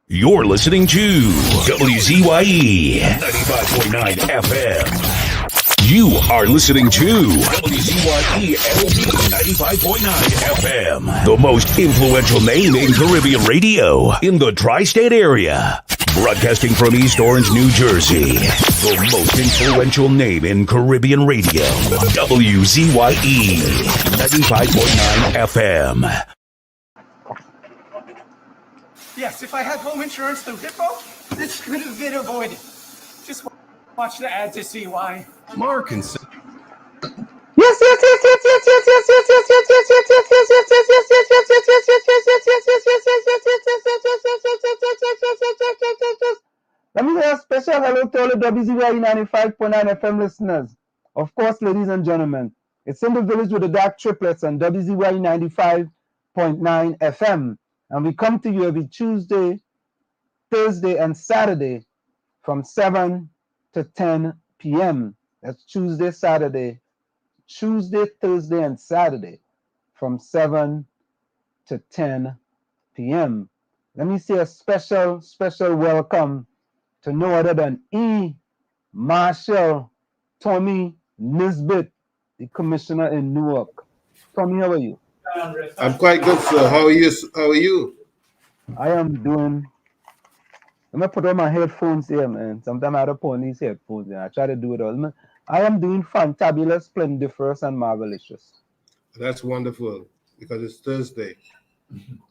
You're listening to WZYE 95.9 FM. You are listening to WZYE LP 95.9 FM. The most influential name in Caribbean radio in the tri-state area. Broadcasting from East Orange, New Jersey. The most influential name in Caribbean radio. WZYE 95.9 FM. Yes, if I had home insurance through Hippo, this could have been avoided. Just watch the ad to see why. Mark and yes. Let me say a special hello to all the WZYE 95.9 FM listeners. Of course, ladies and gentlemen, it's in the village with the dark triplets on WZYE 95.9 FM. And we come to you every Tuesday, Thursday, and Saturday from 7 to 10 p.m. That's Tuesday, Thursday, and Saturday from 7 to 10 p.m. Let me say a special welcome to no other than E. Marshall Tommy Nisbet, the commissioner in Newark. Tommy, how are you? I'm quite good, sir. How are you? I am doing. Let me put on my headphones here, man. Sometimes I have to put on these headphones. I try to do it all. I am doing fantabulous, splendiferous, and marvelous. That's wonderful because it's Thursday.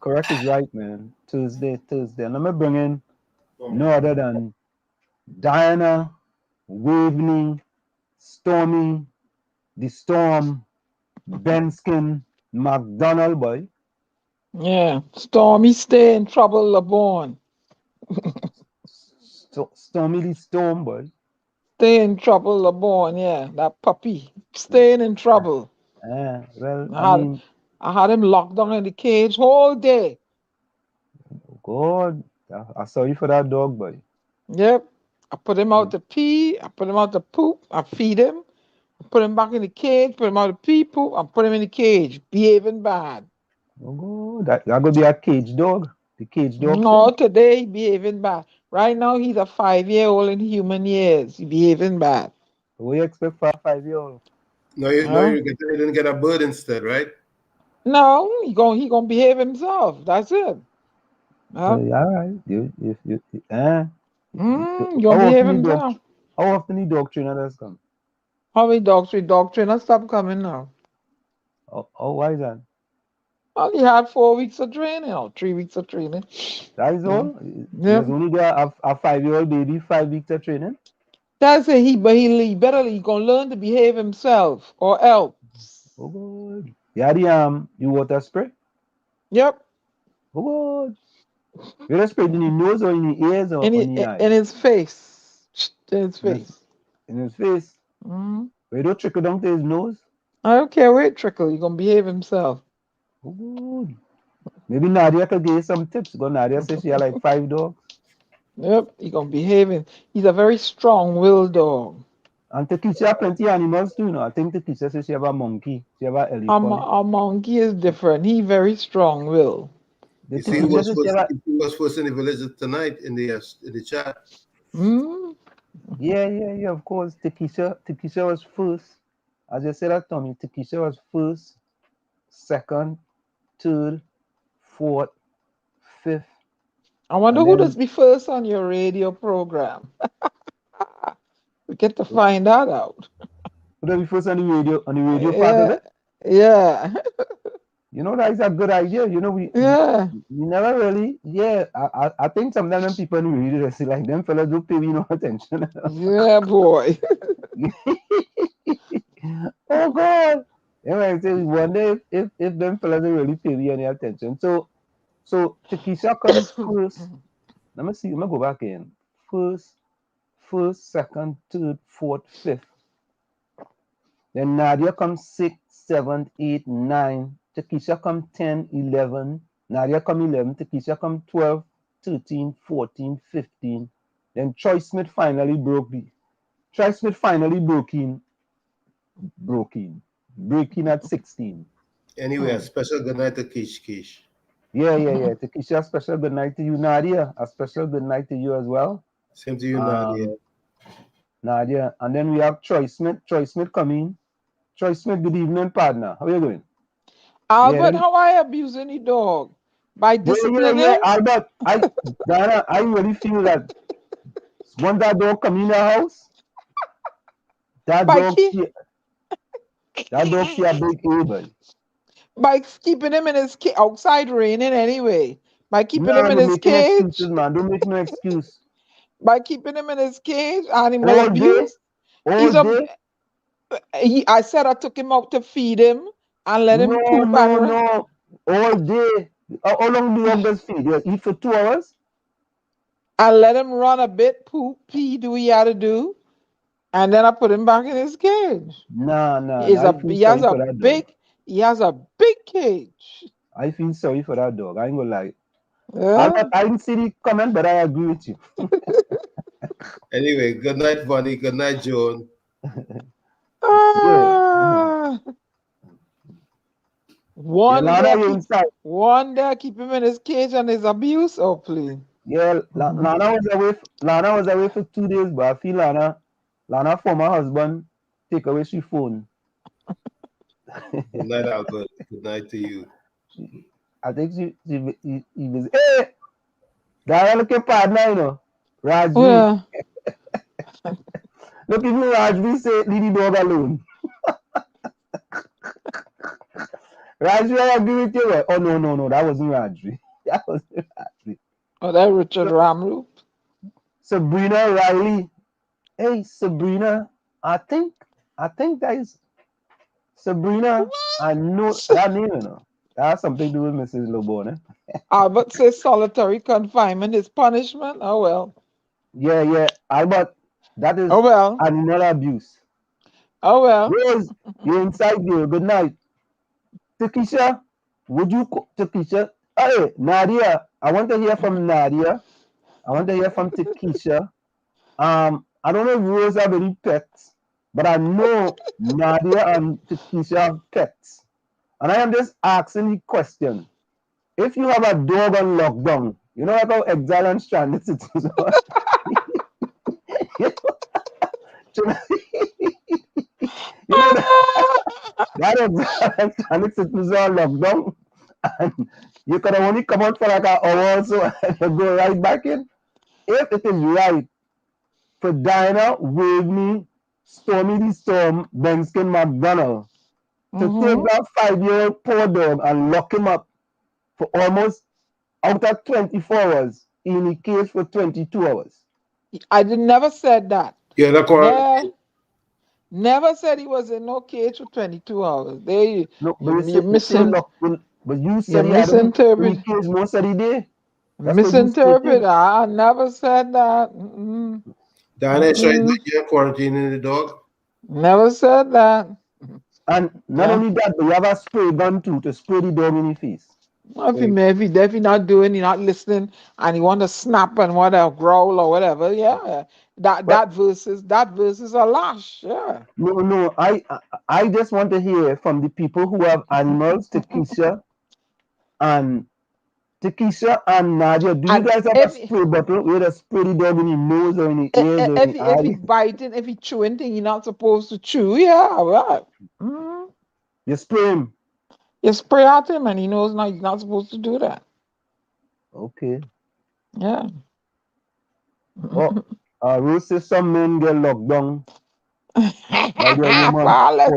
Correct is right, man. Tuesday. And let me bring in no other than Diana, Waveney, Stormy, the Storm, Benskin, McDonald, boy. Yeah, Stormy stay in trouble, LeBron. Stormy the Storm, boy. Stay in trouble, LeBron, yeah, that puppy. Staying in trouble. Well, I had him locked down in the cage whole day. God, I'm sorry for that dog, boy. Yep, I put him out to pee, I put him out to poop, I feed him, I put him back in the cage, put him out to pee, poop, I put him in the cage, behaving bad. Oh, that gonna be a cage dog. The cage dog. No, today he behaving bad. Right now he's a 5-year-old in human years. He behaving bad. What do you expect for a 5-year-old? No, you didn't get a bird instead, right? No, he gonna behave himself. That's it. All right. You gonna behave himself. How often the dog trainer does come? How many dog trainer stop coming now? Oh, why is that? Well, he had 4 weeks of training or 3 weeks of training. That is all? Yeah. There's only a 5-year-old baby, 5 weeks of training? That's it. He gonna learn to behave himself or else. Oh, good. Yeah, you water spray? Yep. Oh, good. You just spray in the nose or in the ears or in the eye? In his face. In his face. In his face? Mm-hmm. But you don't trickle down to his nose? I don't care where it trickle. He's gonna behave himself. Oh, good. Maybe Nadia could give you some tips because Nadia says she had like 5 dogs. Yep, he's gonna behave. He's a very strong-willed dog. And Takisha have plenty of animals too, no? I think Takisha says she have a monkey, she have an elephant. A monkey is different. He very strong-willed. You see who was first in the village tonight in the chat? Yeah, of course. Takisha was first. As I said that, Tommy, Takisha was first, second, third, fourth, fifth. I wonder who does be first on your radio program. We get to find that out. Who does be first on the radio part of it? Yeah. You know, that is a good idea. You know, we never really, I think sometimes when people in the radio, they say like, them fellas don't pay me no attention. Yeah, boy. Oh, God. Anyway, we wonder if them fellas don't really pay me any attention. So Takisha comes first. Let me see. Let me go back in. First, second, third, fourth, fifth. Then Nadia comes 6th, 7th, 8th, 9th. Takisha comes 10, 11. Nadia comes 11. Takisha comes 12, 13, 14, 15. Then Troy Smith finally broke breaking at 16. Anyway, a special good night to Kish. Yeah. Takesha, a special good night to you. Nadia, a special good night to you as well. Same to you, Nadia. Nadia. And then we have Troy Smith. Troy Smith coming. Troy Smith, good evening, partner. How are you doing? Albert, how I abusing the dog? By disciplining? Yeah. Albert, Diana, I really feel that once that dog come in the house, that dog see a big evil. By keeping him in his outside raining anyway. By keeping him in Don't his make no cage. excuses, man. Don't make no excuse. By keeping him in his cage, animal All abuse. day? I said I took him out to feed him and let him poop. No. All day. How long do you guys feed? You eat for 2 hours? I let him run a bit, poop, pee, do what he had to do. And then I put him back in his cage. Nah. He has a big cage. I feel sorry for that dog. I ain't gonna lie. Yeah. I didn't see the comment, but I agree with you. Anyway, good night, Bonnie. Good night, Joan. One day keep him in his cage and his abuse. Oh, please. Yeah, Lana was away for 2 days, but I feel Lana former husband take away her phone. Good night, Albert. Good night to you. I think he was, hey! That looking partner, you know. Rajvi. Yeah. Look, even Rajvi say, leave the dog alone. Rajvi, I agree with you. Oh, no. That wasn't Rajvi. Oh, that Richard Ramroop. Sabrina Riley. Hey, Sabrina. I think that is Sabrina. I know that name, you know. That has something to do with Mrs. Lobone. Albert says solitary confinement is punishment. Oh, well. Yeah. Albert, that is animal abuse. Oh, well. Rose, you're inside there. Good night. Takesha, Takesha? Hey, Nadia, I want to hear from Nadia. I want to hear from Takesha. I don't know if Rose have any pets, but I know Nadia and Takesha have pets. And I am just asking the question. If you have a dog on lockdown, you know like how exile and stranded citizens are? that exile and stranded citizens are on lockdown. And you can only come out for like an hour or so and you go right back in. If it is right for Diana, Waveney, Stormy the Storm, Benskin McDonald to take that 5-year-old poor dog and lock him up for almost out of 24 hours in a cage for 22 hours. I never said that. Yeah, that's correct. Never said he was in no cage for 22 hours. You misinterpret most of the day. Misinterpret. I never said that. Diana is trying to get quarantining the dog. Never said that. And not only that, but you have a spray gun too to spray the dog in the face. If he not doing, he not listening, and he want to snap and want to growl or whatever, yeah. That versus a lash, yeah. No. I just want to hear from the people who have animals, Takesha and Nadia. Do you guys have a spray bottle where they spray the dog in the nose or in the ears or in the eyes? If he biting, if he chewing thing, you're not supposed to chew, yeah, right. You spray him. You spray at him, and he knows he's not supposed to do that. Okay. Yeah. Rose says some men get locked down. Far less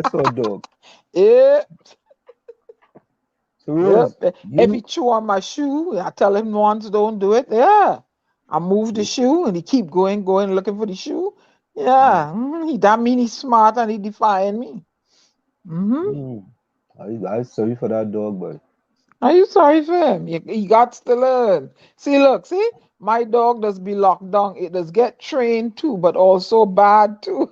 for a dog. Yeah. So Rose, if he chew on my shoe, I tell him once don't do it. Yeah. I move the shoe, and he keep going, looking for the shoe. Yeah. That means he's smart and he defying me. I'm sorry for that dog, boy. Are you sorry for him? He got to learn. See, my dog does be locked down. It does get trained too, but also bad too.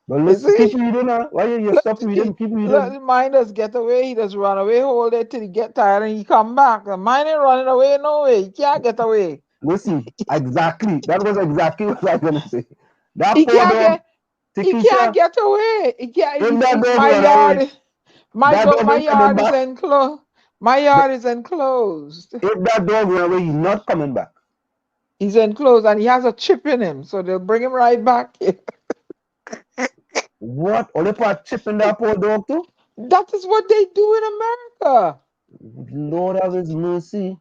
But listen, keep reading, why you stop reading? Keep reading. Mine does get away. He does run away, hold it till he get tired and he come back. Mine ain't running away no way. He can't get away. Listen, exactly. That was exactly what I was gonna say. That he can't get away. He can't. My That dog my ain't coming yard is back. enclosed. My yard is enclosed. If that dog went away, he's not coming back. He's enclosed and he has a chip in him, so they'll bring him right back here. What? Only put chip in that poor dog too? That is what they do in America. Lord have his mercy.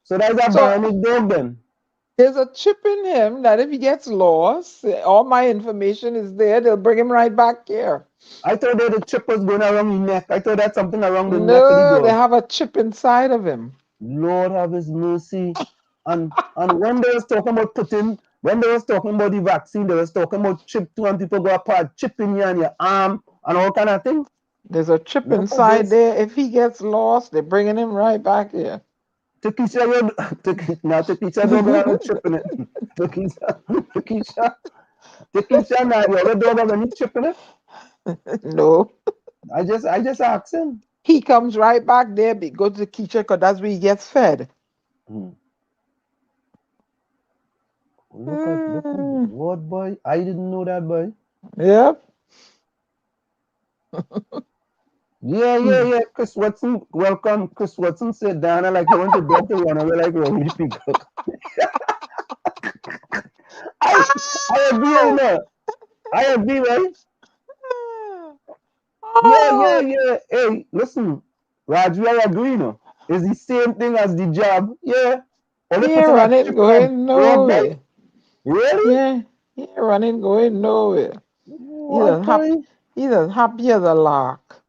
So that's a So bionic dog then. there's a chip in him that if he gets lost, all my information is there. They'll bring him right back here. I thought that the chip was going around his neck. I thought that's something around the neck of the No, dog. they have a chip inside of him. Lord have his mercy. And when they was talking about when they was talking about the vaccine, they was talking about chip too, and people go apart, chip in you and your arm and all kind of thing. There's a chip Look at inside this. there. If he gets lost, they're bringing him right back here. Takisha don't have a chip in it. Takisha, now the other dog have any chip in it? No. I just asked him. He comes right back there, go to the kitchen because that's where he gets fed. Look at what, boy? I didn't know that, boy. Yep. Yeah. Chris Watson, welcome. Chris Watson said, Dana, like you want to dog to run away like Rohit Peacock. I agree, you know. I agree, right? Yeah. Hey, listen, Raju, I agree, no. It's the same thing as the job. Yeah. He ain't running, going nowhere. Really? Yeah, he ain't running, going nowhere. He's as happy as a lark.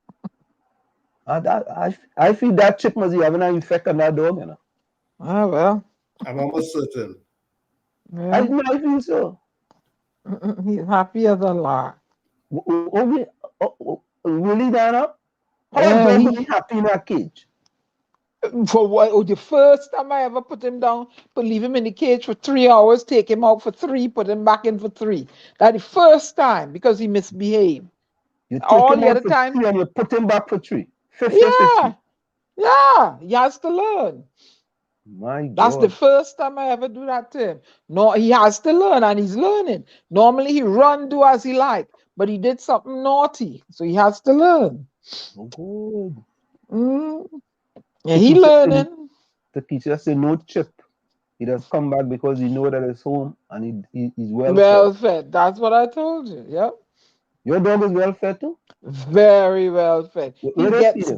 I feel that chip must be having an effect on that dog, you know. Ah, well. I'm almost certain. Yeah. I feel so. He's happy as a lark. Really, Dana? How Yeah, a dog will be happy in a cage? For what? Oh, the first time I ever put him down, leave him in the cage for 3 hours, take him out for 3, put him back in for 3. That's the first time because he misbehaved. You take All him the out other for time, 3 and you put him back for 3. 50. Yeah, he has to learn. My God. That's the first time I ever do that to him. No, he has to learn and he's learning. Normally he run, do as he like, but he did something naughty, so he has to learn. Oh, good. Yeah, he learning. The teacher said no chip. He does come back because he know that it's home and he's well fed. That's what I told you. Yep. Your dog is well fed too? Very well fed. He gets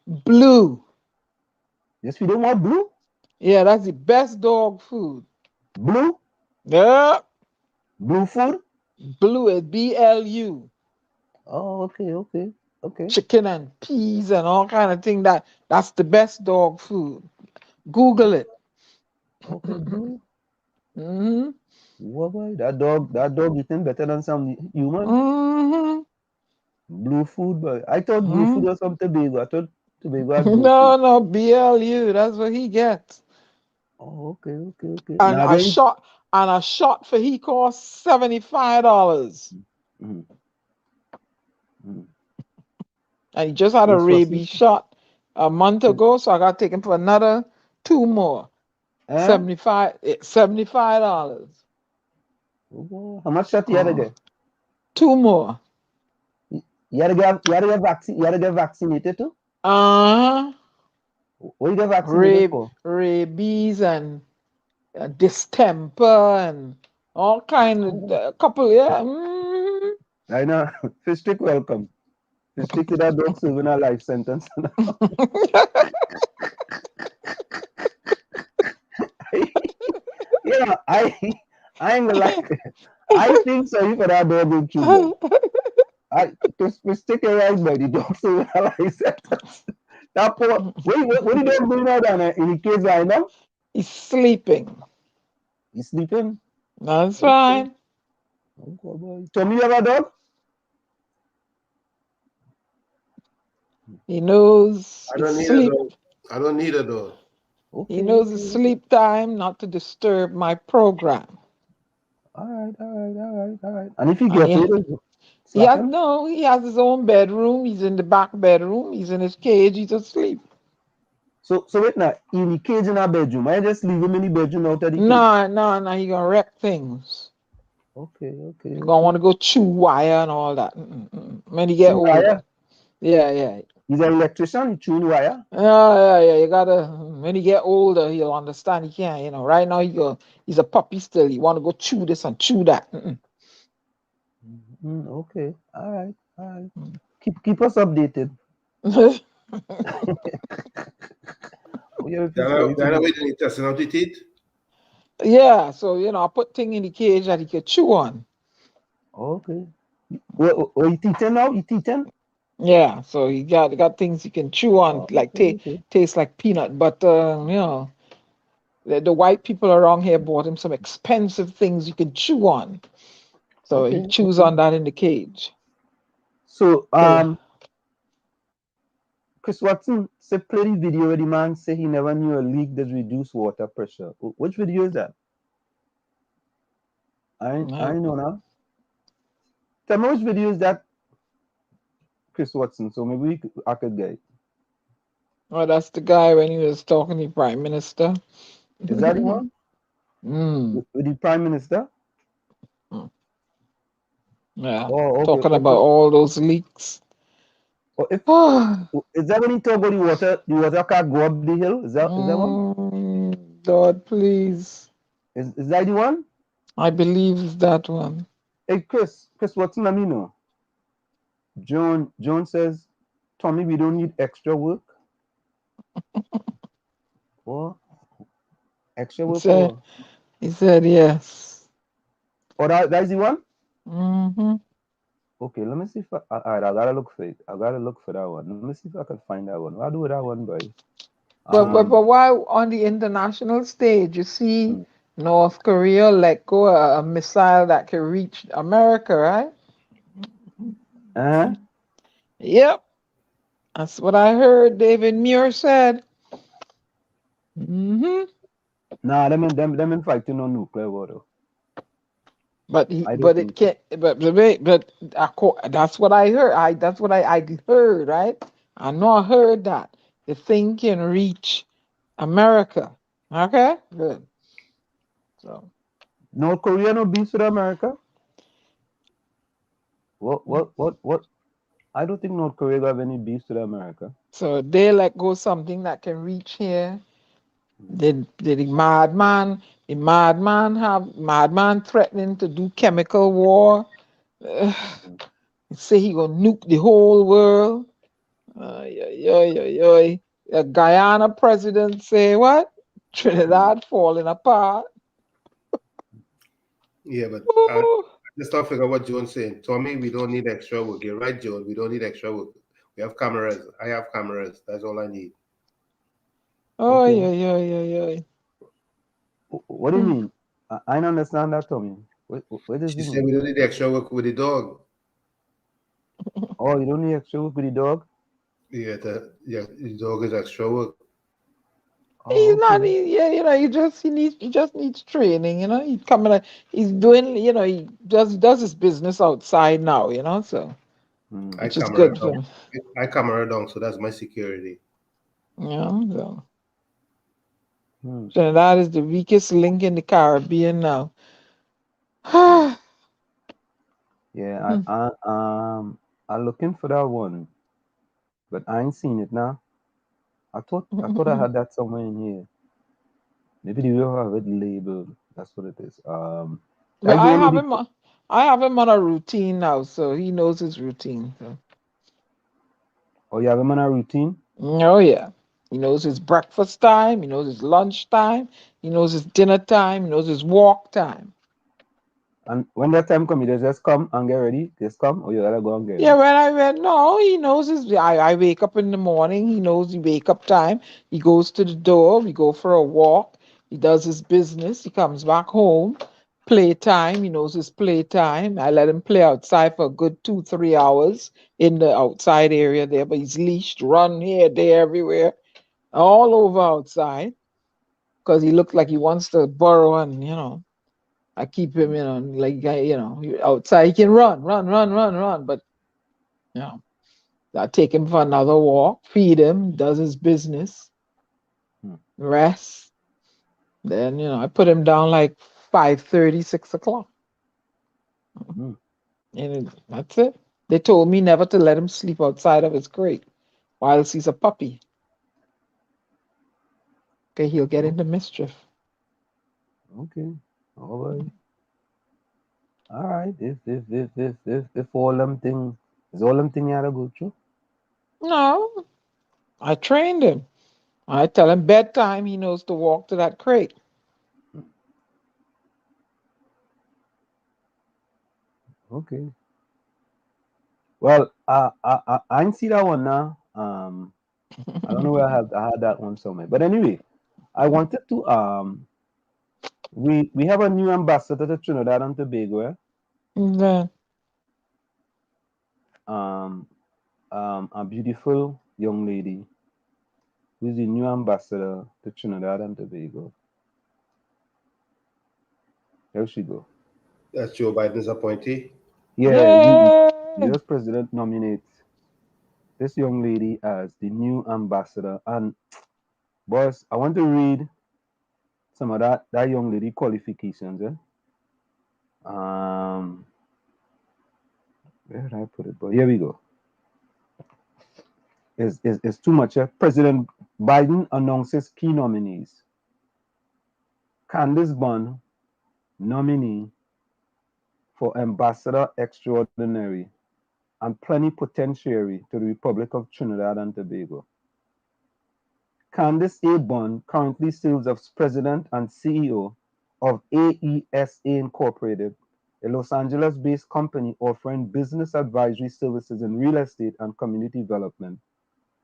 blue. Yes, we don't want blue? Yeah, that's the best dog food. Blue? Yeah. Blue food? Blue is BLU. Oh, okay. Chicken and peas and all kind of thing. That's the best dog food. Google it. Okay, blue. Mm-hmm. What boy? That dog eating better than some human. Mm-hmm. Blue food, boy. I thought blue food was from Tobago. I thought Tobago had blue food. No, BLU. That's what he gets. Oh, okay. And a shot for he costs $75. And he just had a rabies shot a month ago, so I got to take him for another 2 more. $75. How much shot you had to get? 2 more. You had to get vaccine. You had to get vaccinated too. What you get vaccinated for? Rabies and distemper and all kind of a couple. Yeah. I know. Fish stick, welcome. Fish stick to that dog serving a life sentence. Yeah, I ain't gonna lie. I think sorry for that dog in Cuba. Fish stick is right, but the dog serving a life sentence. That poor. What did they do now down in the cage right now? He's sleeping. He's sleeping? That's fine. Okay, Tommy, you have a dog? He knows. I don't need a dog. I don't need a dog. He knows it's sleep time, not to disturb my program. All right. And if he gets it, he has his own bedroom. He's in the back bedroom. He's in his cage. He's asleep. So wait now, in the cage in our bedroom, I just leave him in the bedroom out of the cage? No, he gonna wreck things. Okay. He gonna want to go chew wire and all that. When he get older. Yeah. He's an electrician. He tune wire. Yeah. You gotta. When he get older, he'll understand. He can't. You know. Right now, he's a puppy still. He want to go chew this and chew that. Okay. All right. Keep us updated. Ghana waiting in testing out the teeth. Yeah. So I put thing in the cage that he could chew on. Okay. Well, he teaching now? He teaching? Yeah. So he got things he can chew on, like Okay. taste like peanut butter. The white people around here bought him some expensive things you can chew on. So he chews on that in the cage. So Chris Watson say play the video where the man say he never knew a leak does reduce water pressure. Which video is that? I know now. Tell me which video is that, Chris Watson, so maybe I could get it. Oh, that's the guy when he was talking to the Prime Minister. Is that the one? With the Prime Minister? Yeah. Oh, okay. Talking about all those leaks. Is that when he talk about the water can't go up the hill? Is that one? God, please. Is that the one? I believe it's that one. Hey, Chris Watson, let me know. Joan says, Tommy, we don't need extra work. What? Extra work? He said yes. Oh, that's the one? Mm-hmm. Okay, let me see if I gotta look for it. I gotta look for that one. Let me see if I can find that one. I'll do that one, boy. But why on the international stage, you see North Korea let go a missile that can reach America, right? Yep. That's what I heard David Muir said. Nah, them in fighting on nuclear water. But it can't. But that's what I heard. That's what I heard, right? I know I heard that the thing can reach America. Okay, good. So North Korea no beefs with America. What? I don't think North Korea have any beefs with America. So they let go something that can reach here. The madman threatening to do chemical war. Say he gonna nuke the whole world. The Guyana president say what? Trinidad falling apart. Yeah, but I just don't figure what Joan's saying. Tommy, we don't need extra work. You're right, Joan. We don't need extra work. We have cameras. I have cameras. That's all I need. Oh, yeah. What do you mean? I don't understand that, Tommy. What does She it said mean? we don't need extra work with the dog. Oh, you don't need extra work with the dog? Yeah, the dog is extra work. He's not. He just needs training. He's coming. He's doing. He does his business outside now. So which is good for him. I camera down, so that's my security. Yeah. So Trinidad is the weakest link in the Caribbean now. Yeah, I'm looking for that one, but I ain't seen it now. I thought I had that somewhere in here. Maybe they will have it labeled. That's what it is. But I have him on a routine now, so he knows his routine. So. Oh, you have him on a routine? Oh yeah. He knows his breakfast time, he knows his lunch time, he knows his dinner time, he knows his walk time. And when that time comes, you just come and get ready. Just come, or you gotta go and get ready. Yeah, no, he knows his. I wake up in the morning. He knows the wake up time. He goes to the door. We go for a walk. He does his business. He comes back home. Playtime. He knows his playtime. I let him play outside for a good 2-3 hours in the outside area there. But he's leashed, run here, there, everywhere, all over outside, because he looks like he wants to burrow and. I keep him outside. He can run, but I take him for another walk, feed him, does his business, rest. Then I put him down like 5:30, 6 o'clock, and that's it. They told me never to let him sleep outside of his crate whilst he's a puppy. Okay, he'll get into mischief. Okay. All right. All right. If all them things, is all them thing you had to go through? No, I trained him. I tell him bedtime, he knows to walk to that crate. Okay. Well, I didn't see that one now. I don't know where I had that one somewhere. But anyway, I wanted to we have a new ambassador to Trinidad and Tobago. Then, A beautiful young lady who's the new ambassador to Trinidad and Tobago. There she go. That's Joe Biden's appointee. Yeah, yay! the US president nominates this young lady as the new ambassador. And boss, I want to read some of that young lady qualifications. Um, where did I put it? But here we go. It's too much. President Biden announces key nominees. Candice Bond, nominee for Ambassador Extraordinary and Plenipotentiary to the Republic of Trinidad and Tobago. Candice A. Bond currently serves as President and CEO of AESA Incorporated, a Los Angeles-based company offering business advisory services in real estate and community development,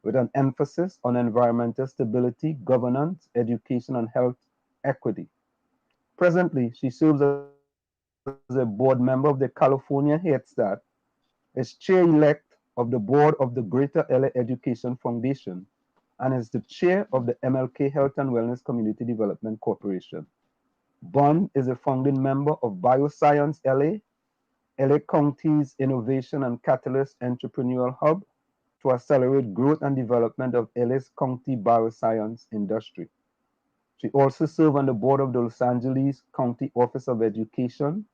with an emphasis on environmental stability, governance, education, and health equity. Presently, she serves as a board member of the California Head Start, is chair-elect of the board of the Greater LA Education Foundation, and is the chair of the MLK Health and Wellness Community Development Corporation. Bond is a founding member of Bioscience LA County's Innovation and Catalyst Entrepreneurial Hub to accelerate growth and development of LA's county bioscience industry. She also served on the board of the Los Angeles County Office of Education,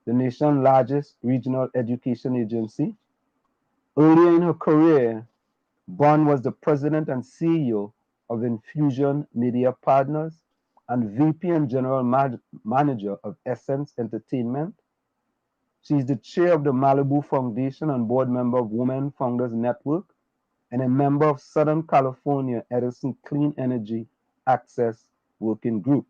the nation's largest regional education agency. Earlier in her career, Bond was the president and CEO of Infusion Media Partners and VP and General Manager of Essence Entertainment. She is the chair of the Malibu Foundation and board member of Women Founders Network and a member of Southern California Edison Clean Energy Access Working Group.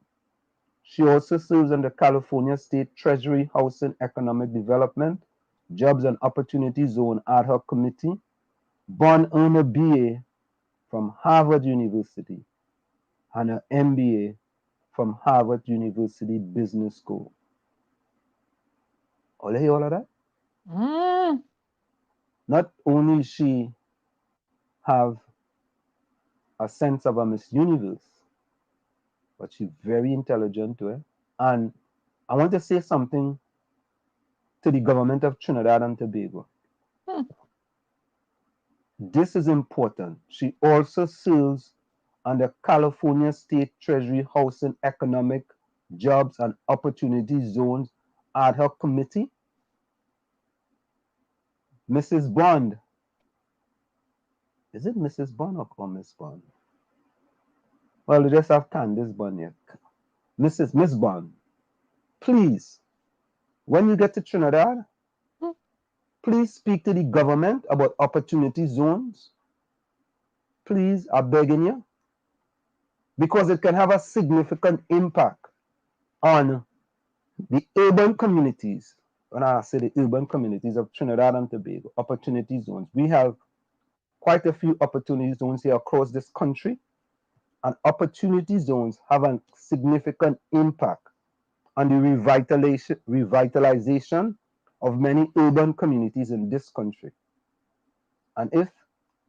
She also serves on the California State Treasury Housing Economic Development, Jobs and Opportunity Zone Ad Hoc Committee. Bond earned a BA from Harvard University and an MBA from Harvard University Business School. All hear all of that? Mm. Not only she have a sense of a Miss Universe, but she's very intelligent too. And I want to say something to the government of Trinidad and Tobago. This is important. She also serves on the California State Treasury Housing Economic Jobs and Opportunity Zones Ad Hoc Committee. Mrs. Bond. Is it Mrs. Bond or Miss Bond? Well, we just have Candice Bond here. Miss Bond, please, when you get to Trinidad, please speak to the government about opportunity zones. Please, I'm begging you. Because it can have a significant impact on the urban communities. When I say the urban communities of Trinidad and Tobago, opportunity zones. We have quite a few opportunity zones here across this country, and opportunity zones have a significant impact on the revitalization of many urban communities in this country. And if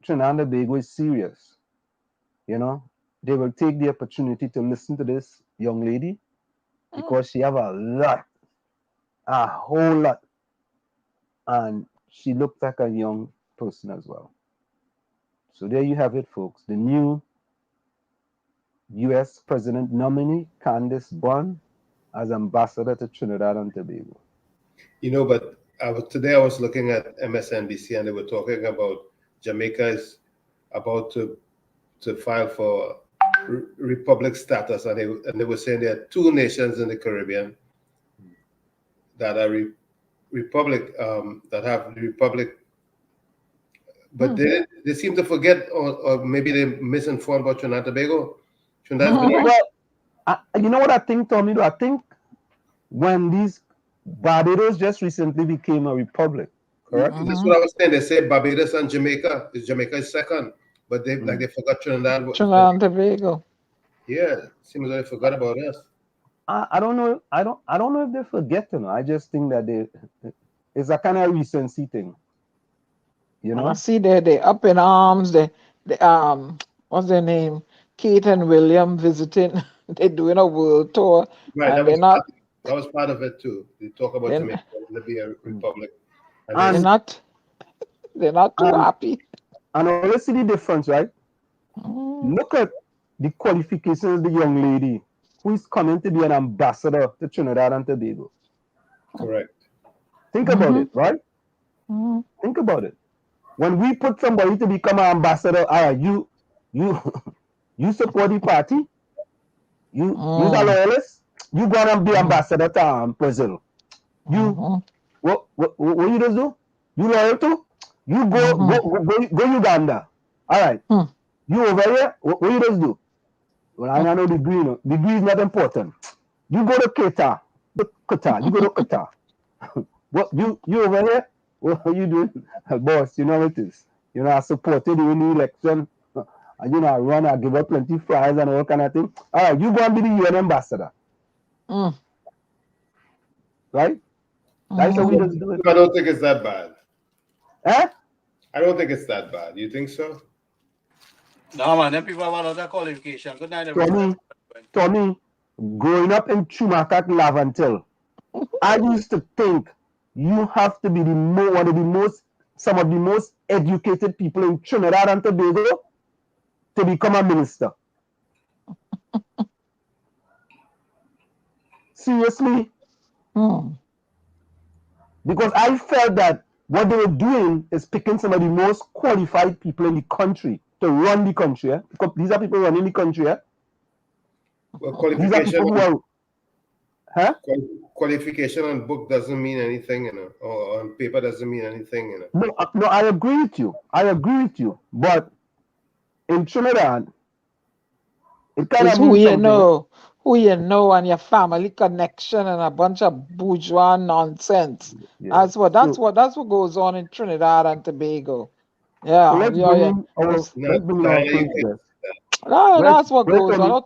Trinidad and Tobago is serious, you know, they will take the opportunity to listen to this young lady because she have a whole lot, and she looks like a young person as well. So there you have it, folks. The new U.S. President nominee, Candice Bond, as ambassador to Trinidad and Tobago. You know, but Today I was looking at MSNBC and they were talking about Jamaica is about to file for republic status, and they were saying there are two nations in the Caribbean that are republic that have the republic, but they seem to forget, or maybe they misinformed about Trinidad and Tobago. Trinidad's been Well, you know what I think, Tommy? I think when these Barbados just recently became a republic, correct? That's what I was saying. They say Barbados and Jamaica. Jamaica is second, but they forgot Trinidad. Trinidad and Tobago. Yeah, seems like they forgot about us. I don't know. I don't know if they forget. I just think that it's a kind of recency thing. You know. And I see they up in arms. They what's their name? Kate and William visiting. They're doing a world tour. Right. And that was part of it too. They talk about Jamaica to be a republic. And they're not too happy. And let's see the difference, right? Look at the qualifications of the young lady who is coming to be an ambassador to Trinidad and Tobago. Correct. Think about it, right? Think about it. When we put somebody to become an ambassador, you support the party, you're a loyalist, you gonna be ambassador to Brazil. What you just do? You loyal to? You go Uganda. All right. You over here, what you just do? Well, I know degree. No. Degree is not important. You go to Qatar. You go to Qatar. What you over here? What are you doing? Boss, you know what it is. I supported you in the election. I run, I give up plenty fries and all kind of thing. All right, you go and be the UN ambassador. Right? That's how we just do it. I don't think it's that bad. Eh? I don't think it's that bad. You think so? No, man, them people want other qualification. Good night, everyone. Tommy, growing up in Chumacat, Lavantil, I used to think you have to be some of the most educated people in Trinidad and Tobago to become a minister. Seriously? Because I felt that what they were doing is picking some of the most qualified people in the country to run the country. Because these are people running the country. Well, qualification on book doesn't mean anything, or on paper doesn't mean anything, No, I agree with you. But in Trinidad, it kind of who you know, and your family connection and a bunch of bourgeois nonsense. Yeah. That's what goes on in Trinidad and Tobago. Yeah, Let's that's what goes on.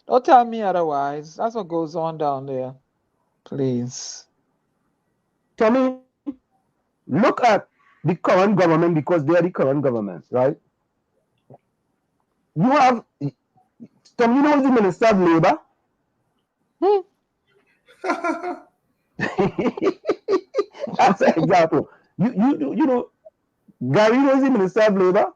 Don't tell me otherwise. That's what goes on down there. Please. Tommy, look at the current government, because they are the current government, right? You have Tommy, you know the Minister of Labor? That's an example. You know, Garvin was the Minister of Labor.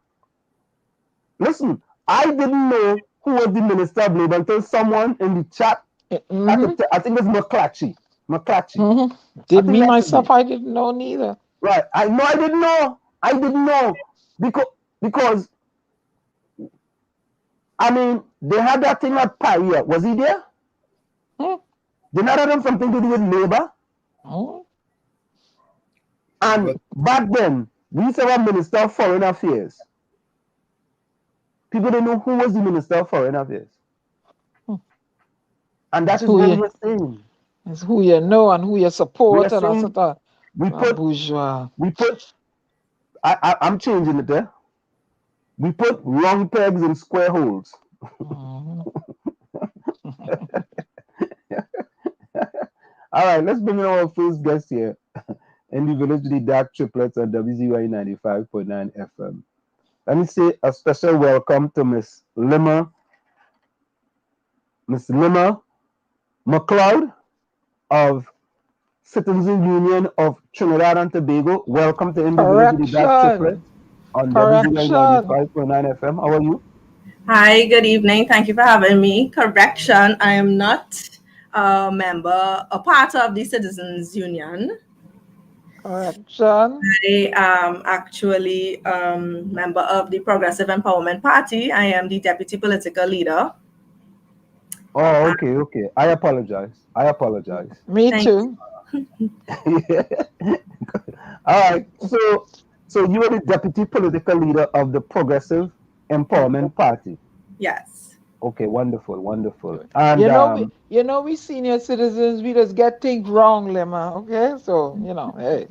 Listen, I didn't know who was the Minister of Labor until someone in the chat, I think it was McLeod. Did me myself, I didn't know neither. Right. I didn't know. Because I mean, they had that thing at Paria. Was he there? Did not have something to do with labor? And back then, we used to have a Minister of Foreign Affairs. People didn't know who was the Minister of Foreign Affairs. And that is what we're saying. It's who you know and who you support. Bourgeois. I'm changing it there. We put wrong pegs in square holes. All right, let's bring in our first guest here in the village, the Dark Triplets at WZYE 95.9 FM. Let me say a special welcome to Miss Limma McLeod of Citizens Union of Trinidad and Tobago. Welcome to the Dark Triplets on WZYE 95.9 FM. How are you? Hi, good evening. Thank you for having me. Correction, I am not a part of the Citizens Union. Correction. I am actually member of the Progressive Empowerment Party. I am the deputy political leader. Oh, okay. I apologize. Me Thank too. All right. So you are the deputy political leader of the Progressive Empowerment Party. Yes. Okay, wonderful. And We senior citizens, we just get things wrong, Limma. Okay, so hey.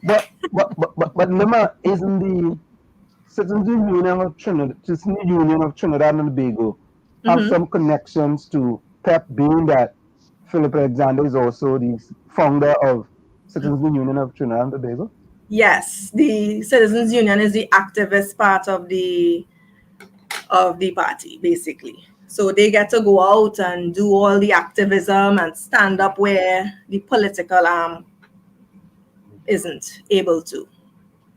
but Limma, isn't the Citizens Union of Trinidad and Tobago have some connections to PEP, being that Philip Alexander is also the founder of Citizens Union of Trinidad and Tobago? Yes, the Citizens Union is the activist part of the party, basically. So they get to go out and do all the activism and stand up where the political arm isn't able to.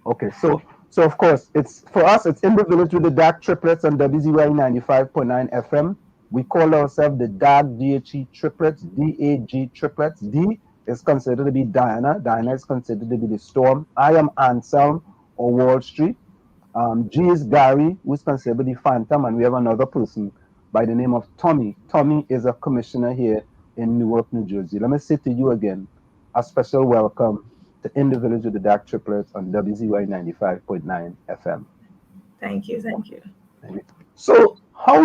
Okay, so of course it's for us. It's in the village with the dark triplets on WZYE 95.9 FM. We call ourselves the dark DHE triplets, DAG triplets. D is considered to be Diana. Diana is considered to be the storm. I am Anselm or Wall Street. G is Gary, who is considered to be Phantom, and we have another person by the name of Tommy. Tommy is a commissioner here in Newark, New Jersey. Let me say to you again, a special welcome to In the Village with the Dark Triplets on WZYE 95.9 FM. Thank you. So how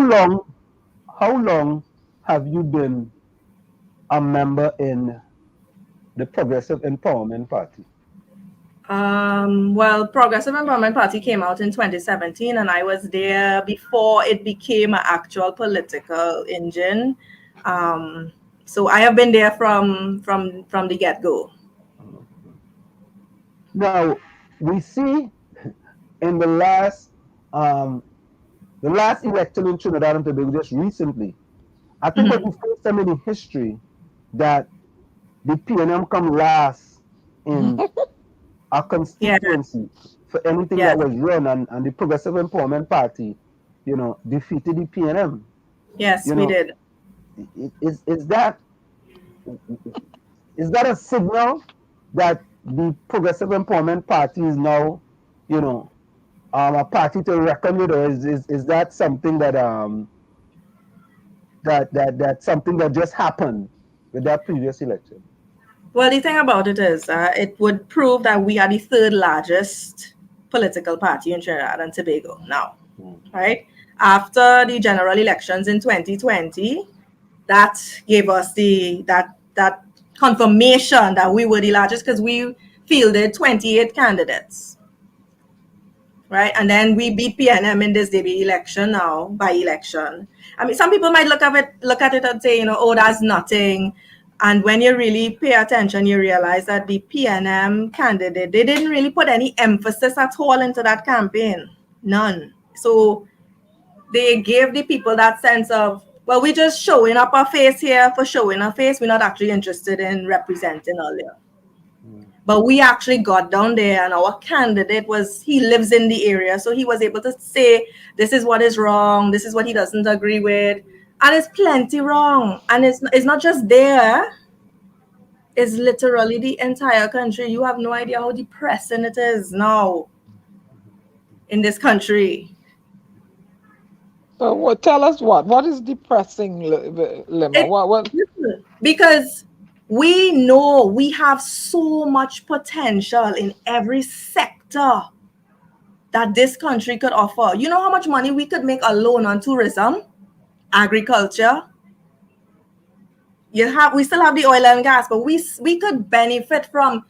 long have you been a member in the Progressive Empowerment Party? Well, Progressive Empowerment Party came out in 2017, and I was there before it became an actual political engine. So I have been there from the get-go. Now we see in the last election in Trinidad and Tobago just recently, I think it was the first time in history that the PNM come last in a constituency for anything that was run, and the Progressive Empowerment Party, defeated the PNM. Yes, we did. Is that a signal that the Progressive Empowerment Party is now, a party to reckon with, or is that something that that's something that just happened with that previous election? Well, the thing about it is, it would prove that we are the third largest political party in Trinidad and Tobago now, right? After the general elections in 2020, that gave us that confirmation that we were the largest, because we fielded 28 candidates, right? And then we beat PNM in this DB election now, by election. I mean, some people might look at it and say, oh, that's nothing. And when you really pay attention, you realize that the PNM candidate, they didn't really put any emphasis at all into that campaign. None. So they gave the people that sense of, well, we're just showing up our face here for showing our face. We're not actually interested in representing earlier. But we actually got down there, and our candidate he lives in the area. So he was able to say, this is what is wrong. This is what he doesn't agree with. And it's plenty wrong. And it's not just there. It's literally the entire country. You have no idea how depressing it is now in this country. So tell us what is depressing, Limma? What? Because we know we have so much potential in every sector that this country could offer. You know how much money we could make alone on tourism, agriculture. We still have the oil and gas, but we could benefit from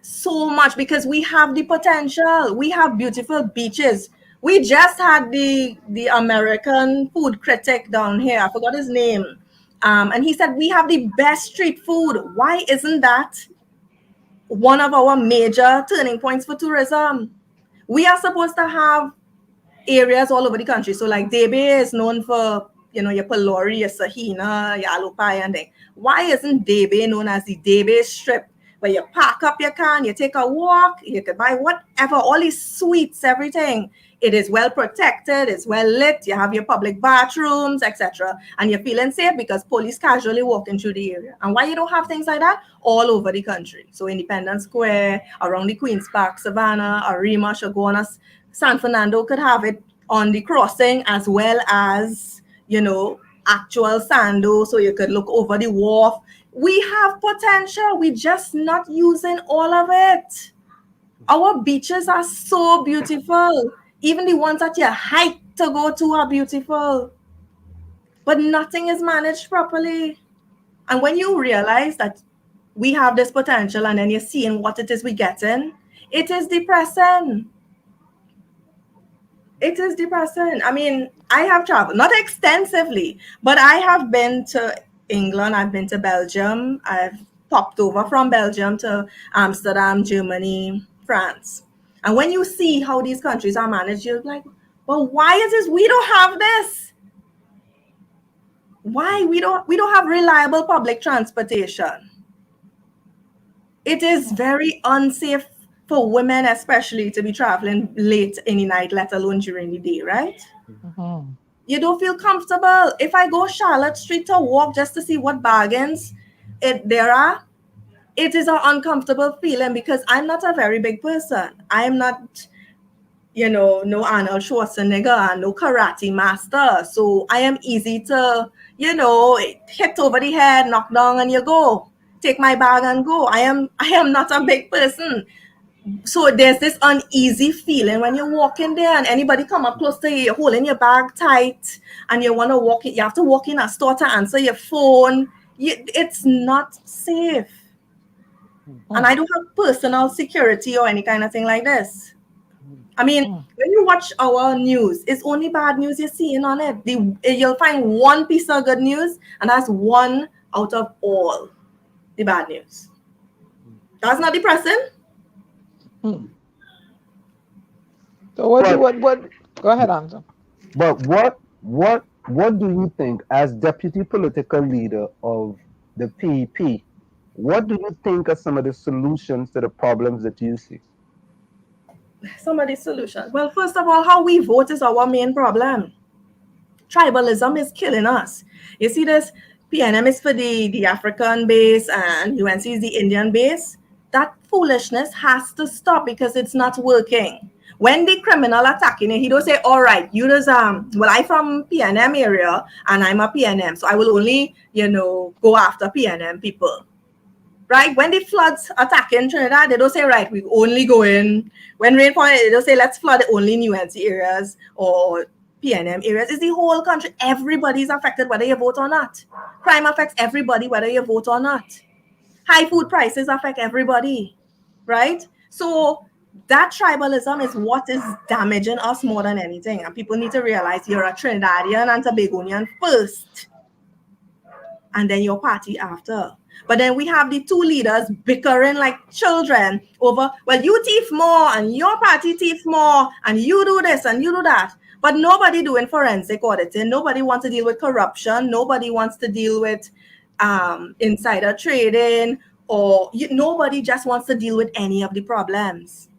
so much because we have the potential. We have beautiful beaches. We just had the American food critic down here. I forgot his name. And he said we have the best street food. Why isn't that one of our major turning points for tourism? We are supposed to have areas all over the country. So like Debe is known for, your Pelori, your Sahina, your Alupai and thing. Why isn't Debe known as the Debe Strip, where you park up your car, you take a walk, you could buy whatever, all these sweets, everything. It is well protected, it's well lit, you have your public bathrooms, etc. And you're feeling safe because police casually walking through the area. And why you don't have things like that? All over the country. So Independence Square, around the Queen's Park, Savannah, Arima, Chaguanas, San Fernando could have it on the crossing as well as, you know, actual Sando, so you could look over the wharf. We have potential, we're just not using all of it. Our beaches are so beautiful. Even the ones that you hike to go to are beautiful. But nothing is managed properly. And when you realize that we have this potential and then you're seeing what it is we're getting, it is depressing. It is depressing. I mean, I have traveled, not extensively, but I have been to England, I've been to Belgium, I've popped over from Belgium to Amsterdam, Germany, France. And when you see how these countries are managed, you're like, well, why is this? We don't have this. Why? We don't have reliable public transportation. It is very unsafe for women, especially, to be traveling late in the night, let alone during the day, right? Mm-hmm. You don't feel comfortable. If I go Charlotte Street to walk just to see what bargains there are, it is an uncomfortable feeling because I'm not a very big person. I'm not, you know, no Arnold Schwarzenegger and no karate master. So I am easy to, you know, hit over the head, knock down, and you go. Take my bag and go. I am not a big person. So there's this uneasy feeling when you're walking there and anybody come up close to you, you're holding your bag tight and you want to walk it. You have to walk in a store to answer your phone. It's not safe. And I don't have personal security or any kind of thing like this. I mean, when you watch our news, it's only bad news you're seeing on it. You'll find one piece of good news, and that's one out of all the bad news. That's not depressing. So what go ahead, Anton. But what do you think, as deputy political leader of the PEP, what do you think are some of the solutions to the problems that you see? Some of the solutions. Well, first of all, how we vote is our main problem. Tribalism is killing us. You see this? PNM is for the African base and UNC is the Indian base. That foolishness has to stop because it's not working. When the criminal attacking you, he don't say, all right, you just, well, I'm from PNM area and I'm a PNM, so I will only, you know, go after PNM people. Right? When the floods attack in Trinidad, they don't say, right, we only go in. When rainfall, they don't say, let's flood only in UNC areas or PNM areas. It's the whole country. Everybody's affected whether you vote or not. Crime affects everybody whether you vote or not. High food prices affect everybody, right? So that tribalism is what is damaging us more than anything. And people need to realize you're a Trinidadian and Tobagonian first, and then your party after. But then we have the two leaders bickering like children over, well, you thief more and your party thief more and you do this and you do that. But nobody doing forensic auditing. Nobody wants to deal with corruption. Nobody wants to deal with insider trading, or nobody just wants to deal with any of the problems.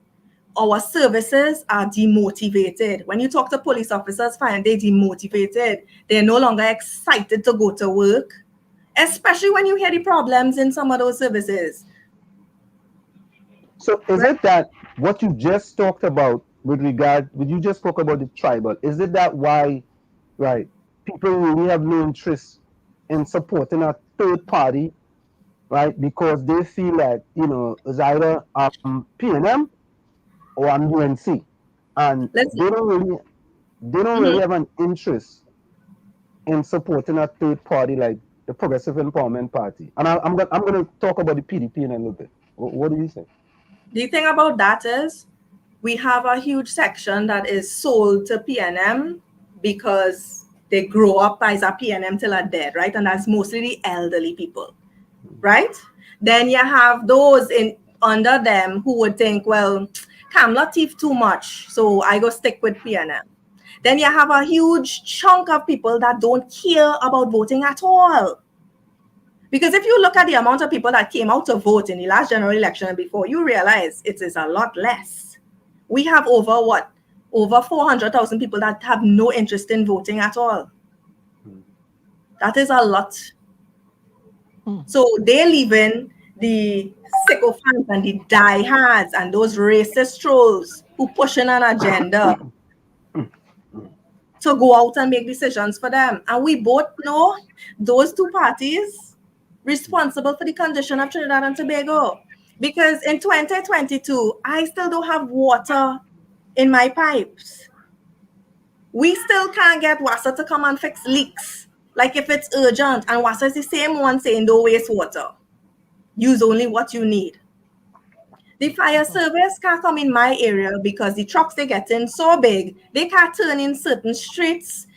Our services are demotivated. When you talk to police officers, find they're demotivated. They're no longer excited to go to work, especially when you hear the problems in some of those services. So is it that what you just talked about with regard, when you just spoke about the tribal, is it that why, right, people really have no interest in supporting a third party, right, because they feel like, you know, it's either PNM or I'm UNC, and they don't really have an interest in supporting a third party like the Progressive Empowerment Party. And I'm going to talk about the PDP in a little bit. What do you think? The thing about that is we have a huge section that is sold to PNM because they grow up as a PNM till they're dead, right? And that's mostly the elderly people, right? Then you have those under them who would think, well, Kamla thief too much, so I go stick with PNM. Then you have a huge chunk of people that don't care about voting at all. Because if you look at the amount of people that came out to vote in the last general election and before, you realize it is a lot less. We have over over 400,000 people that have no interest in voting at all. That is a lot. So they're leaving the sycophants and the diehards and those racist trolls who pushing an agenda to go out and make decisions for them. And we both know those two parties responsible for the condition of Trinidad and Tobago. Because in 2022, I still don't have water in my pipes. We still can't get WASA to come and fix leaks. Like if it's urgent, and WASA is the same one saying don't waste water. Use only what you need. The fire service can't come in my area because the trucks they get in so big, they can't turn in certain streets,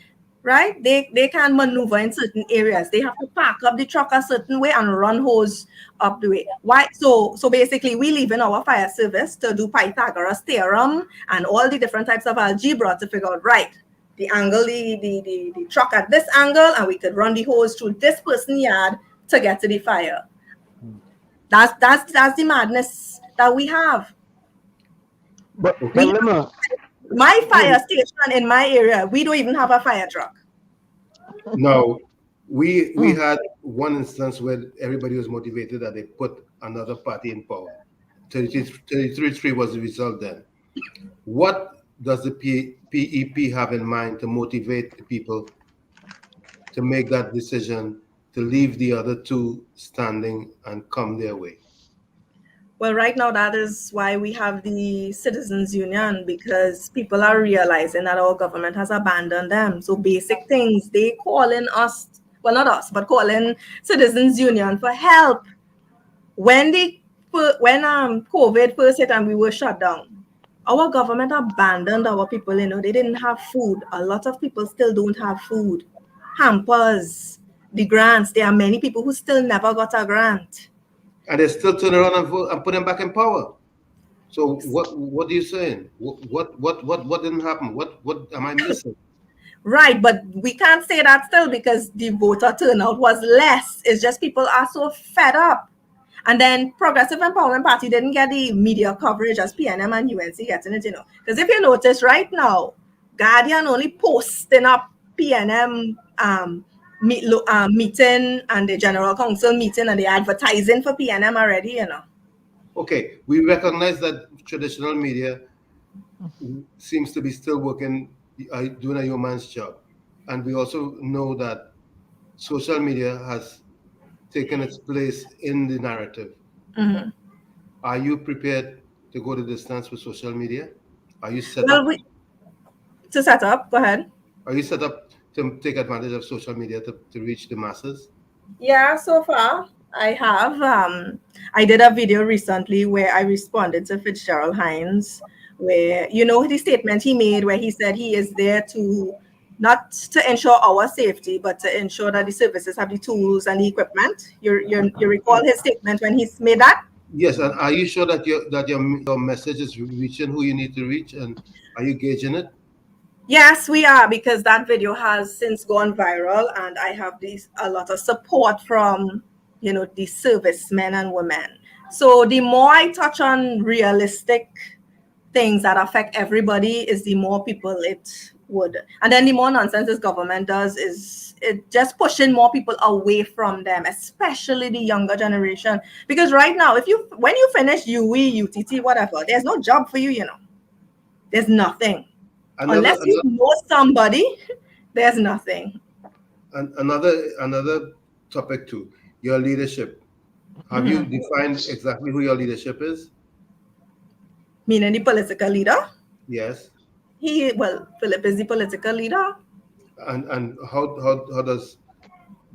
right? They can't maneuver in certain areas. They have to park up the truck a certain way and run hose up the way. Why? So basically we leave in our fire service to do Pythagoras theorem and all the different types of algebra to figure out, right, the angle, the truck at this angle, and we could run the hose through this person's yard to get to the fire. That's the madness that we have. But Limma, My fire station in my area, we don't even have a fire truck. No, we had one instance where everybody was motivated that they put another party in power. 33 was the result then. What does the PEP have in mind to motivate the people to make that decision to leave the other two standing and come their way? Well, right now, that is why we have the Citizens Union, because people are realizing that our government has abandoned them. So basic things, they calling us, well, not us, but calling Citizens Union for help. When COVID first hit and we were shut down, our government abandoned our people. They didn't have food. A lot of people still don't have food. Hampers, the grants, there are many people who still never got a grant. And they still turn around and vote and put them back in power. So what are you saying? What didn't happen? What am I missing? Right, but we can't say that still because the voter turnout was less. It's just people are so fed up. And then Progressive Empowerment Party didn't get the media coverage as PNM and UNC getting it, Because if you notice right now, Guardian only posting up PNM meeting and the General Council meeting, and the advertising for PNM already, Okay, we recognize that traditional media seems to be still working, doing a yeoman's job. And we also know that social media has taken its place in the narrative. Mm-hmm. Are you prepared to go the distance with social media? Are you set up? To set up, go ahead. Are you set up to take advantage of social media to reach the masses? Yeah, so far I have. I did a video recently where I responded to Fitzgerald Hines, where, the statement he made where he said he is there to not to ensure our safety, but to ensure that the services have the tools and the equipment. You recall his statement when he made that? Yes, and are you sure that your message is reaching who you need to reach, and are you gauging it? Yes, we are, because that video has since gone viral, and I have a lot of support from, the servicemen and women. So the more I touch on realistic things that affect everybody, is the more people it would. And then the more nonsense this government does is it just pushing more people away from them, especially the younger generation. Because right now, when you finish UE, UTT, whatever, there's no job for you, There's nothing. Unless you know somebody, there's nothing. And another topic too, your leadership. Have you defined exactly who your leadership is? Meaning the political leader? Yes. Philip is the political leader. And how does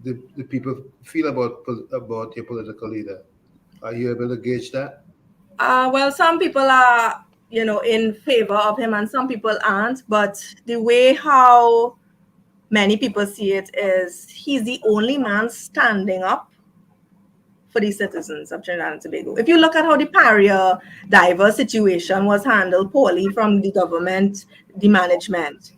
the people feel about your political leader? Are you able to gauge that? Well, some people are in favor of him and some people aren't, but the way how many people see it is he's the only man standing up for the citizens of Trinidad and Tobago. If you look at how the Paria diver situation was handled poorly from the government, the management,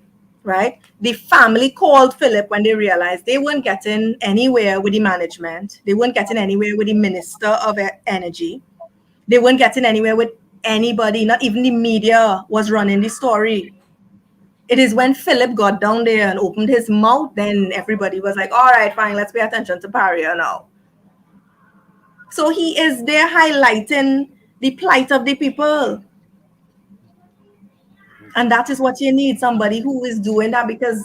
right? The family called Philip when they realized they weren't getting anywhere with the management. They weren't getting anywhere with the Minister of Energy. They weren't getting anywhere with anybody, not even the media was running the story. It is when Philip got down there and opened his mouth, then everybody was like, all right, fine, let's pay attention to Paria now. So he is there highlighting the plight of the people. And that is what you need, somebody who is doing that, because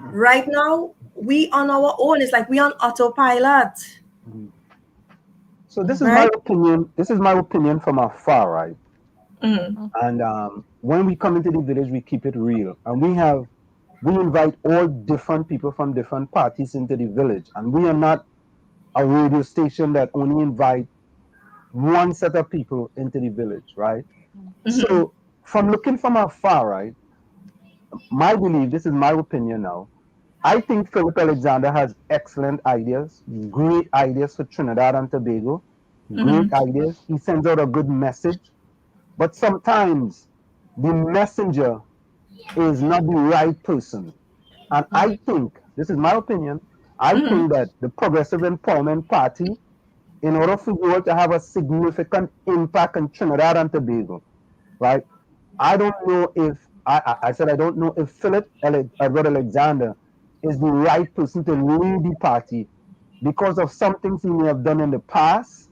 right now we on our own. It's like we on autopilot. So this is my opinion. This is my opinion from afar, right? And when we come into the village, we keep it real, and we invite all different people from different parties into the village, and we are not a radio station that only invite one set of people into the village, right? So from looking from afar, right, my belief, this is my opinion now, I think Philip Alexander has excellent ideas, great ideas for Trinidad and Tobago, great ideas. He sends out a good message, but sometimes the messenger is not the right person. And I think, this is my opinion, I think that the Progressive Empowerment Party, in order for you to have a significant impact on Trinidad and Tobago, right? I don't know if, I said I don't know if Philip Edward Alexander is the right person to lead the party because of some things he may have done in the past.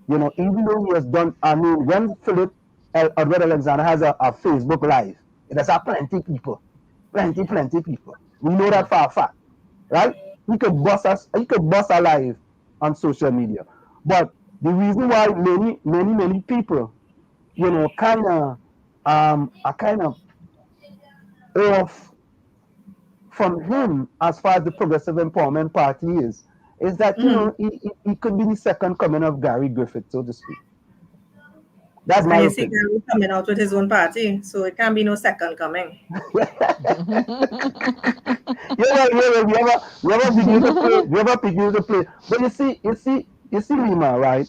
You know, even though he has done, I mean, when Philip Edward Alexander has a Facebook Live, it has plenty people. Plenty people. We know that for a fact, right? He could bust a live on social media. But the reason why many people, you know, are kind of off from him as far as the Progressive Empowerment Party is that, you know, he could be the second coming of Gary Griffith, so to speak. That's my And you see opinion. Gary coming out with his own party, so it can't be no second coming. We ever begin to play? We ever begin to play? But you see, Limma, right?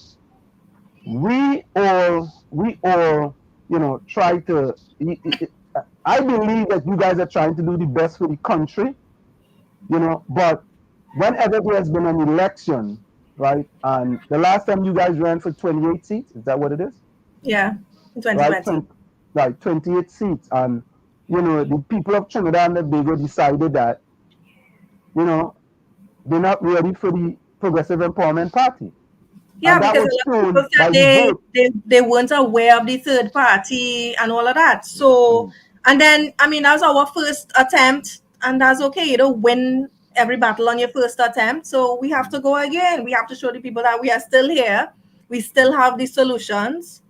We all, you know, try to. I believe that you guys are trying to do the best for the country, you know. But whenever there has been an election, right? And the last time you guys ran for 28 seats, is that what it is? Yeah, in 2020. Right, 28 seats. And, you know, the people of Trinidad and Tobago decided that, you know, they're not ready for the Progressive Empowerment Party. Yeah, and that because was a lot of shown people by said the vote. they weren't aware of the third party and all of that. So, and then, I mean, that was our first attempt, and that's okay. You don't win every battle on your first attempt. So we have to go again. We have to show the people that we are still here. We still have the solutions.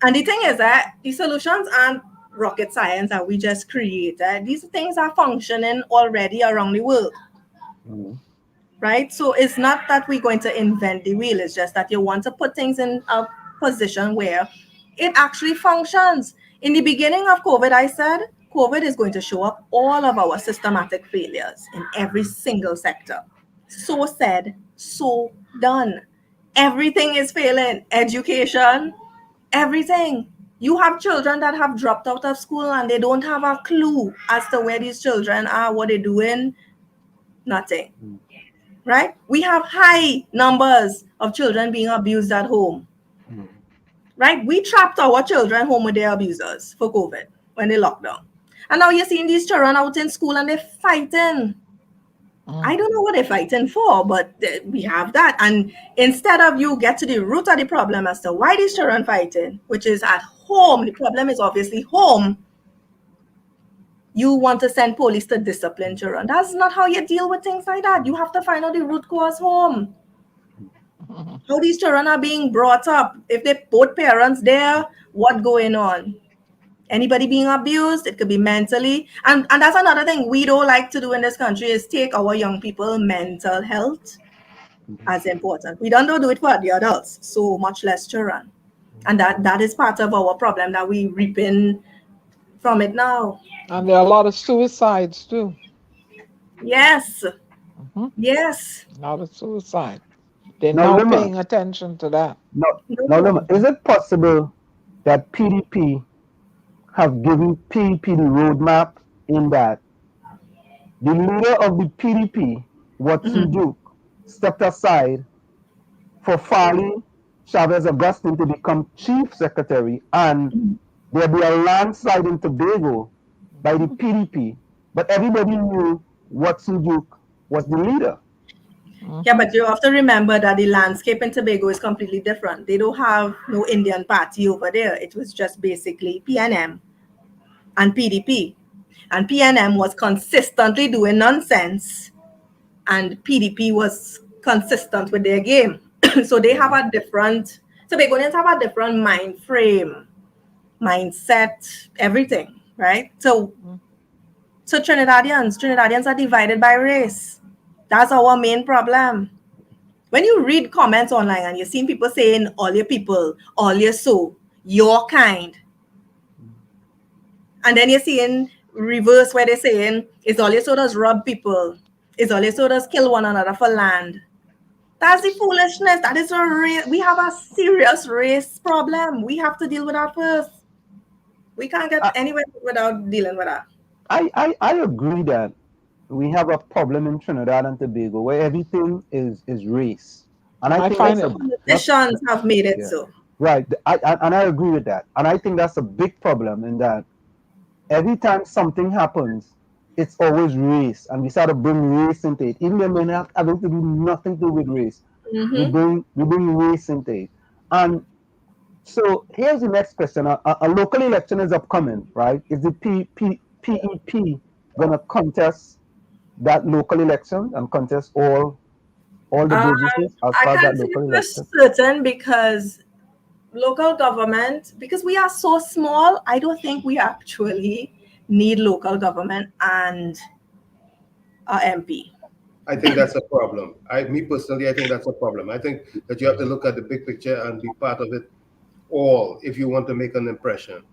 And the thing is that the solutions aren't rocket science that we just created. These things are functioning already around the world. Right? So it's not that we're going to invent the wheel. It's just that you want to put things in a position where it actually functions. In the beginning of COVID, I said, COVID is going to show up all of our systematic failures in every single sector. So said, so done. Everything is failing. Education, everything. You have children that have dropped out of school and they don't have a clue as to where these children are, what they're doing. Nothing. Right? We have high numbers of children being abused at home. Right? We trapped our children home with their abusers for COVID when they locked down. And now you're seeing these children out in school and they're fighting. I don't know what they're fighting for, but we have that. And instead of you get to the root of the problem as to why these children fighting, which is at home, the problem is obviously home. You want to send police to discipline children. That's not how you deal with things like that. You have to find out the root cause home. How these children are being brought up. If they both parents there, what's going on? Anybody being abused, it could be mentally. And that's another thing we don't like to do in this country is take our young people mental health as important. We don't do it for the adults, so much less children. And that is part of our problem that we reaping from it now. And there are a lot of suicides too. Yes. Yes. A lot of suicide. They're Now, now Limma, paying attention to that. Now, Limma, is it possible that PDP have given PDP the roadmap in that the leader of the PDP, Watson Duke, stepped aside for Farley Chavez Augustine to become chief secretary, and there'll be a landslide in Tobago by the PDP, but everybody knew Watson was the leader. Yeah, but you have to remember that the landscape in Tobago is completely different. They don't have no Indian party over there. It was just basically PNM and PDP. And PNM was consistently doing nonsense, and PDP was consistent with their game. So they have a different, Tobagonians have a different mind frame, mindset, everything, right? So Trinidadians are divided by race. That's our main problem. When you read comments online and you're seeing people saying, all your people, all your so, your kind. And then you're seeing reverse where they're saying, it's all your so does rob people. It's all your so does kill one another for land. That's the foolishness. That is we have a serious race problem. We have to deal with that first. We can't get anywhere without dealing with that. I agree that we have a problem in Trinidad and Tobago where everything is race, and I think find that's politicians have made it so. Right, and I agree with that, and I think that's a big problem in that every time something happens, it's always race, and we start to bring race into it, even when we're not having to do nothing to do with race. We bring race into it, and so here's the next question: a local election is upcoming, right? Is the PEP gonna contest that local election and contest all the businesses as I far as that can't say local for election? certain because local government, because we are so small, I don't think we actually need local government and MP. I think that's a problem. Me personally, I think that's a problem. I think that you have to look at the big picture and be part of it all if you want to make an impression.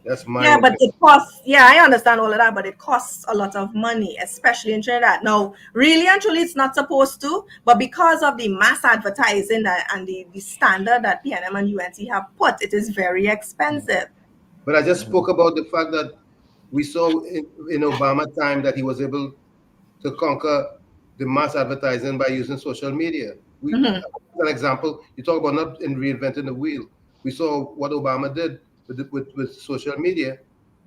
That's my Yeah, but opinion. it costs. Yeah, I understand all of that, but it costs a lot of money, especially in Trinidad. Now, really and truly, it's not supposed to, but because of the mass advertising and the standard that PNM and UNC have put, it is very expensive. But I just spoke about the fact that we saw in Obama time that he was able to conquer the mass advertising by using social media. An example, you talk about not in reinventing the wheel. We saw what Obama did with social media.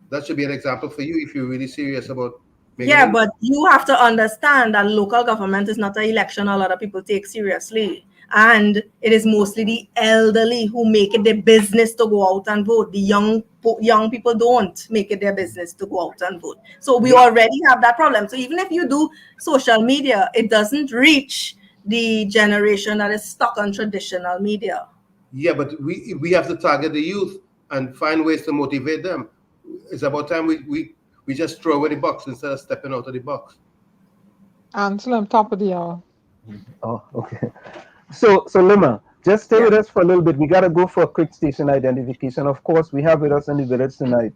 That should be an example for you if you're really serious about making Yeah, it. but you have to understand that local government is not an election a lot of people take seriously. And it is mostly the elderly who make it their business to go out and vote. The young people don't make it their business to go out and vote. So we already have that problem. So even if you do social media, it doesn't reach the generation that is stuck on traditional media. Yeah, but we have to target the youth and find ways to motivate them. It's about time we just throw away the box instead of stepping out of the box. Ansel, top of the hour. Oh, okay. So Limma, just stay with us for a little bit. We got to go for a quick station identification. Of course, we have with us in the village tonight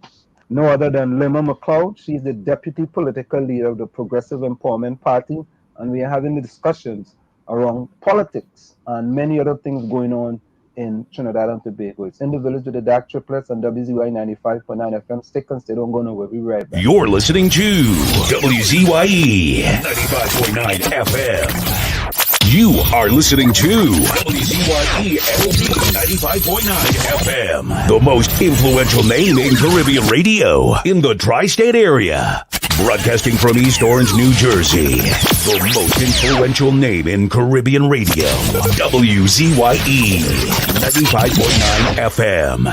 no other than Limma McLeod. She's the deputy political leader of the Progressive Empowerment Party, and we are having the discussions around politics and many other things going on in Trinidad and Tobago. It's in the village with the Dark Triplets and WZYE 95.9 FM. Stick and stay, don't go nowhere. We'll be right back. You're listening to WZYE 95.9 FM. You are listening to WZYE 95.9 FM, the most influential name in Caribbean radio in the tri-state area. Broadcasting from East Orange, New Jersey, the most influential name in Caribbean radio, WZYE 95.9 FM.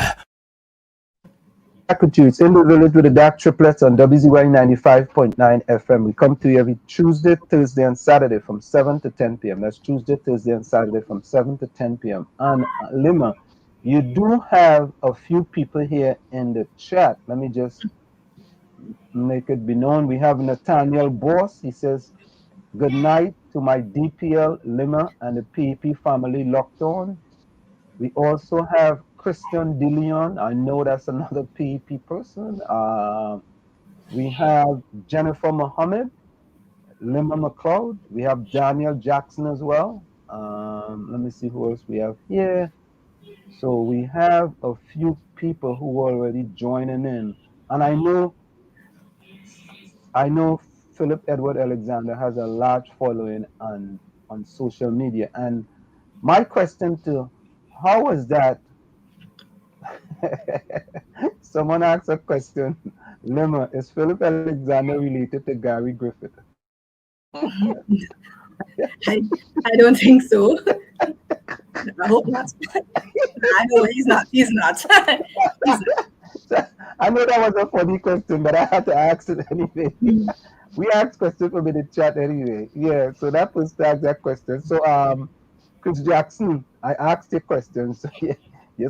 It's in the village with the Dark Triplets on WZYE 95.9 FM. We come to you every Tuesday, Thursday, and Saturday from 7 to 10 p.m. That's Tuesday, Thursday, and Saturday from 7 to 10 p.m. And Limma, you do have a few people here in the chat. Let me just make it be known. We have Nathaniel Boss. He says, good night to my DPL, Limma, and the PEP family locked on. We also have Christian DeLeon. I know that's another PEP person. We have Jennifer Mohammed, Limma McLeod. We have Daniel Jackson as well. Let me see who else we have here. So we have a few people who are already joining in. And I know Philip Edward Alexander has a large following on social media. And my question to how was that? Someone asked a question. Limma, is Philip Alexander related to Gary Griffith? I don't think so. I hope not. I know he's not. He's not. He's not. I know that was a funny question, but I had to ask it anyway. We asked questions from in the chat anyway. Yeah, so that was to ask that question. So Chris Jackson, I asked your question. So yeah,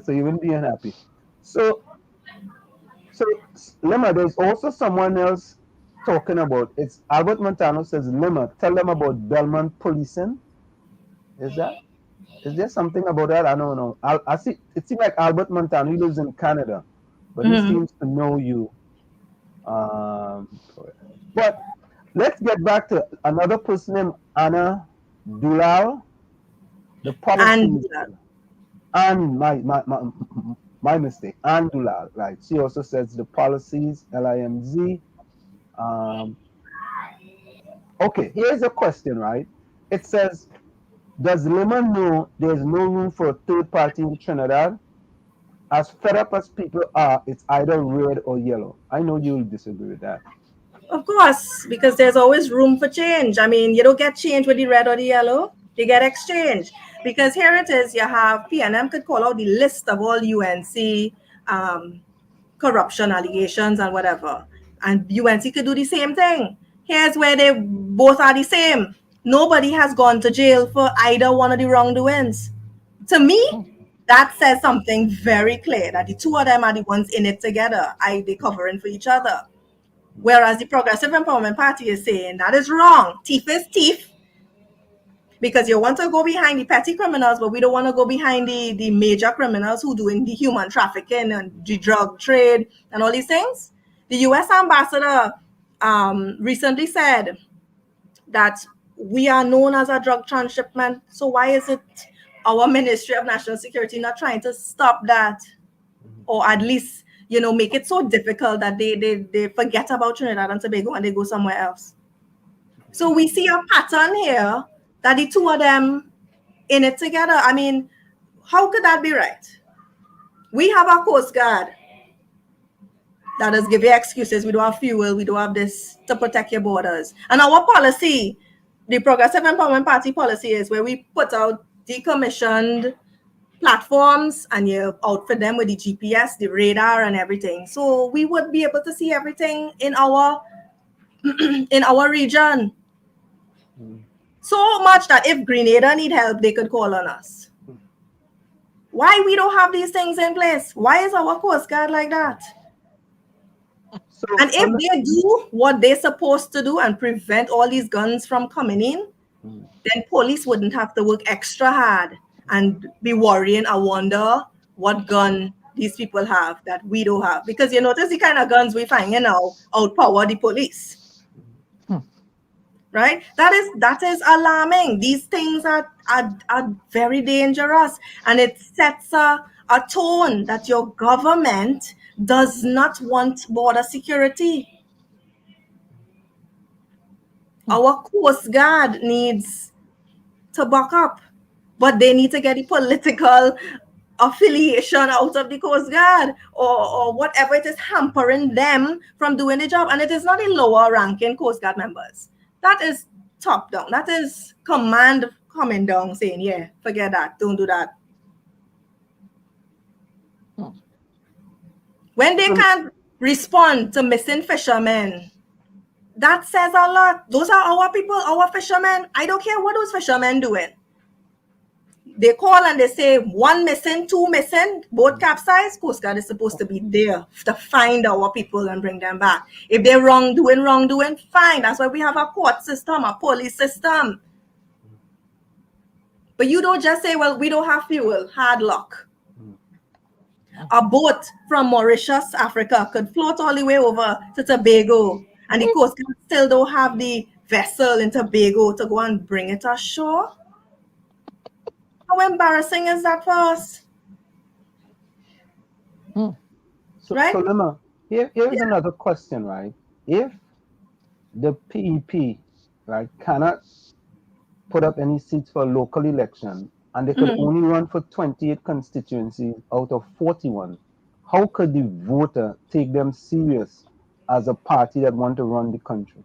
so you wouldn't be unhappy. So Limma, there's also someone else talking about it's Albert Montano says, Limma, tell them about Belmont policing. Is there something about that? I don't know. I see it seems like Albert Montano, he lives in Canada, but he seems to know you. But let's get back to another person named Anna Dulal, the policy. And my mistake, Ann Dulal, right? She also says the policies, LIMZ. Okay, here's a question, right? It says, does Limma know there's no room for a third party in Trinidad? As fed up as people are, it's either red or yellow. I know you'll disagree with that. Of course, because there's always room for change. I mean, you don't get change with the red or the yellow. You get exchange. Because here it is, you have PNM could call out the list of all UNC corruption allegations and whatever. And UNC could do the same thing. Here's where they both are the same. Nobody has gone to jail for either one of the wrongdoings. To me, that says something very clear, that the two of them are the ones in it together. They're covering for each other. Whereas the Progressive Empowerment Party is saying that is wrong. Thief is thief. Because you want to go behind the petty criminals, but we don't want to go behind the major criminals who doing the human trafficking and the drug trade and all these things. The US ambassador recently said that we are known as a drug transshipment. So why is it our Ministry of National Security not trying to stop that? Or at least, make it so difficult that they forget about Trinidad and Tobago and they go somewhere else. So we see a pattern here that the two of them in it together. I mean, how could that be right? We have our Coast Guard that does give you excuses. We don't have fuel. We don't have this to protect your borders. And our policy, the Progressive Empowerment Party policy, is where we put out decommissioned platforms and you outfit them with the GPS, the radar and everything. So we would be able to see everything in our in our region. So much that if Grenada need help, they could call on us. Why we don't have these things in place? Why is our Coast Guard like that? And if they do what they're supposed to do and prevent all these guns from coming in, then police wouldn't have to work extra hard and be worrying, I wonder what gun these people have that we don't have. Because you notice the kind of guns we find now outpower the police. Right? That is alarming. These things are very dangerous. And it sets a tone that your government does not want border security. Our Coast Guard needs to back up, but they need to get the political affiliation out of the Coast Guard or whatever it is hampering them from doing the job. And it is not the lower ranking Coast Guard members. That is top down. That is command coming down saying, yeah, forget that. Don't do that. When they can't respond to missing fishermen, that says a lot. Those are our people, our fishermen. I don't care what those fishermen doing. They call and they say 1 missing, 2 missing, both capsized. Coast Guard is supposed to be there to find our people and bring them back. If they're wrongdoing, fine. That's why we have a court system, a police system. But you don't just say, well, we don't have fuel. Hard luck. A boat from Mauritius, Africa, could float all the way over to Tobago, and the Coast Guard still don't have the vessel in Tobago to go and bring it ashore. How embarrassing is that for us? So, right? So Limma, here's another question, right? If the PEP, right, cannot put up any seats for a local election, and they could only run for 28 constituencies out of 41, how could the voter take them serious as a party that want to run the country?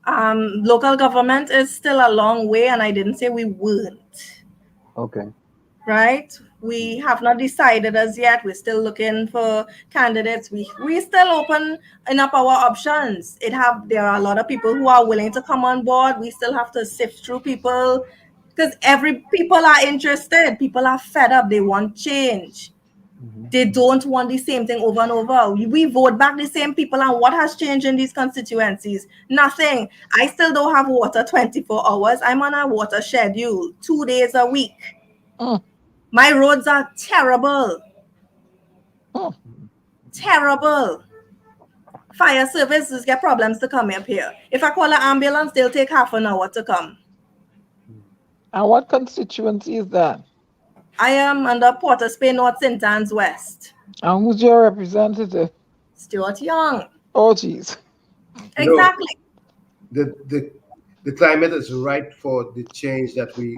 Local government is still a long way, and I didn't say we weren't. Okay. Right? We have not decided as yet. We're still looking for candidates. We still open up our options. There are a lot of people who are willing to come on board. We still have to sift through people because people are interested. People are fed up. They want change. They don't want the same thing over and over. We vote back the same people, and what has changed in these constituencies? Nothing. I still don't have water 24 hours. I'm on a water schedule 2 days a week. My roads are terrible. Terrible. Fire services get problems to come up here. If I call an ambulance, they'll take half an hour to come. And what constituency is that? I am under Porter's Bay North, St. Anne's West. And who's your representative? Stuart Young. Oh, geez. Exactly. No, the climate is right for the change that we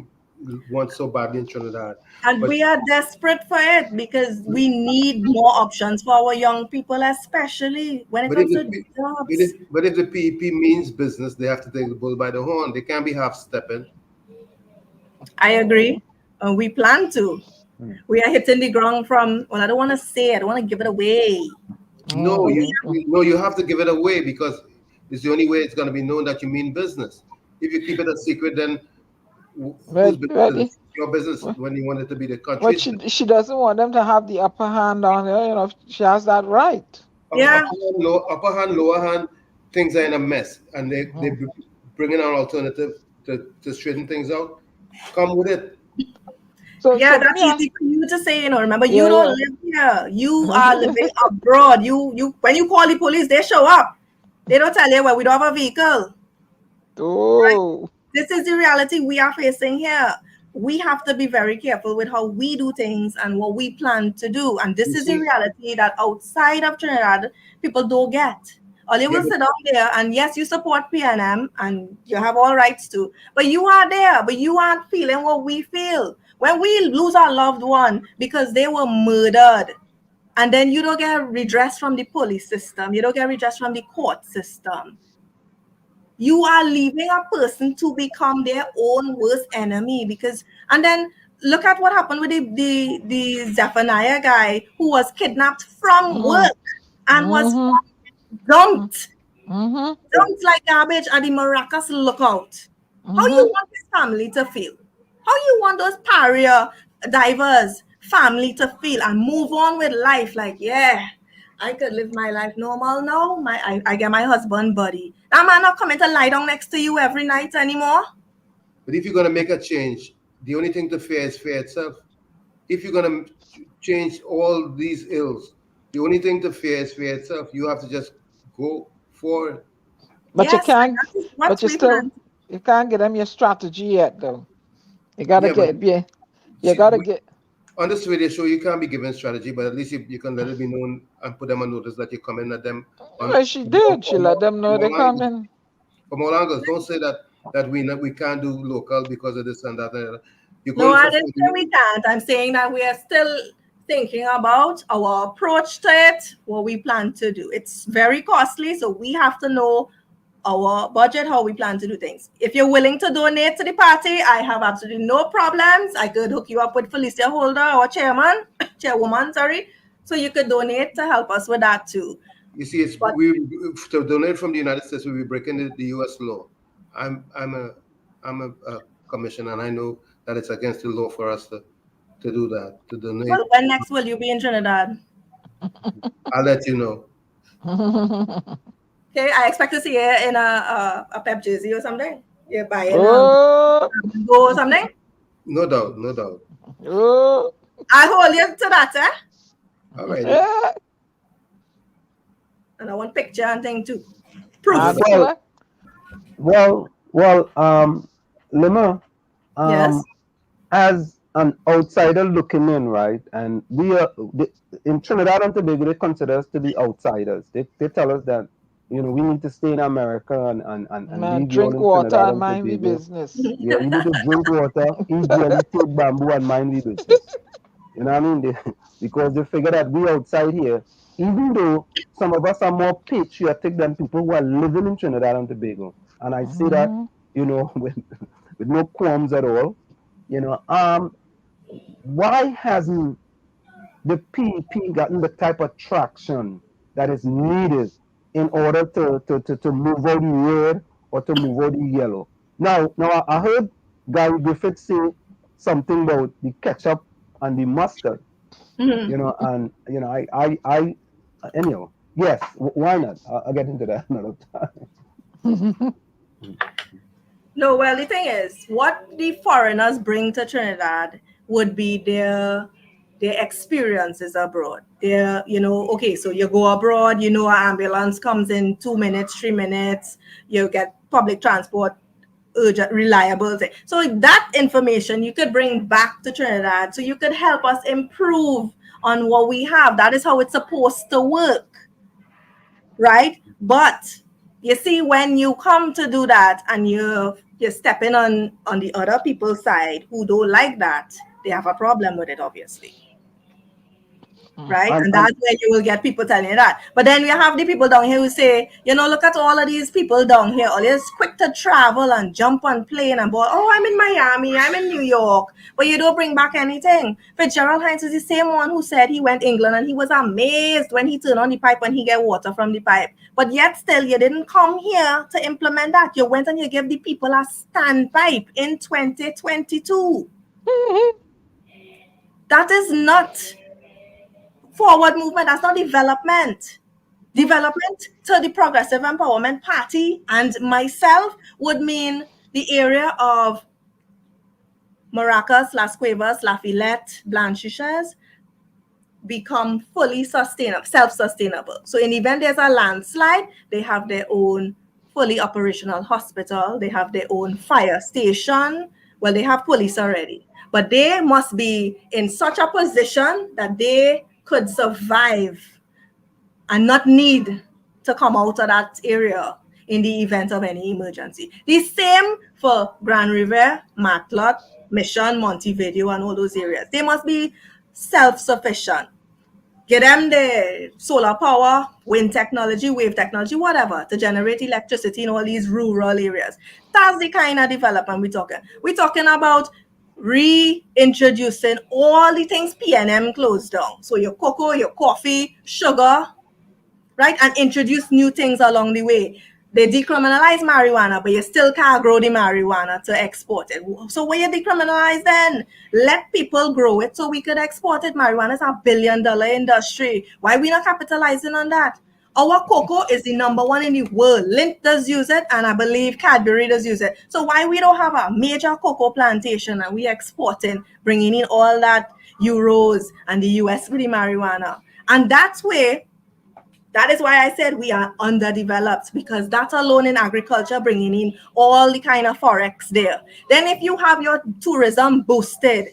want so badly in Trinidad. And we are desperate for it because we need more options for our young people, especially when it comes to jobs. But if the PEP means business, they have to take the bull by the horn. They can't be half-stepping. I agree. We plan to. We are hitting the ground from, I don't want to say it. I don't want to give it away. No, you have to give it away because it's the only way it's going to be known that you mean business. If you keep it a secret, then whose business? Your business when you want it to be the country. But she doesn't want them to have the upper hand on her. She has that right. Yeah. Upper hand, lower hand, things are in a mess. And they bring in an alternative to straighten things out. Come with it. So that's easy for you to say, remember, you don't live here. You are living abroad. You when you call the police, they show up. They don't tell you, well, we don't have a vehicle. Oh. Right? This is the reality we are facing here. We have to be very careful with how we do things and what we plan to do. And this is the reality that outside of Trinidad, people don't get. Or they will sit down there and yes, you support PNM and you have all rights to, but you are there, but you aren't feeling what we feel. When we lose our loved one because they were murdered, and then you don't get redress from the police system, you don't get redress from the court system. You are leaving a person to become their own worst enemy and then look at what happened with the Zephaniah guy who was kidnapped from work and was dumped like garbage at the Maracas lookout. How you want his family to feel? How you want those pariah divers family to feel and move on with life? Like, yeah, I could live my life normal now. I get my husband buddy. That man not coming to lie down next to you every night anymore. But if you're going to make a change, the only thing to fear is fear itself. If you're going to change all these ills, the only thing to fear is fear itself. You have to just go for it. But you can't. But you can't get them your strategy yet, though. You gotta get. On this radio show, you can't be given strategy, but at least you can let it be known and put them on notice that you're coming at them. Well, she did. She let them know they're coming. From all angles, don't say that we can't do local because of this and that. No, I didn't say we can't. I'm saying that we are still thinking about our approach to it, what we plan to do. It's very costly, so we have to know our budget, how we plan to do things. If you're willing to donate to the party, I have absolutely no problems. I could hook you up with Felicia Holder, our chairwoman, so you could donate to help us with that too. You see, to donate from the United States, we'll be breaking the U.S. law. I'm a commissioner, and I know that it's against the law for us to do that, to donate. Well, when next will you be in Trinidad? I'll let you know. Okay, I expect to see you in a Pep jersey or something. You're buying go or something? No doubt. I'll hold you to that, eh? All right. Yeah. And I want picture and thing too. Proof. Well, Limma, yes. As an outsider looking in, right? And we are in Trinidad and Tobago, they consider us to be outsiders. They tell us that we need to stay in America and drink water and mind the business. Yeah, we need to drink water, eat jelly, take bamboo, and mind the business. You know what I mean? Because they figure that we outside here, even though some of us are more patriotic than people who are living in Trinidad and Tobago. And I say that, you know, with no qualms at all. You know, why hasn't the PEP gotten the type of traction that is needed in order to move out the red or to move out the yellow? Now I heard Gary Griffith say something about the ketchup and the mustard. You know, and you know, I anyhow, yes, why not? I'll get into that another time. No, well, the thing is, what the foreigners bring to Trinidad would be their experiences abroad. Their, you know, okay, so you go abroad, you know, an ambulance comes in 2 minutes, 3 minutes, you get public transport, urgent, reliable. So that information you could bring back to Trinidad, so you could help us improve on what we have. That is how it's supposed to work, right? But you see, when you come to do that and you're stepping on the other people's side who don't like that, they have a problem with it, obviously. Right? And that's where you will get people telling you that. But then we have the people down here who say, you know, look at all of these people down here, always quick to travel and jump on plane and board. Oh, I'm in Miami, I'm in New York, but you don't bring back anything. Fitzgerald Hines is the same one who said he went to England and he was amazed when he turned on the pipe and he get water from the pipe. But yet still, you didn't come here to implement that. You went and you gave the people a standpipe in 2022. That is not forward movement. That's not development. Development to the Progressive Empowerment Party and myself would mean the area of Maracas, Las Cuevas, Lafayette, Blanchishes become fully sustainable, self-sustainable. So in the event there's a landslide, they have their own fully operational hospital. They have their own fire station. Well, they have police already, but they must be in such a position that they could survive and not need to come out of that area in the event of any emergency. The same for Grand River, McLeod, Mission, Montevideo, and all those areas. They must be self-sufficient. Get them the solar power, wind technology, wave technology, whatever, to generate electricity in all these rural areas. That's the kind of development we're talking. We're talking about reintroducing all the things PNM closed down. So your cocoa, your coffee, sugar, right? And introduce new things along the way. They decriminalize marijuana, but you still can't grow the marijuana to export it. So when you decriminalize, then let people grow it so we could export it. Marijuana is a $1 billion industry. Why are we not capitalizing on that? Our cocoa is the #1 in the world. Lint does use it, and I believe Cadbury does use it. So why we don't have a major cocoa plantation and we exporting, bringing in all that euros and the US with the marijuana? And that's where, that is why I said we are underdeveloped, because that alone in agriculture, bringing in all the kind of forex there. Then if you have your tourism boosted,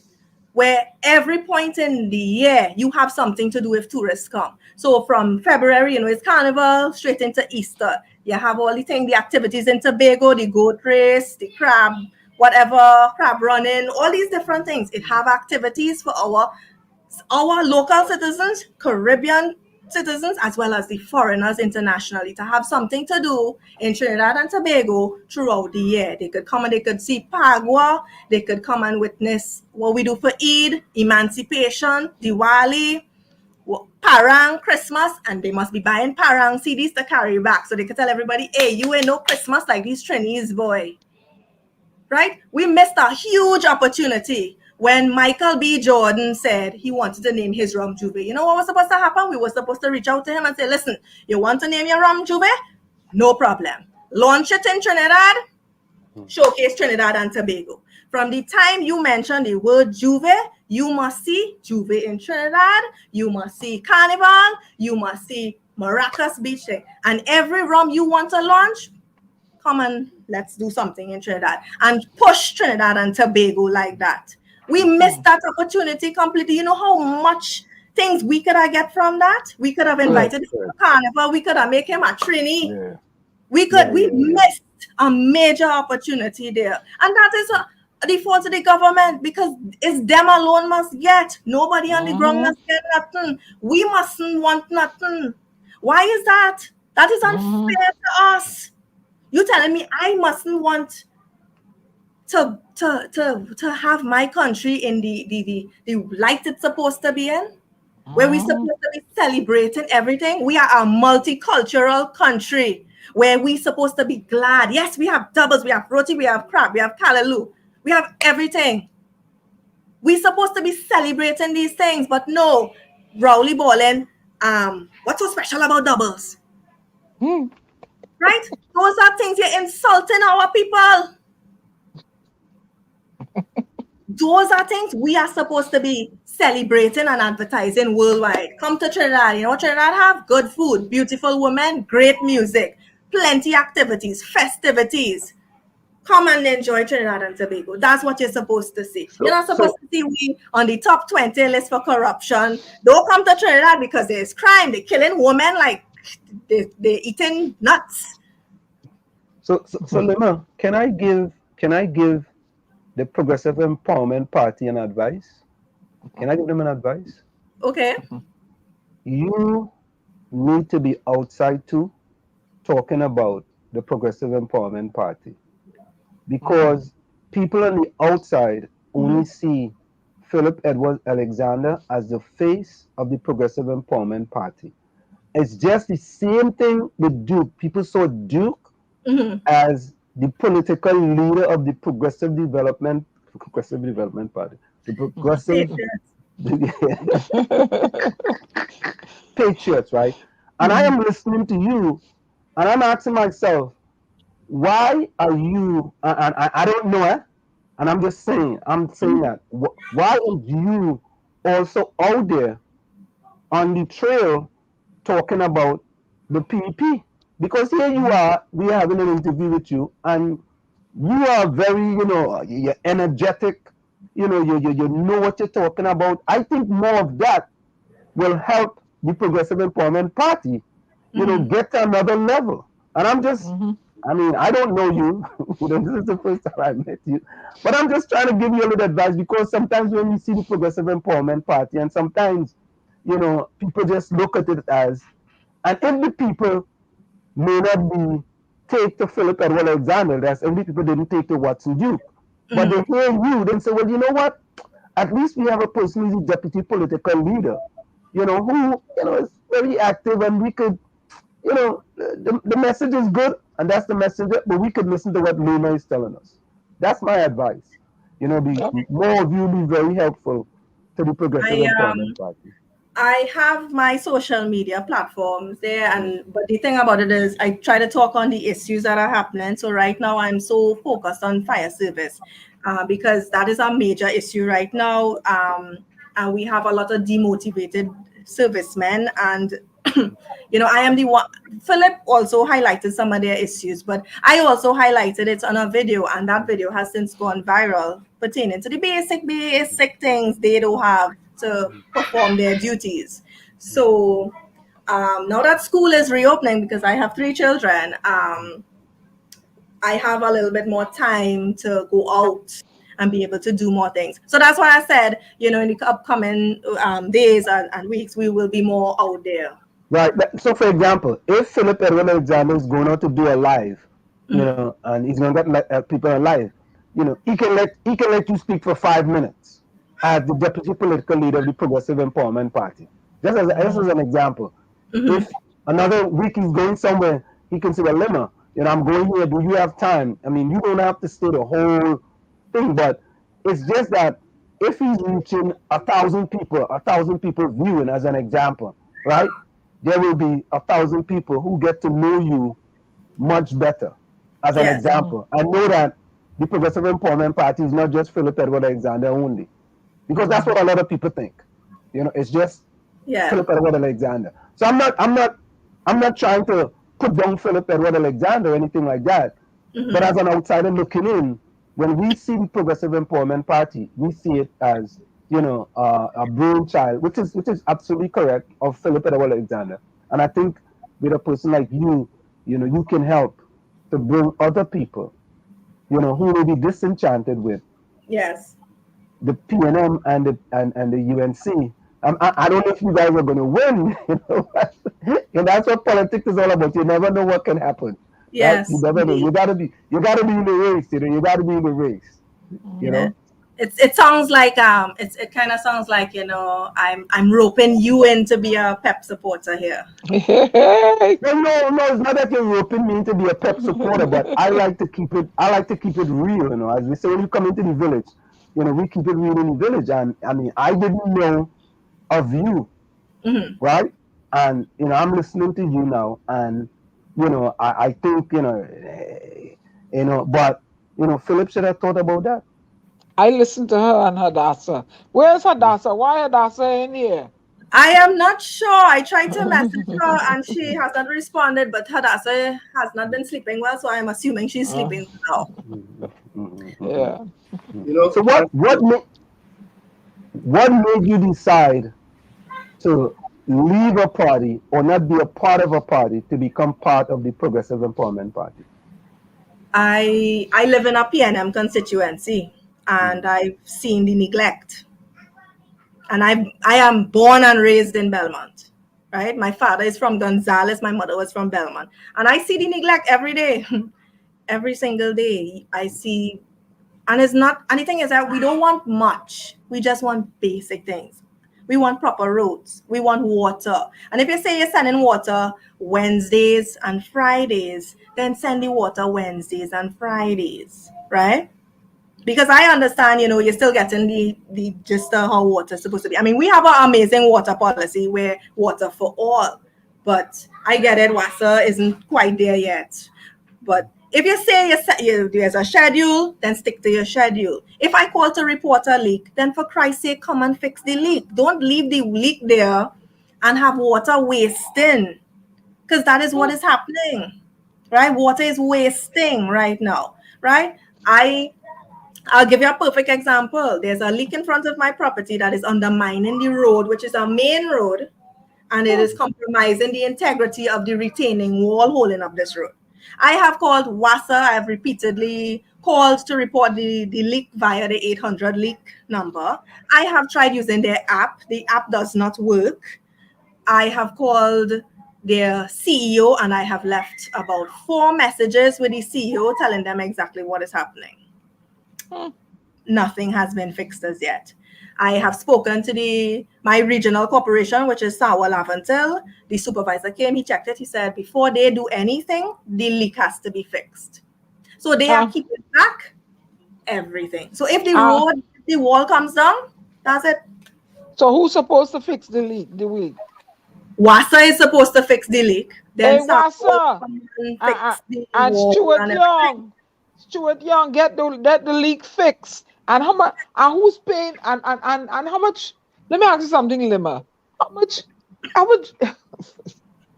where every point in the year you have something to do if tourists come. So from February, you know, it's Carnival straight into Easter. You have all the things, the activities in Tobago, the goat race, the crab, whatever, crab running, all these different things. It have activities for our local citizens, Caribbean citizens, as well as the foreigners internationally, to have something to do in Trinidad and Tobago throughout the year. They could come and they could see Pagua, they could come and witness what we do for Eid, Emancipation, Diwali, Parang, Christmas, and they must be buying Parang CDs to carry back so they could tell everybody, hey, you ain't no Christmas like these Trinis, boy. Right? We missed a huge opportunity when Michael B. Jordan said he wanted to name his rum Juve. You know what was supposed to happen? We were supposed to reach out to him and say, listen, you want to name your rum Juve? No problem. Launch it in Trinidad, showcase Trinidad and Tobago. From the time you mention the word Juve, you must see Juve in Trinidad, you must see Carnival, you must see Maracas Beach Day. And every rum you want to launch, come and let's do something in Trinidad and push Trinidad and Tobago like that. We missed that opportunity completely. You know how much things we could have get from that? We could have invited him to Carnival. We could have made him a Trini. Yeah. We missed a major opportunity there. And that is the fault of the government, because it's them alone must get. Nobody on the ground must get nothing. We mustn't want nothing. Why is that? That is unfair to us. You telling me I mustn't want to have my country in the light it's supposed to be in? Where we're supposed to be celebrating everything. We are a multicultural country where we're supposed to be glad. Yes, we have doubles, we have roti, we have crab, we have callaloo, we have everything. We're supposed to be celebrating these things, but no, Rowley balling. What's so special about doubles? Right? Those are things you're insulting our people. Those are things we are supposed to be celebrating and advertising worldwide. Come to Trinidad. You know what Trinidad have? Good food, beautiful women, great music, plenty activities, festivities. Come and enjoy Trinidad and Tobago. That's what you're supposed to see. You're not supposed to see we on the top 20 list for corruption. Don't come to Trinidad because there's crime. They're killing women like they're eating nuts. So Limma, can I give the Progressive Empowerment Party an advice? Can I give them an advice? Okay. You need to be outside too, talking about the Progressive Empowerment Party, because people on the outside only see Philip Edward Alexander as the face of the Progressive Empowerment Party. It's just the same thing with Duke. People saw Duke as the political leader of the Progressive Development Party. The Progressive Patriots, right? And I am listening to you, and I'm asking myself, why are you? And I don't know, and I'm just saying, that. Why are you also out there on the trail talking about the PEP? Because here you are, we are having an interview with you, and you are very, you're energetic, you know what you're talking about. I think more of that will help the Progressive Empowerment Party, get to another level. And I'm just, I mean, I don't know you. This is the first time I met you. But I'm just trying to give you a little advice, because sometimes when you see the Progressive Empowerment Party, and sometimes, people just look at it as, and if the people may not be take to Philip Edward Alexander, that's if the people didn't take to Watson Duke. But they hear you, then say, well, you know what? At least we have a person who's a deputy political leader, who, is very active, and we could, the message is good, and that's the message, but we could listen to what Limma is telling us. That's my advice. More of you be very helpful to the Progressive Empowerment Party. I have my social media platforms there, but the thing about it is I try to talk on the issues that are happening. So right now I'm so focused on fire service because that is a major issue right now. And we have a lot of demotivated servicemen, and I am the one. Philip also highlighted some of their issues, but I also highlighted it on a video, and that video has since gone viral pertaining to the basic things they don't have to perform their duties. So now that school is reopening, because I have 3 children, I have a little bit more time to go out and be able to do more things. So that's why I said, in the upcoming days and weeks, we will be more out there. Right. So, for example, if Philip Edward Alexander is going out to do a live, and he's going to get people alive, he can let you speak for 5 minutes as the deputy political leader of the Progressive Empowerment Party. Just as an example. If another week he's going somewhere, he can say, well, Limma, I'm going here. Do you have time? I mean, you don't have to stay the whole thing, but it's just that if he's reaching 1,000 people viewing, as an example, right? There will be 1,000 people who get to know you much better, as an example. I know that the Progressive Empowerment Party is not just Philip Edward Alexander only, because that's what a lot of people think. It's just Philip Edward Alexander. So I'm not trying to put down Philip Edward Alexander or anything like that. But as an outsider looking in, when we see the Progressive Empowerment Party, we see it as a brainchild, which is absolutely correct, of Philip Edward Alexander. And I think with a person like you, you can help to bring other people, who will be disenchanted with the PNM and the UNC, I don't know if you guys are going to win. And that's what politics is all about. You never know what can happen. Right? You Yes, never know. indeed. You gotta be in the race. You gotta be in the race. Yeah. It sounds like it kind of sounds like I'm roping you in to be a Pep supporter here. No, it's not that you're roping me to be a Pep supporter, but I like to keep it real, as we say when you come into the village, we keep it real in the village. And I mean, I didn't know of you, right? And I'm listening to you now, and I think but Philip should have thought about that. I listened to her and Hadassah. Where's Hadassah? Why Hadassah in here? I am not sure. I tried to message her and she has not responded, but Hadassah has not been sleeping well, so I'm assuming she's sleeping now. Yeah. So what made you decide to leave a party or not be a part of a party to become part of the Progressive Empowerment Party? I live in a PNM constituency and I've seen the neglect. And I am born and raised in Belmont, right? My father is from Gonzales, my mother was from Belmont. And I see the neglect every day. Every single day I see, and it's not anything is that we don't want much. We just want basic things. We want proper roads. We want water. And if you say you're sending water Wednesdays and Fridays, then send the water Wednesdays and Fridays, right? Because I understand, you're still getting the gist of how water is supposed to be. I mean, we have an amazing water policy where water for all, but I get it, WASA isn't quite there yet. But if you say there's a schedule, then stick to your schedule. If I call to report a leak, then for Christ's sake, come and fix the leak. Don't leave the leak there and have water wasting, because that is what is happening, right? Water is wasting right now, right? I'll give you a perfect example. There's a leak in front of my property that is undermining the road, which is a main road, and it is compromising the integrity of the retaining wall holding up this road. I have called WASA. I have repeatedly called to report the leak via the 800 leak number. I have tried using their app. The app does not work. I have called their CEO and I have left about 4 messages with the CEO telling them exactly what is happening. Nothing has been fixed as yet. I have spoken to my regional corporation, which is Sawa Laventil. The supervisor came, he checked it. He said, before they do anything, the leak has to be fixed. So they are keeping back everything. So if the wall comes down, that's it. So who's supposed to fix the leak? WASA is supposed to fix the leak. Then WASA and Stuart Young get the leak fixed. And how much? And who's paying? And how much? Let me ask you something, Limma. How much?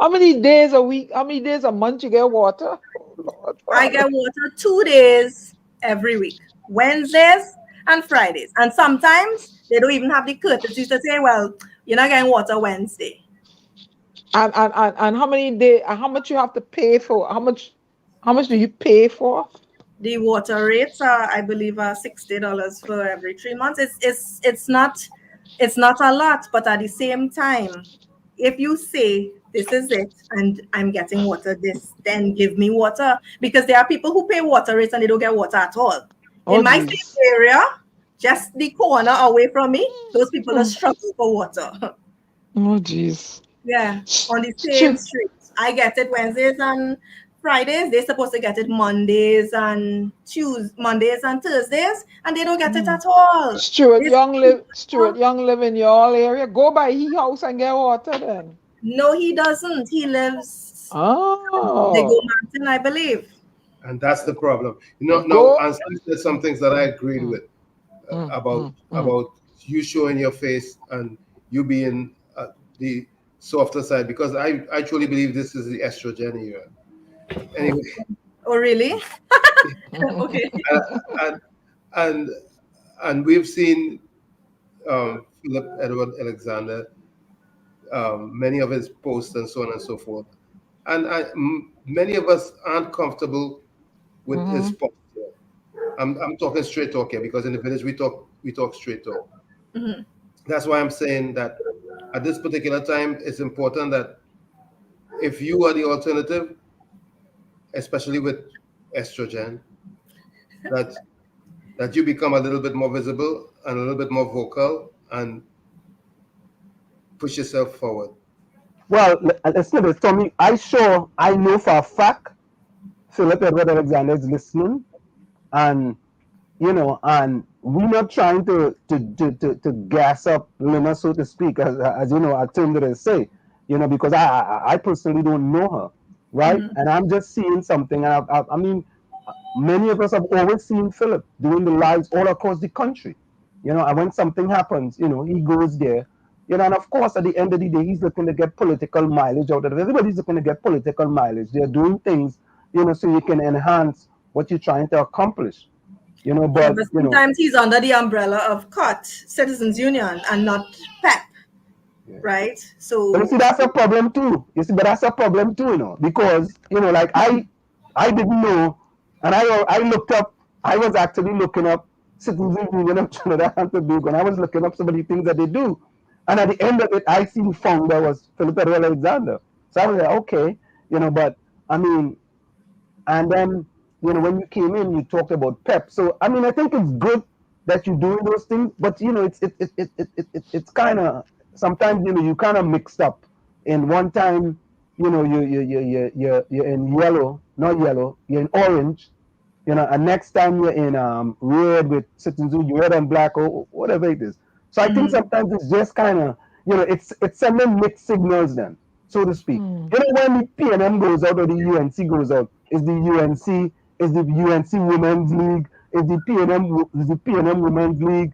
How many days a week? How many days a month you get water? Lord. I get water 2 days every week, Wednesdays and Fridays. And sometimes they don't even have the courtesy to say, well, you're not getting water Wednesday. And how many days? How much you have to pay for? How much do you pay for? The water rates are, I believe, $60 for every 3 months. It's not a lot, but at the same time, if you say this is it and I'm getting water this, then give me water, because there are people who pay water rates and they don't get water at all. In my same area, just the corner away from me, those people are struggling for water. Oh geez. Yeah, on the same street. I get it Wednesdays and Fridays. They're supposed to get it Mondays and Thursdays, and they don't get it at all. Stuart Young live in your area. Go by his house and get water then. No, he doesn't. He lives they go mountain, I believe. And that's the problem. No, and there's some things that I agreed with about you showing your face and you being the softer side, because I truly believe this is the estrogen era. Anyway. Oh, really? Okay. And we've seen Philip Edward Alexander, many of his posts and so on and so forth. And many of us aren't comfortable with his posture. I'm talking straight talk here, because in the village we talk straight talk. That's why I'm saying that at this particular time, it's important that if you are the alternative, especially with estrogen, that you become a little bit more visible and a little bit more vocal and push yourself forward. Well, listen to this, Tommy. I know for a fact Philip Edward Alexander is listening, and and we're not trying to gas up Limma, so to speak, as you know, a term that they say, because I personally don't know her, right? And I'm just seeing something, and I mean, many of us have always seen Philip doing the lives all across the country, and when something happens, he goes there, and of course, at the end of the day, he's looking to get political mileage out of it. Everybody's looking to get political mileage. They're doing things, so you can enhance what you're trying to accomplish. But sometimes he's under the umbrella of CUT, Citizens Union, and not PEP, right? So, but you see, that's a problem too. But that's a problem too, because like I didn't know, and I looked up. I was actually looking up Citizens Union of Trinidad and Tobago, and I was looking up some of the things that they do. And at the end of it, I see the founder was Philip Edward Alexander. So I was like, okay, but I mean, and then when you came in, you talked about PEP. So I mean, I think it's good that you're doing those things, but it's kind of sometimes you kind of mixed up. In one time, you're in yellow, not yellow, you're in orange, and next time you're in red with Citizens Union, red and black or whatever it is. So I think sometimes it's just kind of it's sending mixed signals then, so to speak. When the PNM goes out or the UNC goes out, is the UNC Women's League, is the PNM Women's League,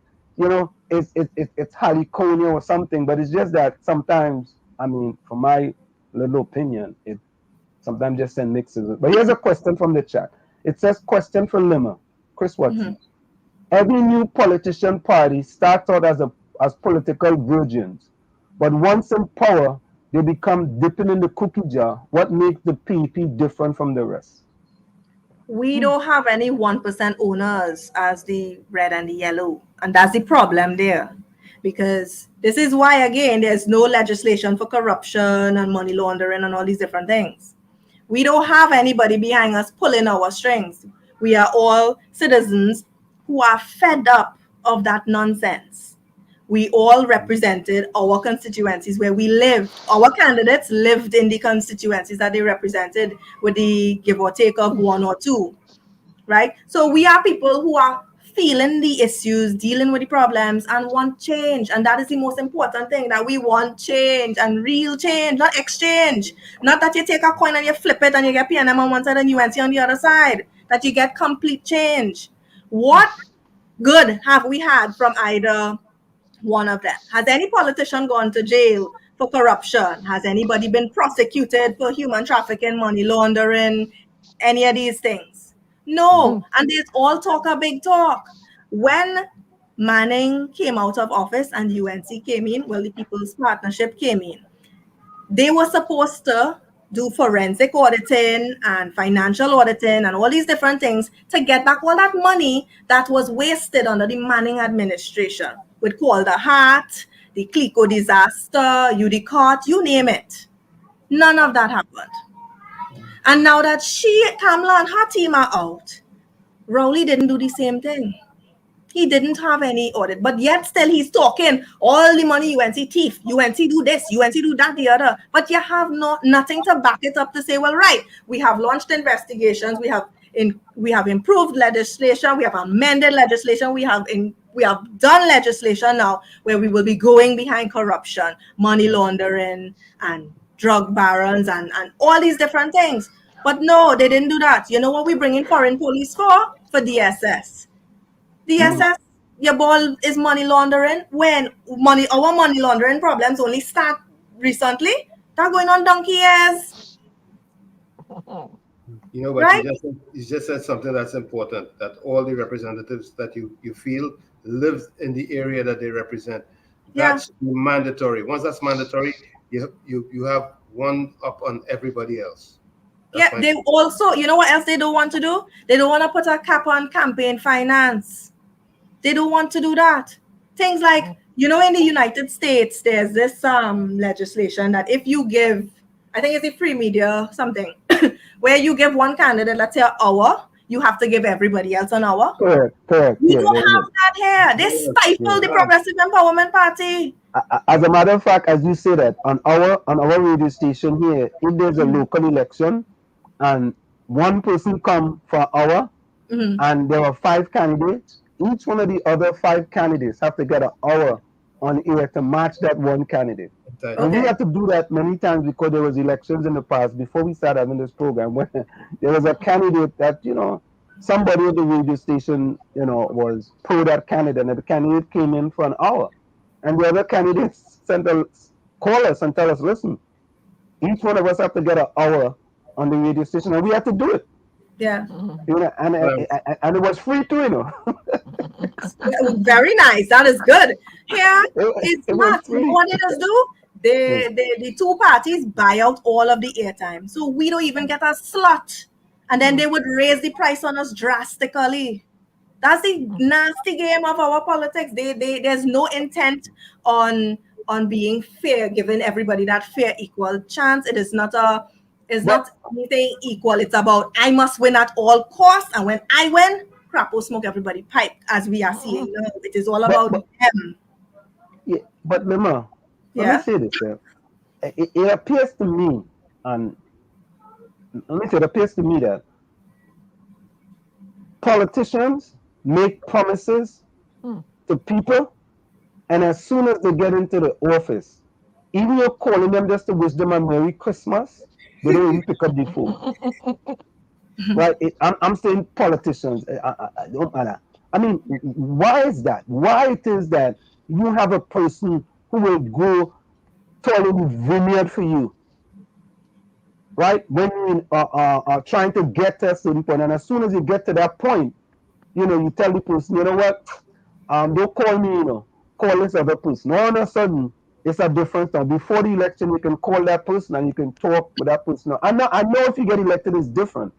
it's Haliconia or something, but it's just that sometimes, I mean, from my little opinion, it sometimes just send mixed signals. But here's a question from the chat. It says, question for Limma. Chris Watson. Every new politician party starts out as political virgins, but once in power, they become dipping in the cookie jar. What makes the PEP different from the rest? We don't have any 1% owners as the red and the yellow. And that's the problem there. Because this is why, again, there's no legislation for corruption and money laundering and all these different things. We don't have anybody behind us pulling our strings. We are all citizens who are fed up of that nonsense. We all represented our constituencies where we live. Our candidates lived in the constituencies that they represented with the give or take of 1 or 2, right? So we are people who are feeling the issues, dealing with the problems, and want change. And that is the most important thing, that we want change, and real change, not exchange. Not that you take a coin and you flip it and you get PNM on one side and UNC on the other side. That you get complete change. What good have we had from either one of them? Has any politician gone to jail for corruption? Has anybody been prosecuted for human trafficking, money laundering, any of these things? No. And they all talk a big talk. When Manning came out of office and UNC came in, well, the People's Partnership came in, they were supposed to do forensic auditing and financial auditing and all these different things to get back all that money that was wasted under the Manning administration with Calder Hat, the Clico disaster, Udicott, you name it. None of that happened. And now that Kamala and her team are out, Rowley didn't do the same thing. He didn't have any audit, but yet still he's talking all the money UNC thief, UNC do this, UNC do that, the other. But you have nothing to back it up to say, well, right, we have launched investigations, we have improved legislation, we have amended legislation, we have done legislation now where we will be going behind corruption, money laundering, and drug barons, and all these different things. But no, they didn't do that. You know what we bring in foreign police for? For DSS. DSS, your ball is money laundering. When our money laundering problems only start recently, they're going on donkey years. But right? you just said something that's important, that all the representatives that you feel live in the area that they represent. That's mandatory. Once that's mandatory, you have one up on everybody else. That's they also, you know what else they don't want to do? They don't want to put a cap on campaign finance. They don't want to do that. Things like You know, in the United States, there's this legislation that if you give, I think it's a free media something, where you give one candidate, let's say an hour, you have to give everybody else an hour. Correct. We Yeah, don't have that here. They stifle the Progressive Empowerment Party. As a matter of fact, as you say that, on our radio station here, if there's a local election and one person come for an hour and there are 5 candidates, each one of the other 5 candidates have to get an hour on air to match that one candidate. And we had to do that many times because there was elections in the past before we started having this program when there was a candidate that, somebody at the radio station, was pro that candidate, and the candidate came in for an hour. And the other candidates call us and tell us, listen, each one of us have to get an hour on the radio station, and we have to do it. Yeah. And it was free too, Very nice. That is good. Here, it's not. What it does do? The two parties buy out all of the airtime. So we don't even get a slot. And then they would raise the price on us drastically. That's the nasty game of our politics. There's no intent on being fair, giving everybody that fair, equal chance. It is not not anything equal. It's about I must win at all costs, and when I win, crap will smoke everybody pipe, as we are seeing now. It is all about them. Yeah, but Limma, let me say this. It appears to me, and it appears to me that politicians make promises to people, and as soon as they get into the office, even you're calling them just to wish them a Merry Christmas, they don't even pick up the phone. Right? I'm saying politicians. I don't matter. I mean, why is that? Why it is that you have a person who will go toiling the vineyard for you, right? When you are trying to get to a certain point, and as soon as you get to that point, you tell the person, you know what? Don't call me, call this other person. All of a sudden, it's a different time. Before the election, you can call that person and you can talk with that person. I know if you get elected, it's different.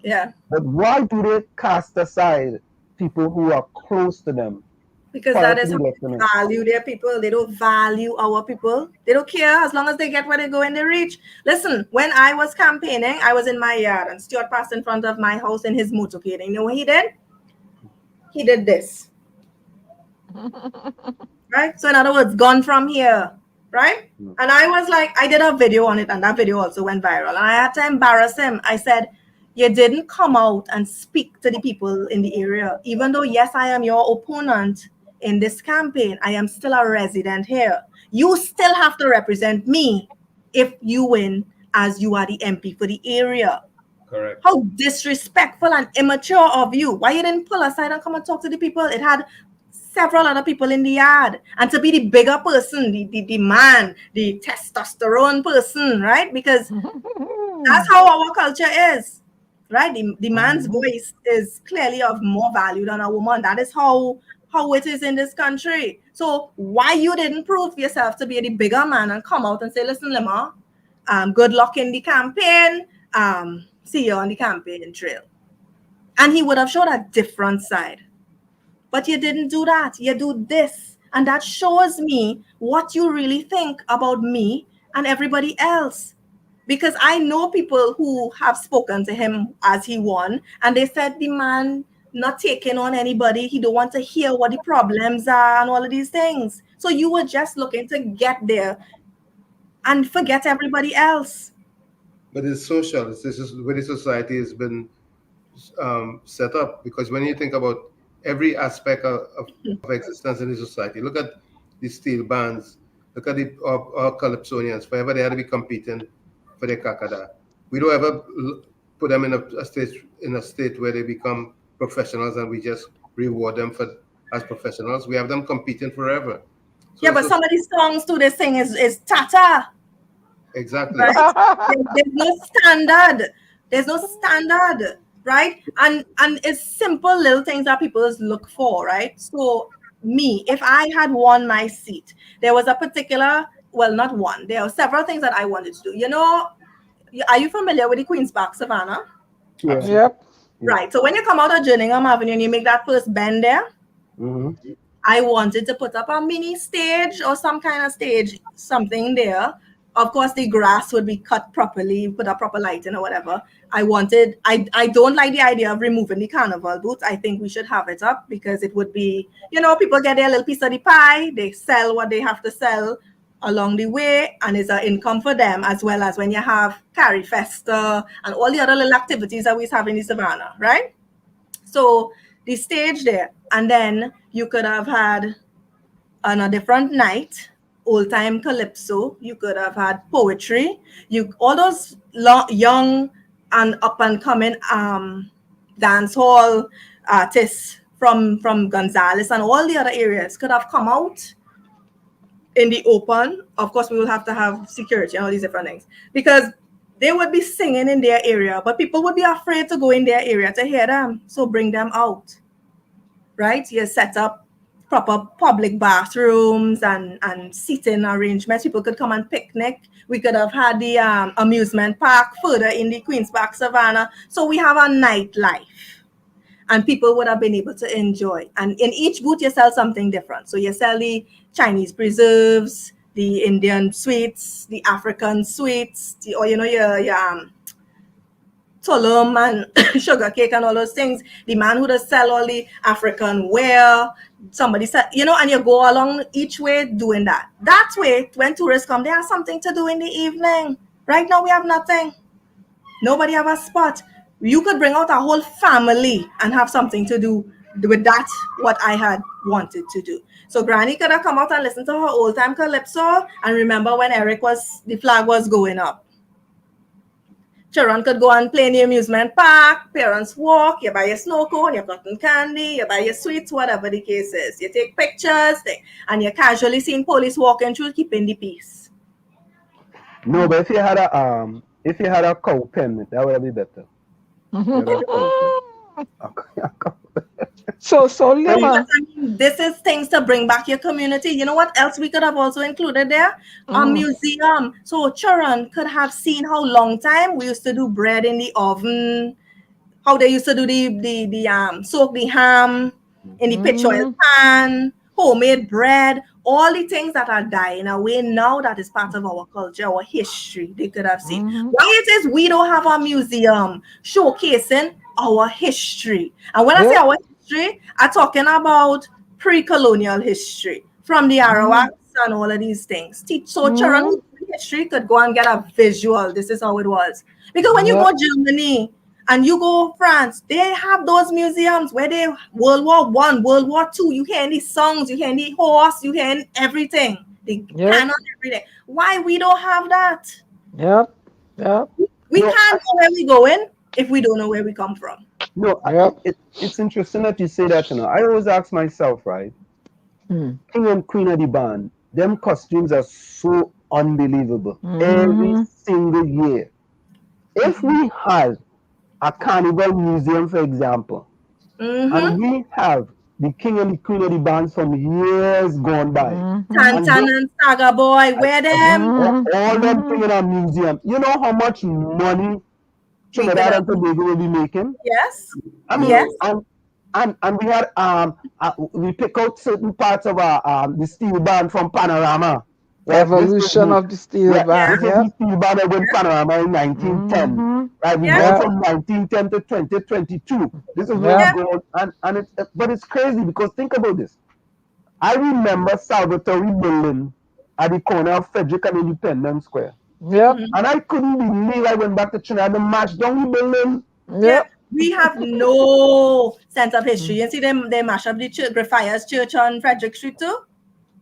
Yeah. But why do they cast aside people who are close to them? Because that is how they value their people. They don't value our people. They don't care as long as they get where they go and they reach. Listen, when I was campaigning, I was in my yard and Stuart passed in front of my house in his motorcade. And you know what he did? He did this. Right? So in other words, gone from here. Right? And I was like, I did a video on it, and that video also went viral. And I had to embarrass him. I said, you didn't come out and speak to the people in the area. Even though, yes, I am your opponent in this campaign, I am still a resident here. You still have to represent me if you win, as you are the MP for the area. Correct. How disrespectful and immature of you. Why you didn't pull aside and come and talk to the people? It had several other people in the yard. And to be the bigger person, the man, the testosterone person, right? Because that's how our culture is. Right? The man's voice is clearly of more value than a woman. That is how it is in this country. So why you didn't prove yourself to be the bigger man and come out and say, listen, Limma, good luck in the campaign. See you on the campaign trail. And he would have showed a different side. But you didn't do that. You do this. And that shows me what you really think about me and everybody else. Because I know people who have spoken to him as he won, and they said the man not taking on anybody. He don't want to hear what the problems are and all of these things. So you were just looking to get there and forget everybody else. But it's social. This is where the society has been set up. Because when you think about every aspect of existence in the society, look at the steel bands, look at our Calypsonians. Forever they had to be competing for their kakada. We don't ever put them in a state where they become professionals and we just reward them as professionals. We have them competing forever. So, yeah, but some of these songs too, they sing is Tata. Exactly. Right? There's no standard. There's no standard, right? And it's simple little things that people look for, right? So me, if I had won my seat, there was a particular, well, not one, there are several things that I wanted to do. Are you familiar with the Queen's Park, Savannah? Yeah. Yep. Right. So when you come out of Jerningham Avenue and you make that first bend there, I wanted to put up a mini stage or some kind of stage, something there. Of course, the grass would be cut properly, put up proper lighting or whatever. I don't like the idea of removing the carnival booths. I think we should have it up because it would be, people get their little piece of the pie. They sell what they have to sell along the way, and it's an income for them, as well as when you have Carry Festa and all the other little activities that we have in the savannah, right? So the stage there, and then you could have had on a different night, old time calypso. You could have had poetry. All those young and up and coming dance hall artists from Gonzales and all the other areas could have come out in the open. Of course, we will have to have security and all these different things because they would be singing in their area, but people would be afraid to go in their area to hear them. So bring them out, right? You set up proper public bathrooms and seating arrangements. People could come and picnic. We could have had the amusement park further in the Queen's Park Savannah. So we have a nightlife. And people would have been able to enjoy. And in each booth, you sell something different. So you sell the Chinese preserves, the Indian sweets, the African sweets, your tulum and sugar cake and all those things. The man who does sell all the African wear, somebody said, and you go along each way doing that. That way, when tourists come, they have something to do in the evening. Right now, we have nothing. Nobody have a spot. You could bring out a whole family and have something to do with that, what I had wanted to do. So Granny could have come out and listened to her old time calypso and remember when the flag was going up. Children could go and play in the amusement park, parents walk, you buy your snow cone, your cotton candy, you buy your sweets, whatever the case is. You take pictures, and you're casually seeing police walking through, keeping the peace. No, but if you had a cow pen, that would be better. So Limma. This is things to bring back your community. You know what else we could have also included there? A museum. So children could have seen how long time we used to do bread in the oven, how they used to do the soak the ham in the pitch oil pan, homemade bread, all the things that are dying away now that is part of our culture, our history, they could have seen. Why it is we don't have a museum showcasing our history. And when I say our history, I'm talking about pre-colonial history from the Arawaks and all of these things. So children who do history could go and get a visual. This is how it was. Because when you go Germany and you go France, they have those museums where they World War I, World War II, you hear the songs, you hear the horse, you hear everything. The canon, everything. Why we don't have that? We can't know where we're going if we don't know where we come from. No, it's interesting that you say that. I always ask myself, right? King and Queen of the Band, them costumes are so unbelievable every single year. If we had a carnival museum, for example, and we have the King and the Queen of the Bands from years gone by, Tantan and Saga Boy, where them? All them things in a museum. You know how much money Trinidad and Tobago will be making? Yes. I mean, yes. And we had we pick out certain parts of the steel band from Panorama. Right? Evolution of the steel band. This is the steel band that went Panorama in 1910. Right? We go from 1910 to 2022. This is where we go. And it's crazy because think about this. I remember Salvatore building at the corner of Frederick and Independence Square. And I couldn't believe I went back to Trinidad and mashed down the building. We have no sense of history. You see them, they mash up the Griffith Church on Frederick Street too?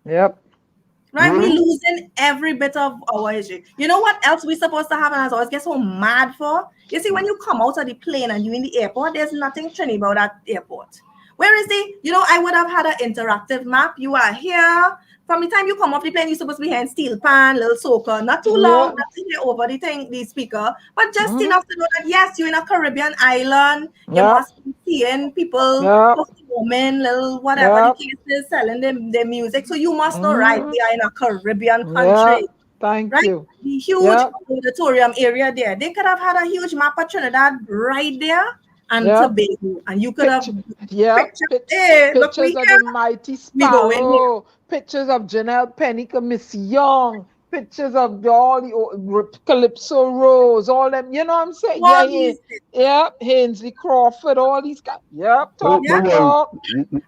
Right? We're losing every bit of our history. You know what else we're supposed to have and I always get so mad for? You see, when you come out of the plane and you're in the airport, there's nothing trendy about that airport. Where is I would have had an interactive map. You are here. From the time you come off the plane, you're supposed to be hearing steel pan, little soaker, not too loud, not to hear over the speaker, but just enough to know that yes, you're in a Caribbean island. You must be seeing people performing, little whatever the case is, selling their music. So you must know, right? We are in a Caribbean country. Thank you. The huge auditorium area there. They could have had a huge map of Trinidad right there. and Yep. Tobago, and you could have Yeah, hey, look, pictures we of here. the mighty We go in here. Sparrow, pictures of Janelle Pennick, Miss Young, pictures of all the Calypso Rose, all them. You know what I'm saying? All Yeah, these things. yeah. Ainsley Crawford, all these guys. Yep, talk Yeah. the talk.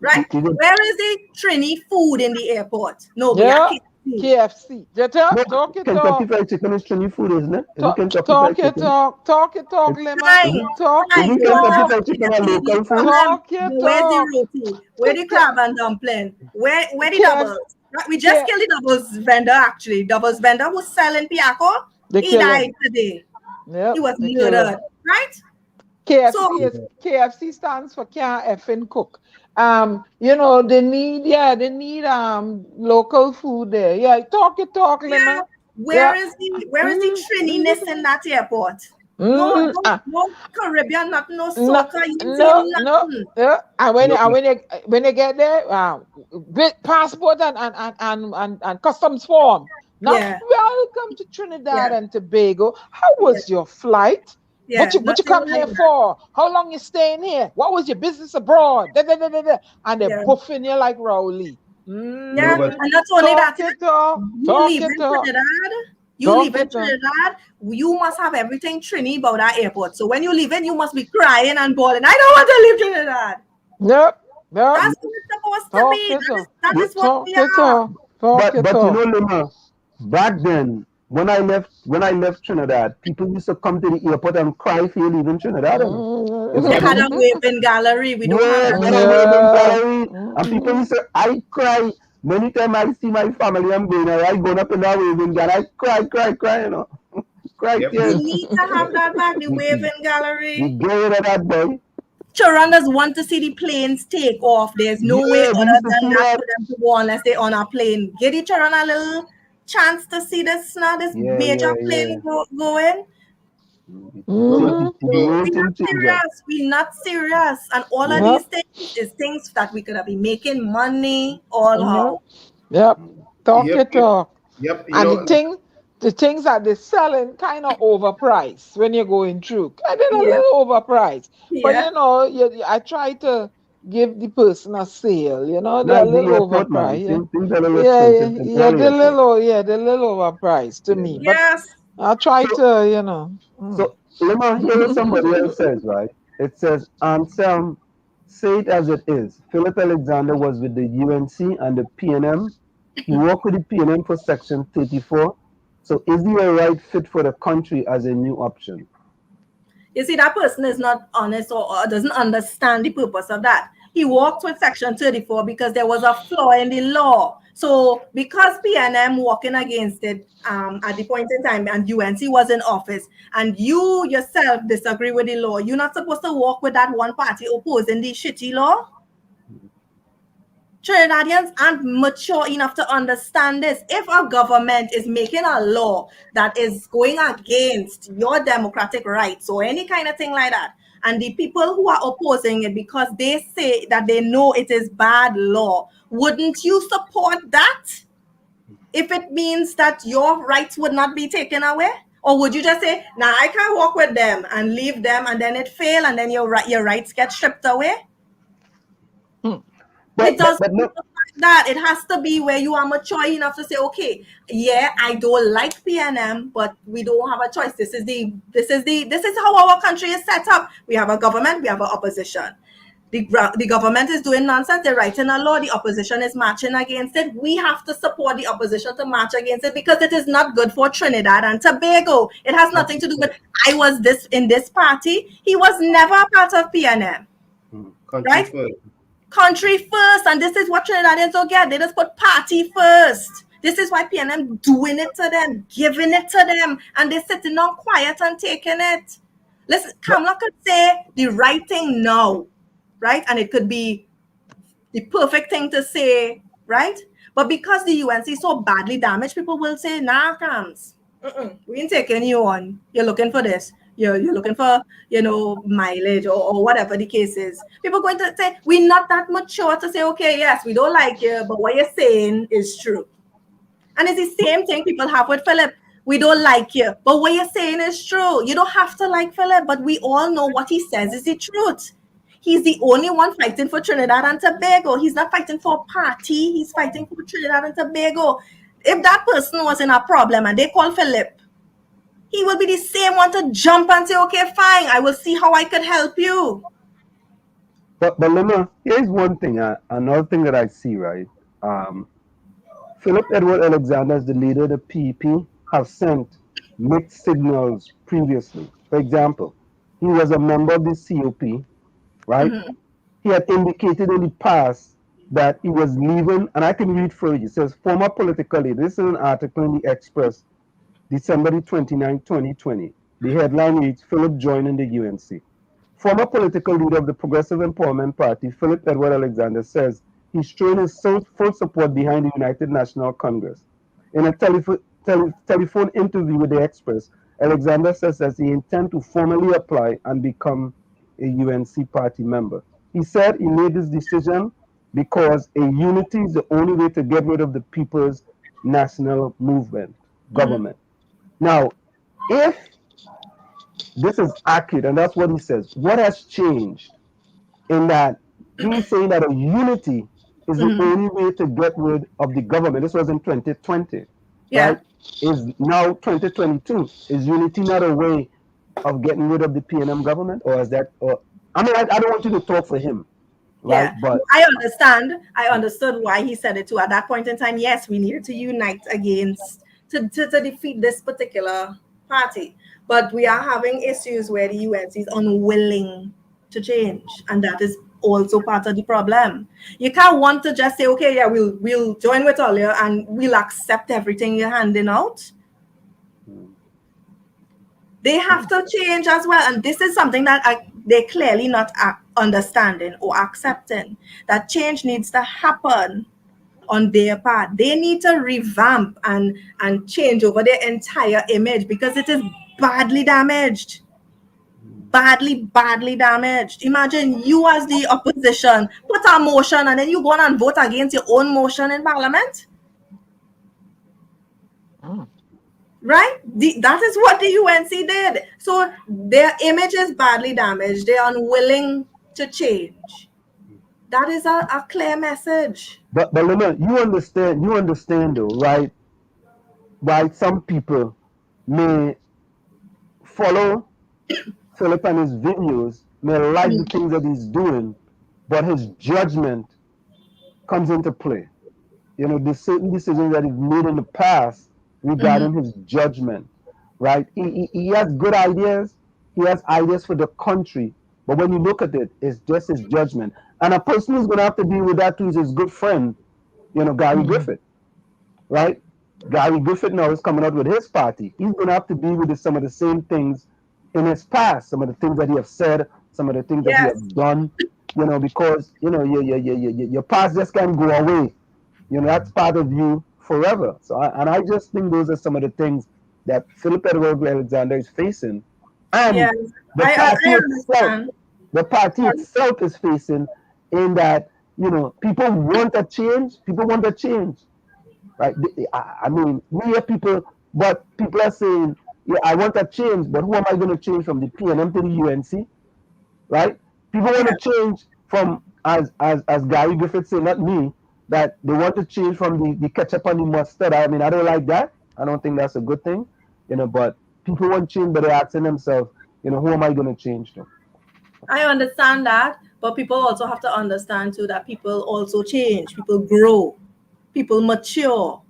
Right. Where is the Trini food in the airport? No, we Yeah, are KFC. KFC. Yeah, talk it Kentucky talk. Fried Chicken is Trini food, isn't it? Is it Talk Kentucky talk Fried it Chicken? talk, Lemma. Fine. Talk Fine. Isn't it Kentucky talk. Fried Chicken a local food? Talk it Where's the talk. roti? Where the crab and dumpling? Where the KFC. doubles? Right, we just Yeah. killed the doubles vendor actually. Doubles vendor who's selling piako. They He kill him. died today. Yep, He was they kill him. murdered. Right? KFC stands for can't effing cook. You know, they need local food there. Yeah, talk it talk, Yeah. Limma. Where is the Trininess in that airport? No Caribbean, nothing, no soca, you didn't see nothing. Yeah. And when you get there, passport and customs form. Not welcome to Trinidad and Tobago. How was your flight? Yeah, what you come here for? How long you staying here? What was your business abroad? And they're buffing you like Rowley. Yeah, and not only that, you leave in Trinidad, you must have everything Trini about that airport. So when you leave in, you must be crying and bawling. I don't want to leave Trinidad. Yep. That's what it's supposed to be. That is what we are. But you know, Limma, back then, when I left Trinidad, people used to come to the airport and cry for you leaving Trinidad. We had a waving gallery. We don't have a waving gallery. And people used to, I cry. Many times I see my family, I'm going up in that waving gallery. I cry, you know. We need to have that back, the waving gallery. We get rid of that, boy. Churunders want to see the planes take off. There's no way other than that for them to go unless they're on a plane. Give the Churund a little chance to see this now, this major plane going. We're not serious. And all of these things is things that we could have been making money all how. Yep. Talk. Yep. And the things that they're selling kind of overpriced when you're going through. Kind of a little overpriced. But you know, I try to give the person a sale, you know, they're a little overpriced. They're a little overpriced to me. But I try to, you know. So Limma, hear what somebody else says, right? It says, Anselm, say it as it is. Philip Alexander was with the UNC and the PNM. He worked with the PNM for Section 34. So is he a right fit for the country as a new option? You see, that person is not honest or doesn't understand the purpose of that. He worked with Section 34 because there was a flaw in the law. So because PNM walking against it at the point in time and UNC was in office and you yourself disagree with the law, you're not supposed to walk with that one party opposing the shitty law. Trinidadians aren't mature enough to understand this. If a government is making a law that is going against your democratic rights or any kind of thing like that, and the people who are opposing it because they say that they know it is bad law, wouldn't you support that if it means that your rights would not be taken away? Or would you just say, nah, I can't work with them and leave them and then it fail and then your rights get stripped away? It doesn't look like that. It has to be where you are mature enough to say, okay, yeah, I don't like PNM, but we don't have a choice. This is how our country is set up. We have a government, we have an opposition. The government is doing nonsense. They're writing a law. The opposition is marching against it. We have to support the opposition to march against it because it is not good for Trinidad and Tobago. It has nothing to do with I was in this party. He was never a part of PNM. Right? Country first, and this is what Trinidadians don't get. They just put party first. This is why PNM doing it to them, giving it to them, and they're sitting down quiet and taking it. Listen, Kamala could say the right thing now, right? And it could be the perfect thing to say, right? But because the UNC is so badly damaged, people will say, nah, Kams, we ain't taking you on. You're looking for this. You're looking for, mileage or whatever the case is. People are going to say, we're not that mature to say, okay, yes, we don't like you, but what you're saying is true. And it's the same thing people have with Philip. We don't like you. But what you're saying is true. You don't have to like Philip, but we all know what he says is the truth. He's the only one fighting for Trinidad and Tobago. He's not fighting for a party. He's fighting for Trinidad and Tobago. If that person was in a problem and they call Philip, he will be the same one to jump and say, okay, fine, I will see how I could help you. But Limma, here's one thing, another thing that I see, right? Philip Edward Alexander, as the leader of the PEP, have sent mixed signals previously. For example, he was a member of the COP, right? Mm-hmm. He had indicated in the past that he was leaving, and I can read for you. It says, former political leader. This is an article in the Express, December 29, 2020. The headline reads, Philip joining the UNC. Former political leader of the Progressive Empowerment Party, Philip Edward Alexander, says he's showing his full support behind the United National Congress. In a telephone interview with the Express, Alexander says that he intends to formally apply and become a UNC party member. He said he made this decision because a unity is the only way to get rid of the People's National Movement government. Now, if this is accurate, and that's what he says, what has changed in that he's saying that a unity is the only way to get rid of the government? This was in 2020, right? Is now 2022. Is unity not a way of getting rid of the PNM government, or is that? Or I mean, I don't want you to talk for him, right? Yeah, But I understand. I understood why he said it too. At that point in time, yes, we needed to unite against to defeat this particular party. But we are having issues where the UNC is unwilling to change, and that is also part of the problem. You can't want to just say, okay, yeah, we'll join with all you and we'll accept everything you're handing out. They have to change as well, and this is something that they're clearly not understanding or accepting. That change needs to happen on their part. They need to revamp and change over their entire image because it is badly damaged. Badly damaged. Imagine you as the opposition put a motion and then you go on and vote against your own motion in Parliament. Right? That is what the UNC did. So their image is badly damaged. They are unwilling to change. That is a clear message. But Limma, you understand though, right? Why some people may follow Philip and his videos, may like the things that he's doing, but his judgment comes into play. You know, the certain decisions that he's made in the past regarding his judgment, right? He has good ideas. He has ideas for the country. But when you look at it, it's just his judgment. And a person who's going to have to deal with that too is his good friend, you know, Gary Griffith, right? Gary Griffith now is coming out with his party. He's going to have to deal with some of the same things in his past, some of the things that he has said, some of the things that he has done, you know, because, you know, your past just can't go away. You know, that's part of you forever. So, I just think those are some of the things that Philip Edward Alexander is facing. And the party itself is facing in that, you know, people want a change. People want a change, right? I mean, we hear people, but people are saying, yeah, I want a change, but who am I going to change from the PNM to the UNC, right? People want to change from, as Gary Griffith said, not me, that they want to change from the ketchup and the mustard. I mean, I don't like that. I don't think that's a good thing, you know, but people want change, but they're asking themselves, you know, who am I going to change to? I understand that, but people also have to understand too that people also change, people grow, people mature,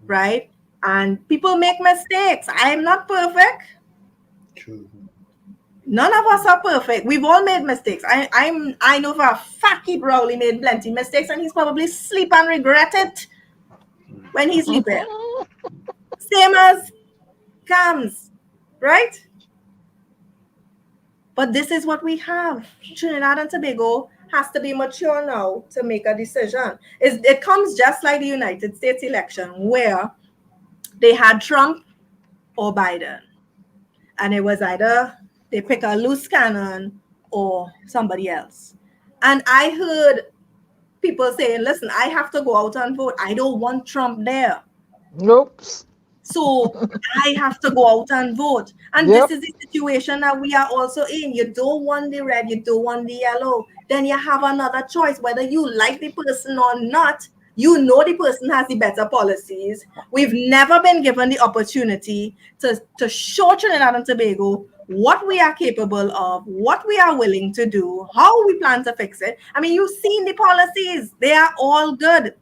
right? And people make mistakes. I'm not perfect. True. None of us are perfect. We've all made mistakes. I know for a fact he probably made plenty mistakes, and he's probably sleep and regret it when he's sleeping. Same as Cams, right? But this is what we have. Trinidad and Tobago has to be mature now to make a decision. It comes just like the United States election, where they had Trump or Biden. And it was either they pick a loose cannon or somebody else. And I heard people saying, listen, I have to go out and vote. I don't want Trump there. Nope. So I have to go out and vote. And Yep. this is the situation that we are also in. You don't want the red, you don't want the yellow. Then you have another choice, whether you like the person or not. You know the person has the better policies. We've never been given the opportunity to show Trinidad and Tobago what we are capable of, what we are willing to do, how we plan to fix it. I mean, you've seen the policies. They are all good.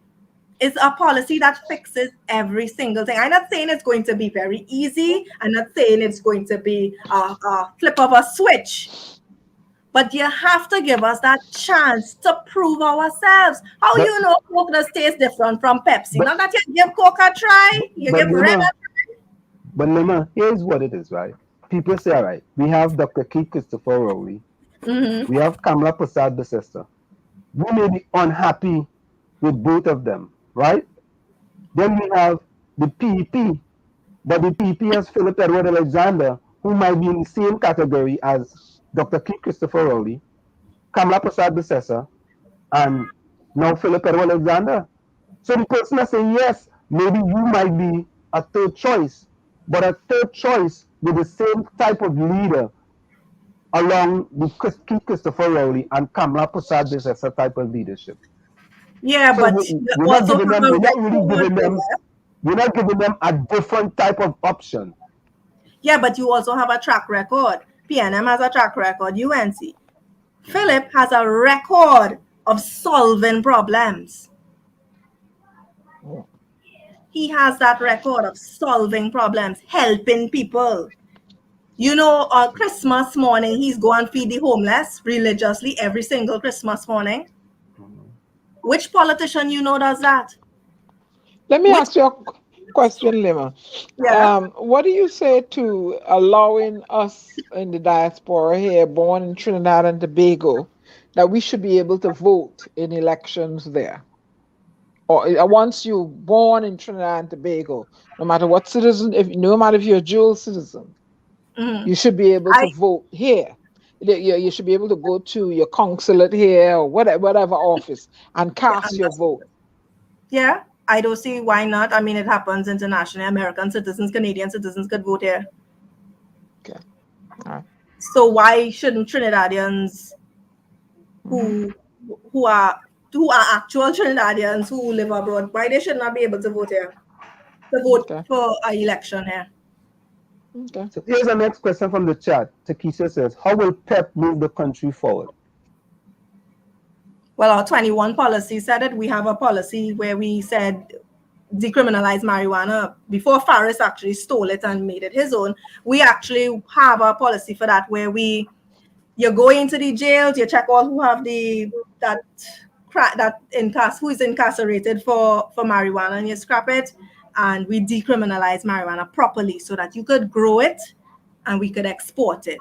It's a policy that fixes every single thing. I'm not saying it's going to be very easy. I'm not saying it's going to be a flip of a switch. But you have to give us that chance to prove ourselves. How you know Coke does taste different from Pepsi? Not that you give Coke a try, you give Red a try. But Limma, here's what it is, right? People say, all right, we have Dr. Keith Christopher Rowley. We have Kamala Prasad, the sister. We may be unhappy with both of them, right? Then we have the PEP, but the PEP has Philip Edward Alexander, who might be in the same category as Dr. Keith Christopher Rowley, Kamala Prasad, the sister, and now Philip Edward Alexander. So the person that saying yes, maybe you might be a third choice, but a third choice with the same type of leader along with Keith Christopher Rowley and Kamala Prasad, this is a type of leadership. Yeah, so but we're not giving them, we're not giving them a different type of option. Yeah, but you also have a track record. PNM has a track record. UNC. Philip has a record of solving problems. He has that record of solving problems, helping people. You know, on Christmas morning, he's going to feed the homeless religiously every single Christmas morning. Which politician you know does that? Let me ask you a question, Limma. Yeah. What do you say to allowing us in the diaspora here, born in Trinidad and Tobago, that we should be able to vote in elections there? Or once you're born in Trinidad and Tobago, no matter what citizen, no matter if you're a dual citizen, you should be able to vote here. You should be able to go to your consulate here or whatever office and cast your vote. Yeah, I don't see why not. I mean, it happens internationally. American citizens, Canadian citizens could vote here. Okay. All right. So why shouldn't Trinidadians who are actual Trinidadians who live abroad, why they should not be able to vote here? To vote for an election here. Okay. So here's the next question from the chat. Takisha says, how will PEP move the country forward? Well, our 21 policy said it. We have a policy where we said decriminalize marijuana before Faris actually stole it and made it his own. We actually have a policy for that where you go into the jails, you check all who have who is incarcerated for marijuana, and you scrap it. And we decriminalize marijuana properly so that you could grow it and we could export it.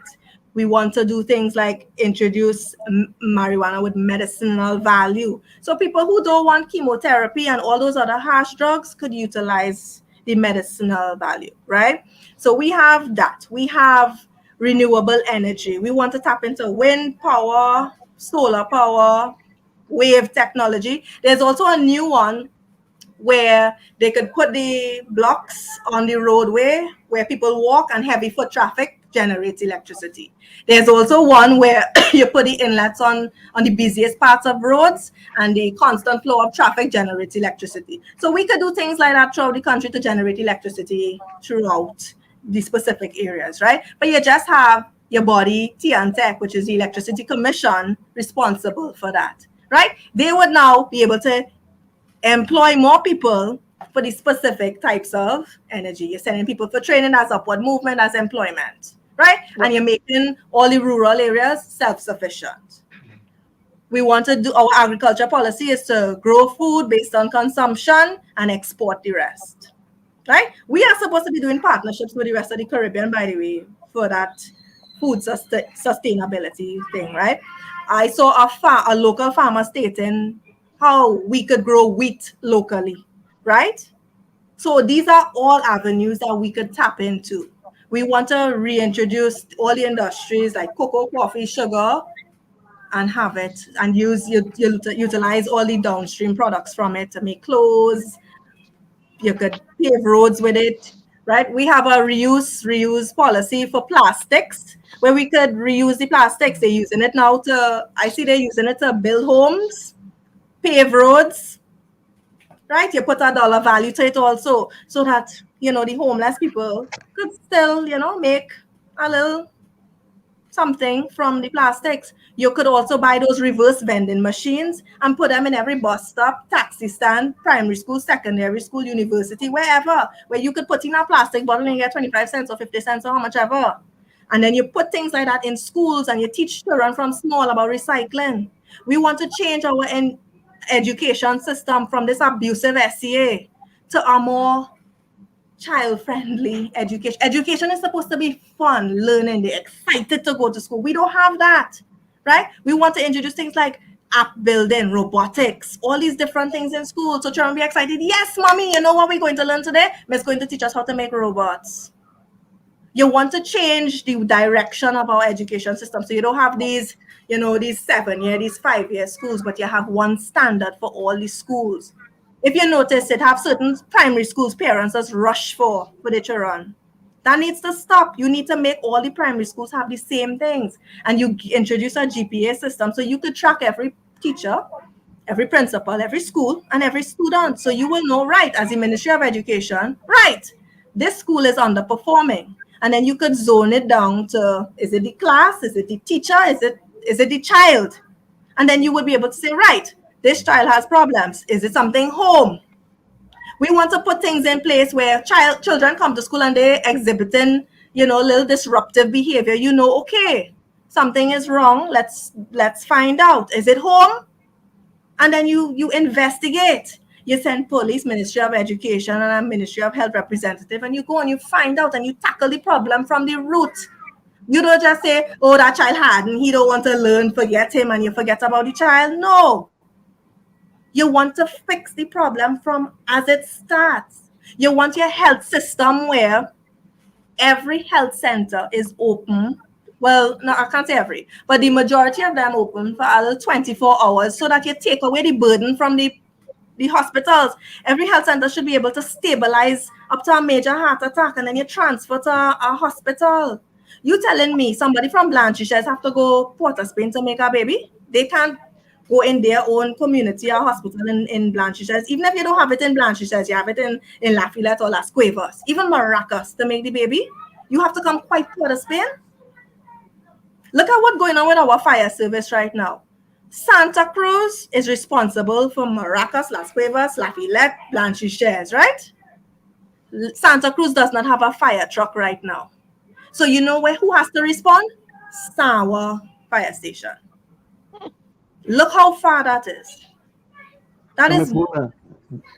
We want to do things like introduce marijuana with medicinal value. So people who don't want chemotherapy and all those other harsh drugs could utilize the medicinal value, right? So we have that. We have renewable energy. We want to tap into wind power, solar power, wave technology. There's also a new one where they could put the blocks on the roadway where people walk and heavy foot traffic generates electricity. There's also one where you put the inlets on the busiest parts of roads and the constant flow of traffic generates electricity. So we could do things like that throughout the country to generate electricity throughout the specific areas, right? But you just have your body, TNTEC, which is the Electricity Commission, responsible for that, right? They would now be able to employ more people for the specific types of energy. You're sending people for training as upward movement, as employment, right? And you're making all the rural areas self-sufficient. We want to do, our agriculture policy is to grow food based on consumption and export the rest, right? We are supposed to be doing partnerships with the rest of the Caribbean, by the way, for that food sustainability thing, right? I saw a local farmer stating how we could grow wheat locally, right? So these are all avenues that we could tap into. We want to reintroduce all the industries like cocoa, coffee, sugar, and have it and utilize all the downstream products from it to make clothes. You could pave roads with it. right? We have a reuse policy for plastics where we could reuse the plastics. They're using it now I see they're using it to build homes, pave roads, right? You put a dollar value to it also so that, the homeless people could still, make a little something from the plastics. You could also buy those reverse vending machines and put them in every bus stop, taxi stand, primary school, secondary school, university, wherever, where you could put in a plastic bottle and get 25 cents or 50 cents or how much ever. And then you put things like that in schools and you teach children from small about recycling. We want to change our education system from this abusive SCA to a more child-friendly education. Education is supposed to be fun, learning. They're excited to go to school. We don't have that, right? We want to introduce things like app building, robotics, all these different things in school. So children be excited. Yes, mommy, you know what we're going to learn today? Miss going to teach us how to make robots. You want to change the direction of our education system. So you don't have these, these 7-year, these 5-year schools, but you have one standard for all these schools. If you notice, it have certain primary schools parents just rush for their children. That needs to stop. You need to make all the primary schools have the same things. And you introduce a GPA system so you could track every teacher, every principal, every school, and every student. So you will know, right, as the Ministry of Education, right, this school is underperforming. And then you could zone it down to, is it the class? Is it the teacher? Is it the child? And then you would be able to say, right, this child has problems. Is it something home? We want to put things in place where children come to school and they're exhibiting, little disruptive behavior. Okay, something is wrong. Let's find out. Is it home? And then you investigate. You send police, Ministry of Education, and a Ministry of Health representative, and you go and you find out and you tackle the problem from the root. You don't just say, oh, that child hadn't, he don't want to learn, forget him, and you forget about the child. No. You want to fix the problem from as it starts. You want your health system where every health center is open. Well, no, I can't say every, but the majority of them open for a little 24 hours so that you take away the burden from the hospitals. Every health center should be able to stabilize up to a major heart attack, and then you transfer to a hospital. You telling me somebody from Blanchishes have to go Port of Spain to make a baby? They can't go in their own community or hospital in Blanchishes. Even if you don't have it in Blanchishes, you have it in Lafayette or Las Cuevas, even Maracas to make the baby. You have to come quite Port of Spain. Look at what's going on with our fire service right now. Santa Cruz is responsible for Maracas, Las Cuevas, Lafayette, Blanchishes, right? Santa Cruz does not have a fire truck right now. So you know who has to respond? Sawa Fire Station. Look how far that is. That is.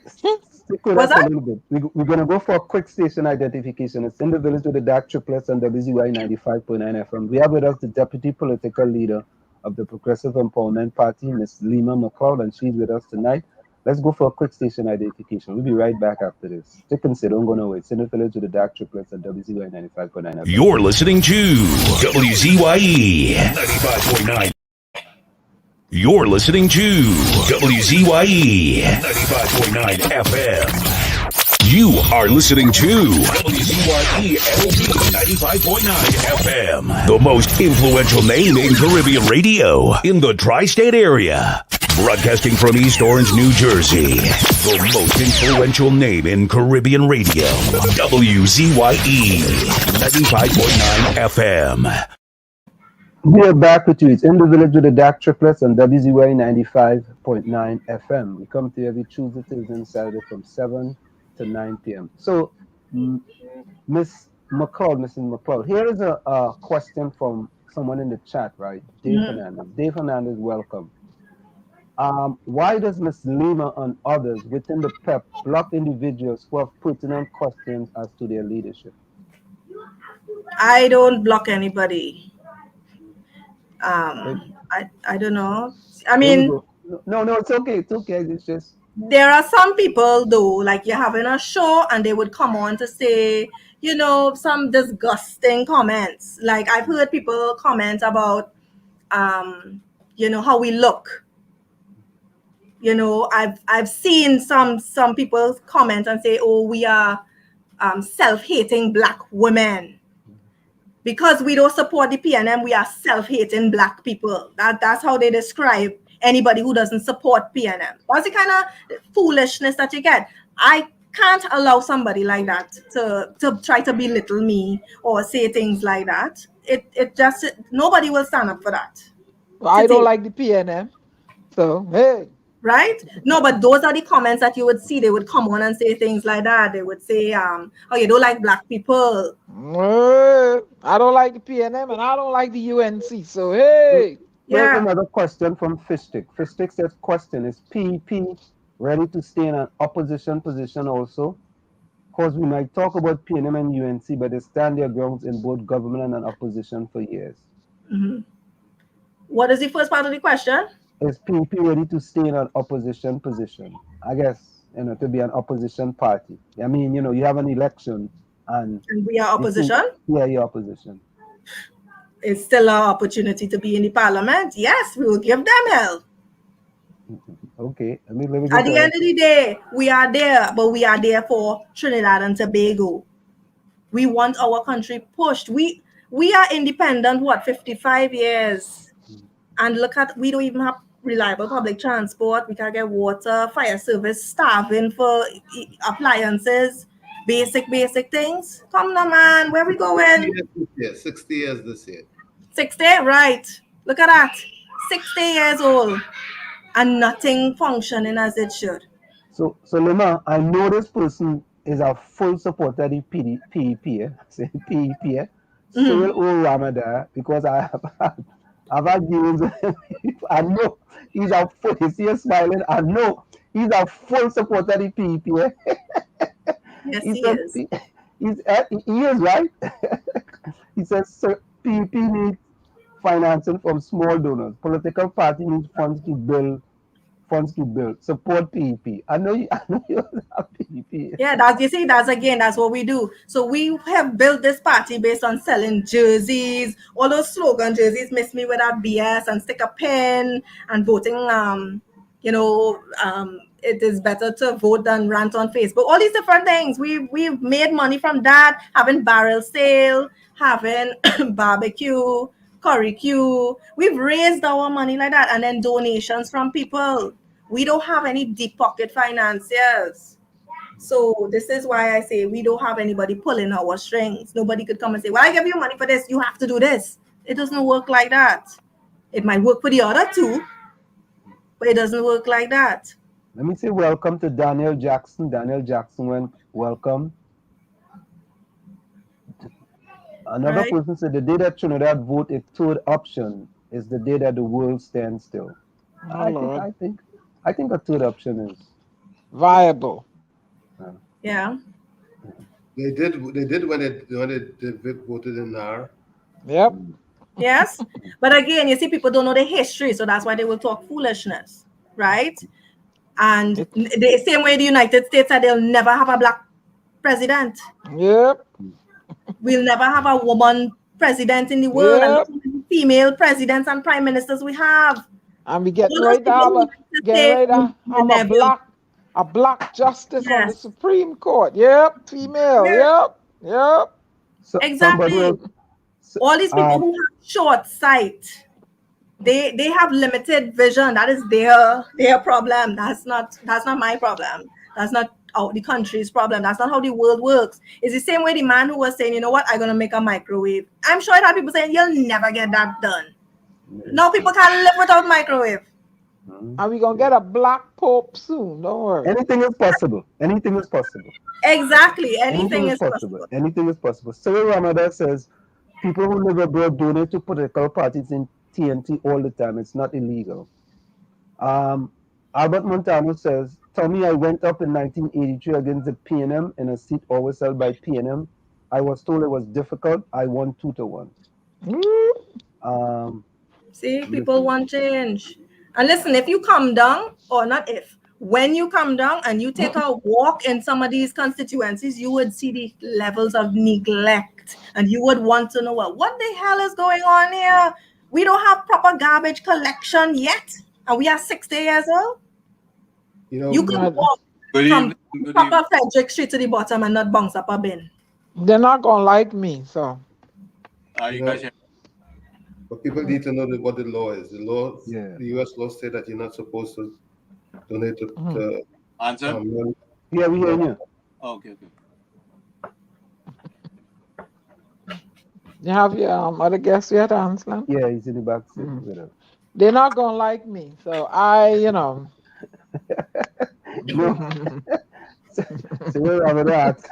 Stick with us a little bit. We're going to go for a quick station identification. It's in the village with the dark triplets on WZYE 95.9 FM. We have with us the deputy political leader of the Progressive Empowerment Party, Ms. Limma McLeod, and she's with us tonight. Let's go for a quick station identification. We'll be right back after this. Stick and sit, don't go nowhere. It's in the village with the dark triplets on WZYE 95.9 FM. You're listening to WZYE 95.9. You're listening to WZYE 95.9 FM. You are listening to WZYE 95.9 FM, the most influential name in Caribbean radio in the tri-state area. Broadcasting from East Orange, New Jersey, the most influential name in Caribbean radio, WZYE 95.9 FM. We are back with you. It's in the village with the dark triplets on WZYE 95.9 FM. We come to you every Tuesday, Thursday, and Saturday from 7 to 9 p.m. So, Ms. McLeod, here is a question from someone in the chat, right? Dave Hernandez. Dave Hernandez, welcome. Why does Ms. Limma and others within the PEP block individuals who have pertinent questions as to their leadership? I don't block anybody. I don't know. I mean, no, it's okay. It's okay. It's just there are some people though, like you're having a show and they would come on to say, some disgusting comments. Like I've heard people comment about, how we look. I've seen some people comment and say, oh, we are self-hating black women. Because we don't support the PNM, we are self-hating black people. That's how they describe anybody who doesn't support PNM. That's the kind of foolishness that you get. I can't allow somebody like that to try to belittle me or say things like that. It just, nobody will stand up for that. Well, I don't like the PNM. So, hey. Right? No, but those are the comments that you would see. They would come on and say things like that. They would say, oh, you don't like black people. I don't like the PNM and I don't like the UNC. So, hey. Here's another question from Fishstick. Fishstick says, question, is PEP ready to stay in an opposition position also? Because we might talk about PNM and UNC, but they stand their grounds in both government and opposition for years. Mm-hmm. What is the first part of the question? Is PEP ready to stay in an opposition position? I guess, to be an opposition party. I mean, you have an election and we are opposition? Yeah, you're opposition. It's still an opportunity to be in the parliament. Yes, we will give them help. Okay. At the end of the day, we are there, but we are there for Trinidad and Tobago. We want our country pushed. We are independent, 55 years? And look at, we don't even have reliable public transport. We can't get water, fire service starving for appliances, basic things. Come on, man, where we going? 60 years this year. 60, right. Look at that. 60 years old and nothing functioning as it should. So Limma, I know this person is a full supporter of the PEP, PEP, Cyril O'Ramada, because I've had dealings with him. I know he's a full, you see him smiling, I know he's a full supporter of the PEP. Yes, he is. He is, right? He says PEP needs financing from small donors. Political party needs funds to build. Support PEP. I know you have PEP. Yeah, that's what we do. So we have built this party based on selling jerseys, all those slogan jerseys, miss me with that BS and stick a pin and voting, it is better to vote than rant on Facebook. All these different things. We've made money from that, having barrel sale, having barbecue, curry queue. We've raised our money like that, and then donations from people. We don't have any deep pocket financiers. So this is why I say we don't have anybody pulling our strings. Nobody could come and say, well, I give you money for this, you have to do this. It doesn't work like that. It might work for the other two, but it doesn't work like that. Let me say welcome to Daniel Jackson. Daniel Jackson went, welcome. Another person said, the day that Trinidad vote a third option is the day that the world stands still. I think a third option is viable. Yeah. They did when they voted in NAR. Yep. Yes. But again, you see, people don't know the history, so that's why they will talk foolishness, right? And the same way the United States said they'll never have a black president. Yep. We'll never have a woman president in the world. Yep. And the female presidents and prime ministers we have. And we getting ready to have a black justice on the Supreme Court. Yep, female. Yep. So exactly. All these people who have short sight, they have limited vision. That is their problem. That's not my problem. That's not the country's problem. That's not how the world works. It's the same way the man who was saying, you know what, I'm gonna make a microwave. I'm sure it had people saying you'll never get that done. No, people can't live without microwave. Are we gonna get a black pope soon? Don't worry. Anything is possible. Anything is possible. Exactly. Anything is possible. Anything is possible. Cyril Ramada says people who live abroad donate to political parties in TNT all the time. It's not illegal. Albert Montano says, Tommy, I went up in 1983 against the PNM in a seat always held by PNM. I was told it was difficult. I won 2-1. See, people want change. And listen, if you come down, or not if, when you come down and you take a walk in some of these constituencies, you would see the levels of neglect. And you would want to know, well, what the hell is going on here? We don't have proper garbage collection yet. And we are 60 years old. You could walk Good from evening. Good top evening. of Frederick Street to the bottom and not bounce up a bin. They're not gonna like me, so You You guys know, hear? but people need to know what the law is. Yeah. The U.S. law say that you're not supposed to donate to Answer? Yeah, we hear you. Okay. you have your other guests yet, Anslan? Yeah, he's in the back seat with us. They're not gonna like me, so No. So we're going to ask.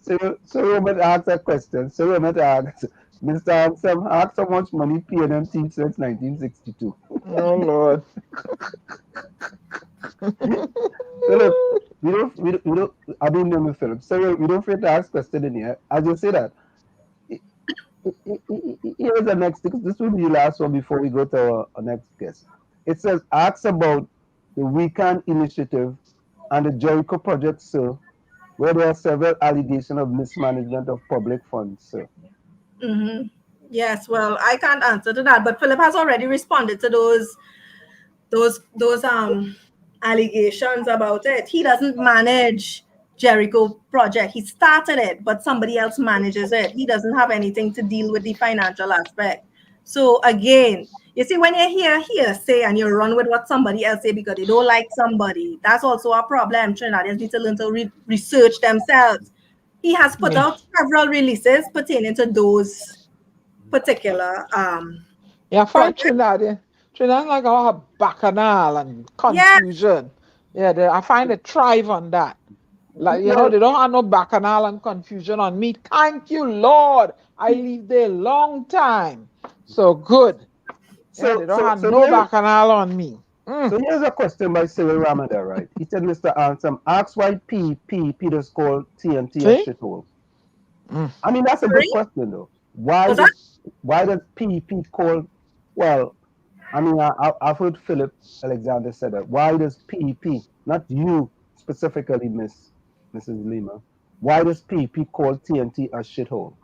So we're going to ask a question. So we're going to ask Mr. Handsome, ask how much money P&M teach since 1962. Oh Lord. Philip, we don't, I don't know Philip. So we don't afraid to ask question in here. As you say that, here's the next, this will be the last one before we go to our next guest. It says, ask about the Weekend Initiative and the Jericho Project, sir, where there are several allegations of mismanagement of public funds, sir. Mm-hmm. Yes, well, I can't answer to that, but Philip has already responded to those allegations about it. He doesn't manage Jericho Project. He started it, but somebody else manages it. He doesn't have anything to deal with the financial aspect. So again, you see, when you hear hearsay and you run with what somebody else say because they don't like somebody, that's also a problem. Trinidadians need to learn to research themselves. He has put out several releases pertaining to those particular Yeah, I find Trinidad like a lot of bacchanal and confusion. Yeah, I find they thrive on that. Like, they don't have no bacchanal and confusion on me. Thank you, Lord. I live there a long time. So good. They don't have no bacchanal on me. So here's a question by Cyril Ramada, right? He said, Mr. Ansem, ask why Peter's called TNT a shithole. I mean, that's a good question, though. Why does PP call, well, I mean, I've heard Philip Alexander say that. Why does PP, not you specifically, Mrs. Limma, why does PP call TNT a shithole?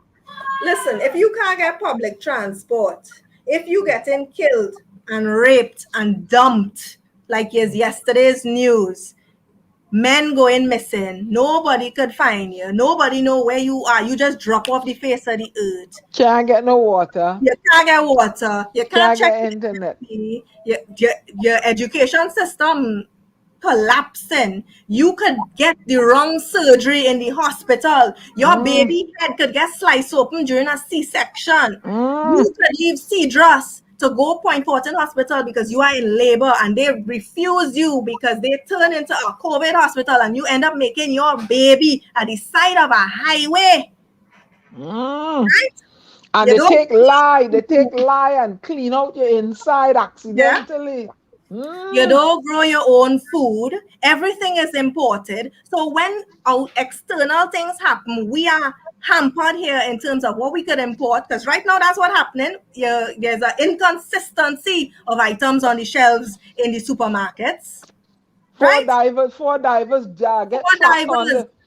Listen, if you can't get public transport, if you getting killed and raped and dumped, like is yesterday's news, men going missing, nobody could find you, nobody know where you are, you just drop off the face of the earth. Can't get no water. You can't get water. You can't check get internet. Your education system collapsing. You could get the wrong surgery in the hospital. Your baby head could get sliced open during a C-section. You could leave Cedros to go Point Fortin Hospital because you are in labor and they refuse you because they turn into a COVID hospital and you end up making your baby at the side of a highway. Right? And they take lye and clean out your inside accidentally. You don't grow your own food. Everything is imported. So when our external things happen, we are hampered here in terms of what we could import. Because right now, that's what's happening. There's an inconsistency of items on the shelves in the supermarkets. Four divers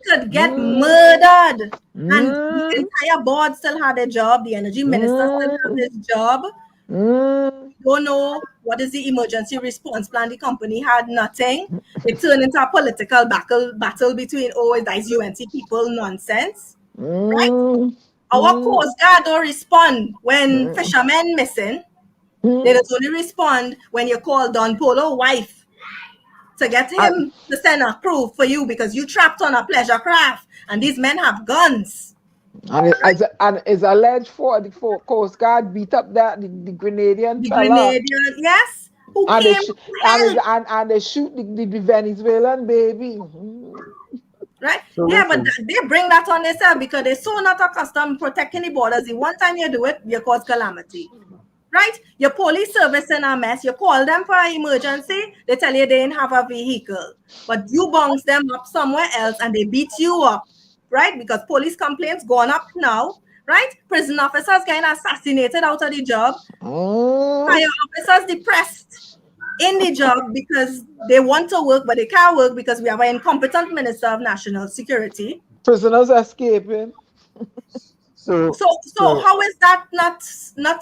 could get murdered. And the entire board still had a job. The energy minister still had his job. Don't know what is the emergency response plan. The company had nothing. It turned into a political battle between these UNC people nonsense. Right? Our Coast Guard don't respond when fishermen missing. They just only respond when you call Don Polo's wife to get him to send a crew for you because you trapped on a pleasure craft and these men have guns. And it's alleged for the Coast Guard beat up the Grenadian fella. Yes. Who and came and they shoot the Venezuelan baby. Right? But they bring that on themselves because they're so not accustomed protecting the borders. The one time you do it, you cause calamity. Right? Your police service in a mess. You call them for an emergency, they tell you they didn't have a vehicle. But you bounce them up somewhere else and they beat you up. Right? Because police complaints going up now. Right? Prison officers getting assassinated out of the job. Fire officers depressed in the job because they want to work, but they can't work because we have an incompetent Minister of National Security. Prisoners escaping. So how is that not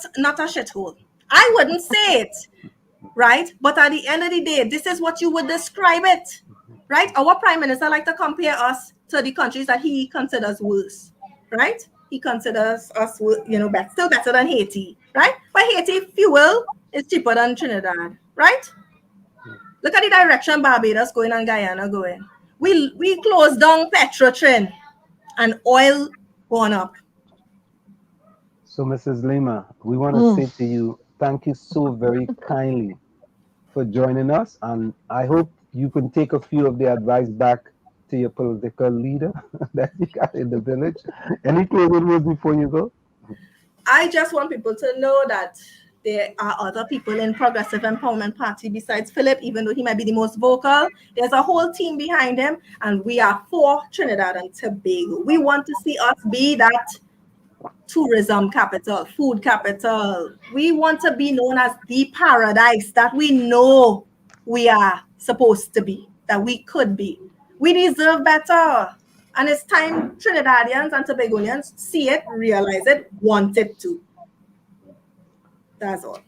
a shithole? I wouldn't say it. right? But at the end of the day, this is what you would describe it, right? Our prime minister like to compare us to the countries that he considers worse, right? He considers us, still better than Haiti, right? But Haiti fuel is cheaper than Trinidad, right? Look at the direction Barbados going and Guyana going. We closed down Petrotrin and oil gone up. So, Mrs. Lima, we want to say to you, thank you so very kindly for joining us. And I hope you can take a few of the advice back to your political leader that you got in the village. Any closing words before you go? I just want people to know that there are other people in Progressive Empowerment Party besides Philip, even though he might be the most vocal. There's a whole team behind him, and we are for Trinidad and Tobago. We want to see us be that tourism capital, food capital. We want to be known as the paradise that we know we are supposed to be, that we could be. We deserve better. And it's time Trinidadians and Tobagonians see it, realize it, want it to. That's all.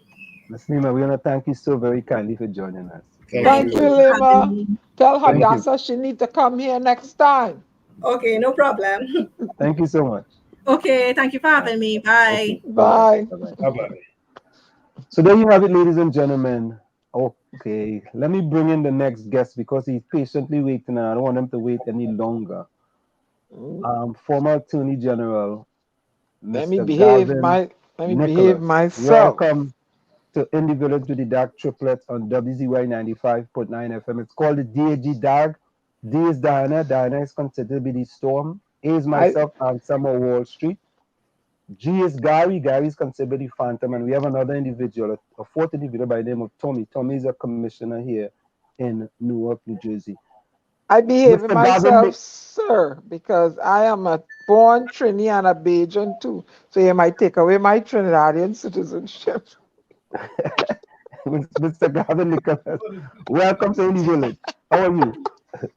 Ms. Lima, we want to thank you so very kindly for joining us. Thank you, Limma. Tell Hadassah she need to come here next time. Okay, no problem. Thank you so much. Okay, thank you for having me. Bye. Okay. Bye. Bye-bye. So there you have it, ladies and gentlemen. Okay, let me bring in the next guest because he's patiently waiting and I don't want him to wait any longer. Former Attorney General, Let me Mr. behave Garvin behave myself. Welcome to In the Village with the Dark Triplets on WZYE 95.9 FM. It's called the DAG DAG. D is Diana. Diana is considered to be the storm. A is myself and Summer Wall Street. G is Gary. Gary is considered the phantom. And we have another individual, a fourth individual by the name of Tommy. Tommy is a commissioner here in Newark, New Jersey. I behave Mr. myself, Garvin, sir, because I am a born Trini and a Bajan too. So you might take away my Trinidadian citizenship. Mr. Garvin Nicholas, welcome to In the Village. How are you?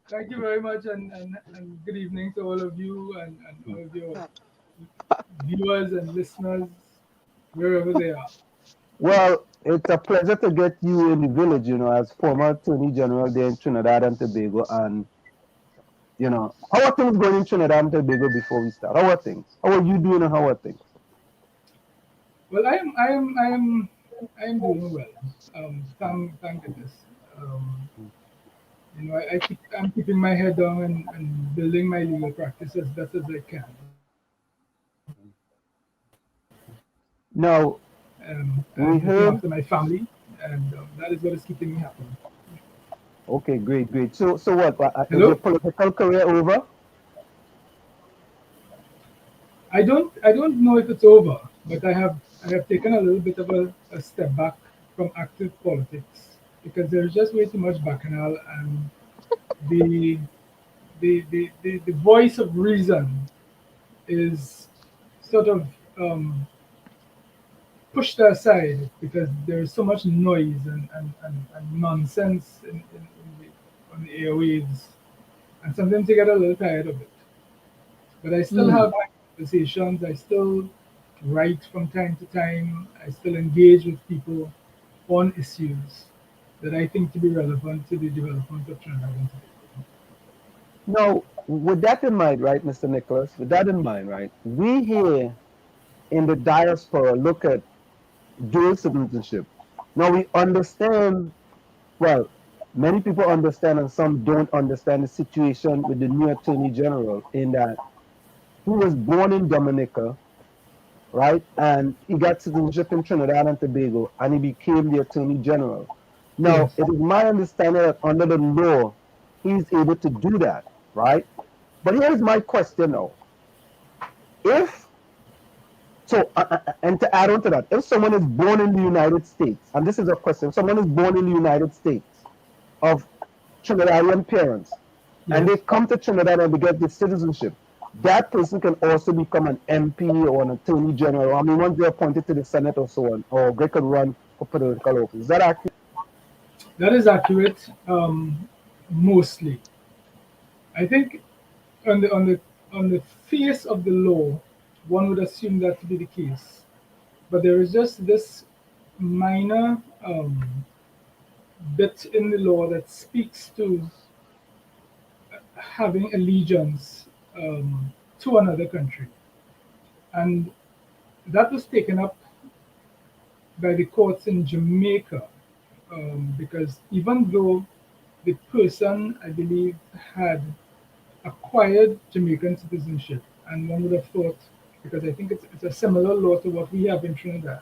Thank you very much, and good evening to all of you and all of your viewers and listeners, wherever they are. Well, it's a pleasure to get you in the village, as former Attorney General there in Trinidad and Tobago. And, how are things going in Trinidad and Tobago before we start? How are things? How are you doing and how are things? Well, I am doing well. Thank goodness. I'm keeping my head down and building my legal practice as best as I can. Now, we heard after my family, and that is what is keeping me happy. Okay, great. So what? Is Hello? your political career over? I don't know if it's over, but I have taken a little bit of a step back from active politics because there's just way too much bacchanal, and the voice of reason is sort of pushed aside because there's so much noise and nonsense on the airwaves, and sometimes you get a little tired of it. But I still have conversations. I still write from time to time. I still engage with people on issues that I think to be relevant to the development of Trinidad and Tobago. Now, with that in mind, right, Mr. Nicholas, with that in mind, right, we here in the diaspora look at dual citizenship. Now, we understand, well, many people understand and some don't understand the situation with the new Attorney General in that he was born in Dominica, right, and he got citizenship in Trinidad and Tobago, and he became the Attorney General. Now, Yes. it is my understanding that under the law, he's able to do that, right? But here's my question now. And to add on to that, if someone is born in the United States, and this is a question, if someone is born in the United States of Trinidadian parents, and they come to Trinidad and they get the citizenship, that person can also become an MP or an Attorney General. I mean, once they're appointed to the Senate or so on, or they could run for political office. Is that accurate? That is accurate, mostly. I think on the face of the law, one would assume that to be the case, but there is just this minor bit in the law that speaks to having allegiance to another country. And that was taken up by the courts in Jamaica, because even though the person, I believe, had acquired Jamaican citizenship, and one would have thought, because I think it's a similar law to what we have in Trinidad,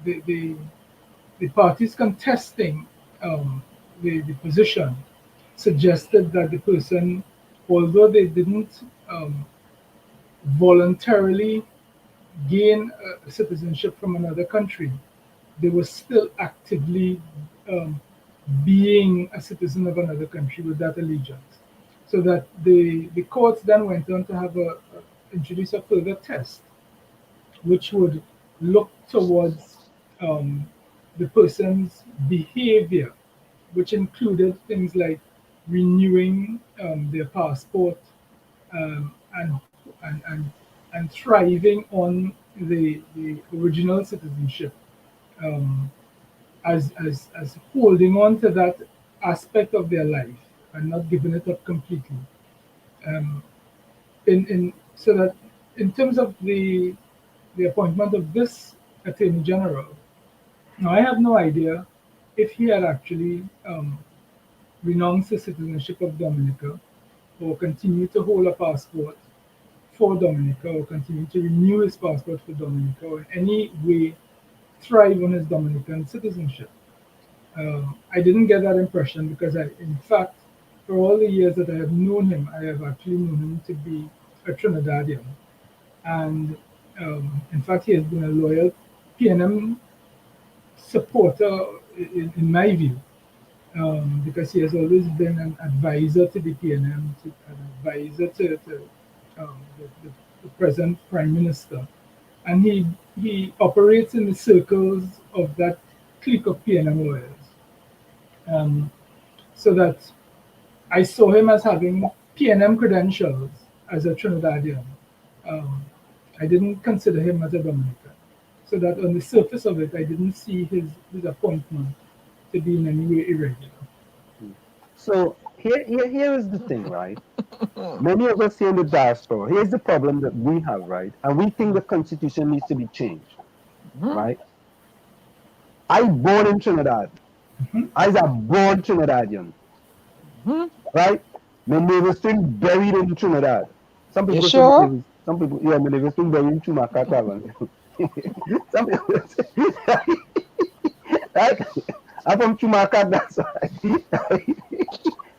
the parties contesting the position suggested that the person, although they didn't voluntarily gain citizenship from another country, they were still actively being a citizen of another country with that allegiance. So that the courts then went on to have introduce a further test, which would look towards the person's behavior, which included things like renewing their passport and thriving on the original citizenship, as holding on to that aspect of their life and not giving it up completely. So that in terms of the appointment of this Attorney General, now I have no idea if he had actually renounced the citizenship of Dominica, or continued to hold a passport for Dominica, or continue to renew his passport for Dominica, or in any way thrive on his Dominican citizenship. I didn't get that impression, because in fact, for all the years that I have known him, I have actually known him to be a Trinidadian. And in fact, he has been a loyal PNM supporter, in my view, because he has always been an advisor to the PNM, an advisor to the present Prime Minister. And he operates in the circles of that clique of PNM lawyers. So that I saw him as having PNM credentials as a Trinidadian. I didn't consider him as a Dominican. So that on the surface of it, I didn't see his appointment to be in any way irregular. So here is the thing, right? Many of us here in the diaspora, here's the problem that we have, right? And we think the constitution needs to be changed, right? I born in Trinidad. I was a born Trinidadian, right? My neighbor still buried in Trinidad. Some people You say sure? some people, yeah, my neighbor still buried in Chumacata. Some people say, right? I'm from Chumacata, that's right.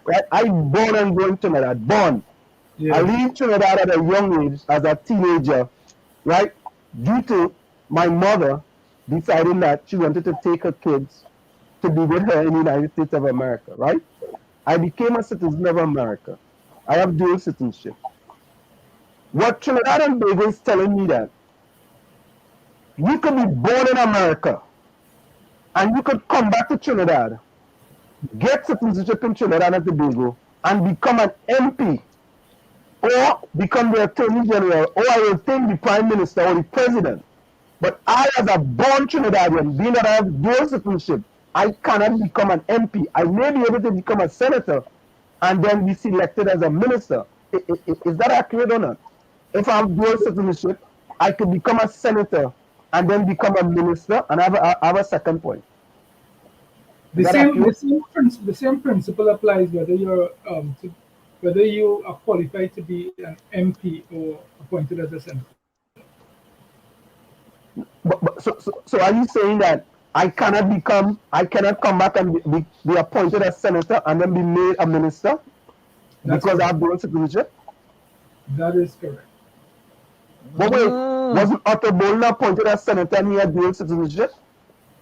Right? I born and grown in Trinidad, born. Yeah. I leave Trinidad at a young age as a teenager, right? Due to my mother deciding that she wanted to take her kids to be with her in the United States of America, right? I became a citizen of America. I have dual citizenship. What Trinidad and Tobago is telling me that you could be born in America and you could come back to Trinidad, get citizenship in Trinidad and Tobago, and become an MP, or become the Attorney General, or I will think the Prime Minister or the President. But I, as a born Trinidadian, being that I have dual citizenship, I cannot become an MP. I may be able to become a senator and then be selected as a minister. Is that accurate or not? If I have dual citizenship, I could become a senator and then become a minister, and I have a second point. The same principle applies whether you're whether you are qualified to be an MP or appointed as a senator. So are you saying that I cannot come back and be appointed as senator and then be made a minister because I have dual citizenship? That is correct. But wait, wasn't Otto Bollner appointed as senator and he had dual citizenship?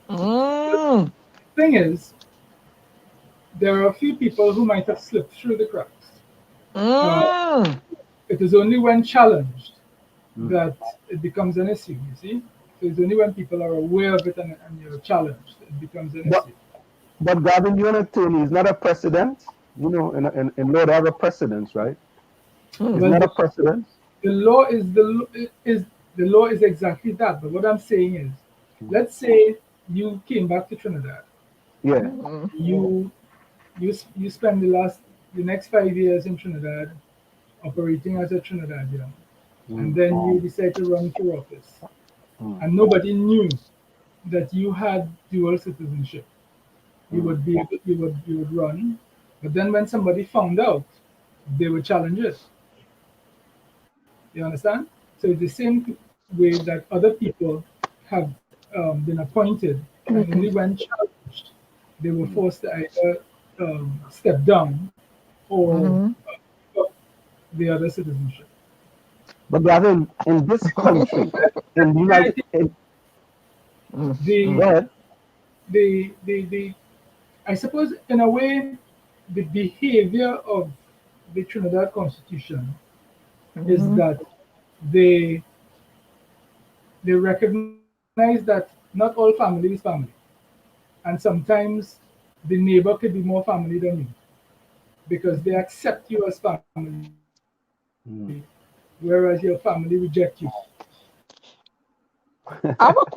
The thing is, there are a few people who might have slipped through the cracks. It is only when challenged that it becomes an issue, you see? So it's only when people are aware of it and you're challenged, it becomes an issue. But Garvin, you're an attorney, is not a precedent. You know, in law, they have a precedence, right? It's not a precedent. The law is exactly that. But what I'm saying is, let's say you came back to Trinidad Yeah. You spend the next 5 years in Trinidad operating as a Trinidadian, and then you decide to run for office, and nobody knew that you had dual citizenship. You would run, but then when somebody found out, they would challenge it. You understand? So it's the same way that other people have been appointed, and only when challenged, they were forced to either step down or the other citizenship. But Gavin, in this country, in the United States, the I suppose in a way the behavior of the Trinidad Constitution is that they recognize that not all family is family, and sometimes the neighbor could be more family than you because they accept you as family, whereas your family reject you.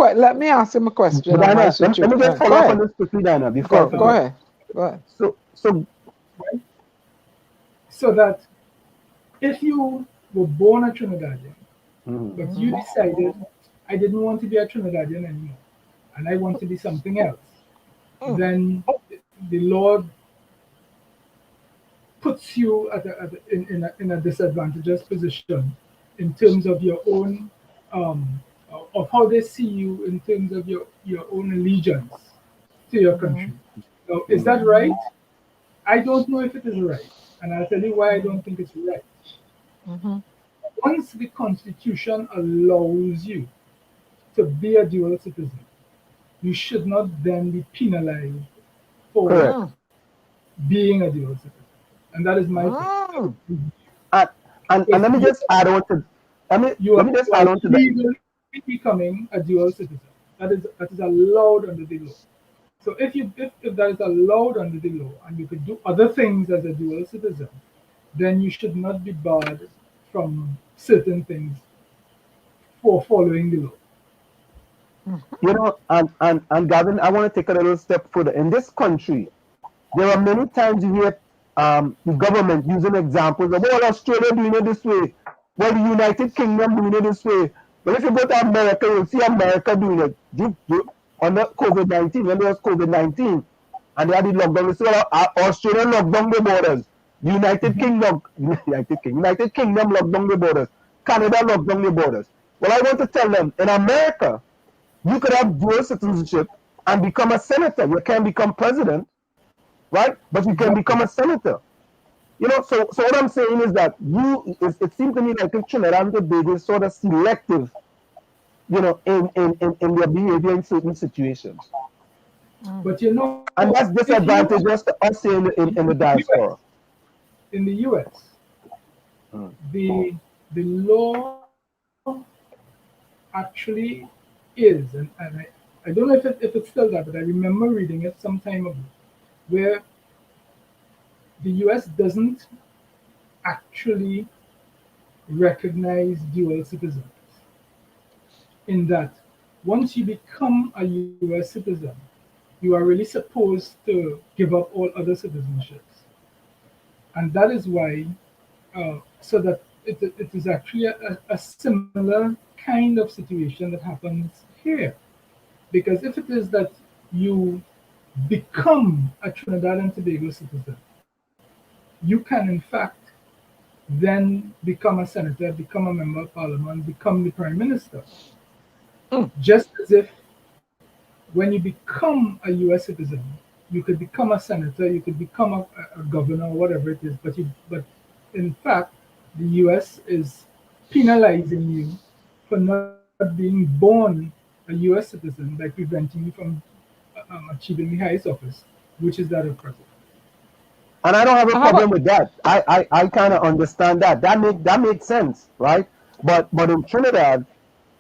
Let me ask him a question. But Diana, let me just follow up on this quickly, Diana. Before go ahead. Go ahead. So that if you were born a Trinidadian, but you decided, I didn't want to be a Trinidadian anymore, and I want to be something else, then the Lord puts you in a disadvantageous position in terms of your own, of how they see you in terms of your own allegiance to your country. Now, is that right? I don't know if it is right, and I'll tell you why I don't think it's right. Once the Constitution allows you to be a dual citizen, you should not then be penalized for being a dual citizen. And that is my point. And let me just add on to that. Legally becoming a dual citizen. That is allowed under the law. So if that is allowed under the law and you could do other things as a dual citizen, then you should not be barred from certain things for following the law. You know, and Gavin, I want to take a little step further. In this country, there are many times you hear the government using examples of, well, Australia doing it this way, well, the United Kingdom doing it this way. But if you go to America, you'll see America doing it. Under COVID-19, when there was COVID-19, and they had the lockdown, they said, Australia locked down the borders. The United Kingdom locked down the borders. Canada locked down the borders. Well, I want to tell them, in America, you could have dual citizenship and become a senator. You can't become president, right? But you can become a senator. You know, so what I'm saying is that it seems to me like Trinidad and Tobago is sort of selective, you know, in their behavior in certain situations. But you know, and that's disadvantageous to us in the diaspora. In the US, the law actually is, and I don't know if it's still that, but I remember reading it some time ago, where the US doesn't actually recognize dual citizens. In that, once you become a US citizen, you are really supposed to give up all other citizenships. And that is why, so that it is actually a similar kind of situation that happens here. Because if it is that you become a Trinidad and Tobago citizen, you can in fact then become a senator, become a member of parliament, become the prime minister. Just as if when you become a US citizen, you could become a senator, you could become a governor or whatever it is, but in fact, the US is penalizing you for not being born a US citizen by preventing you from achieving the highest office, which is that of president. And I don't have a problem with that. I kind of understand that. That makes sense, right? But in Trinidad,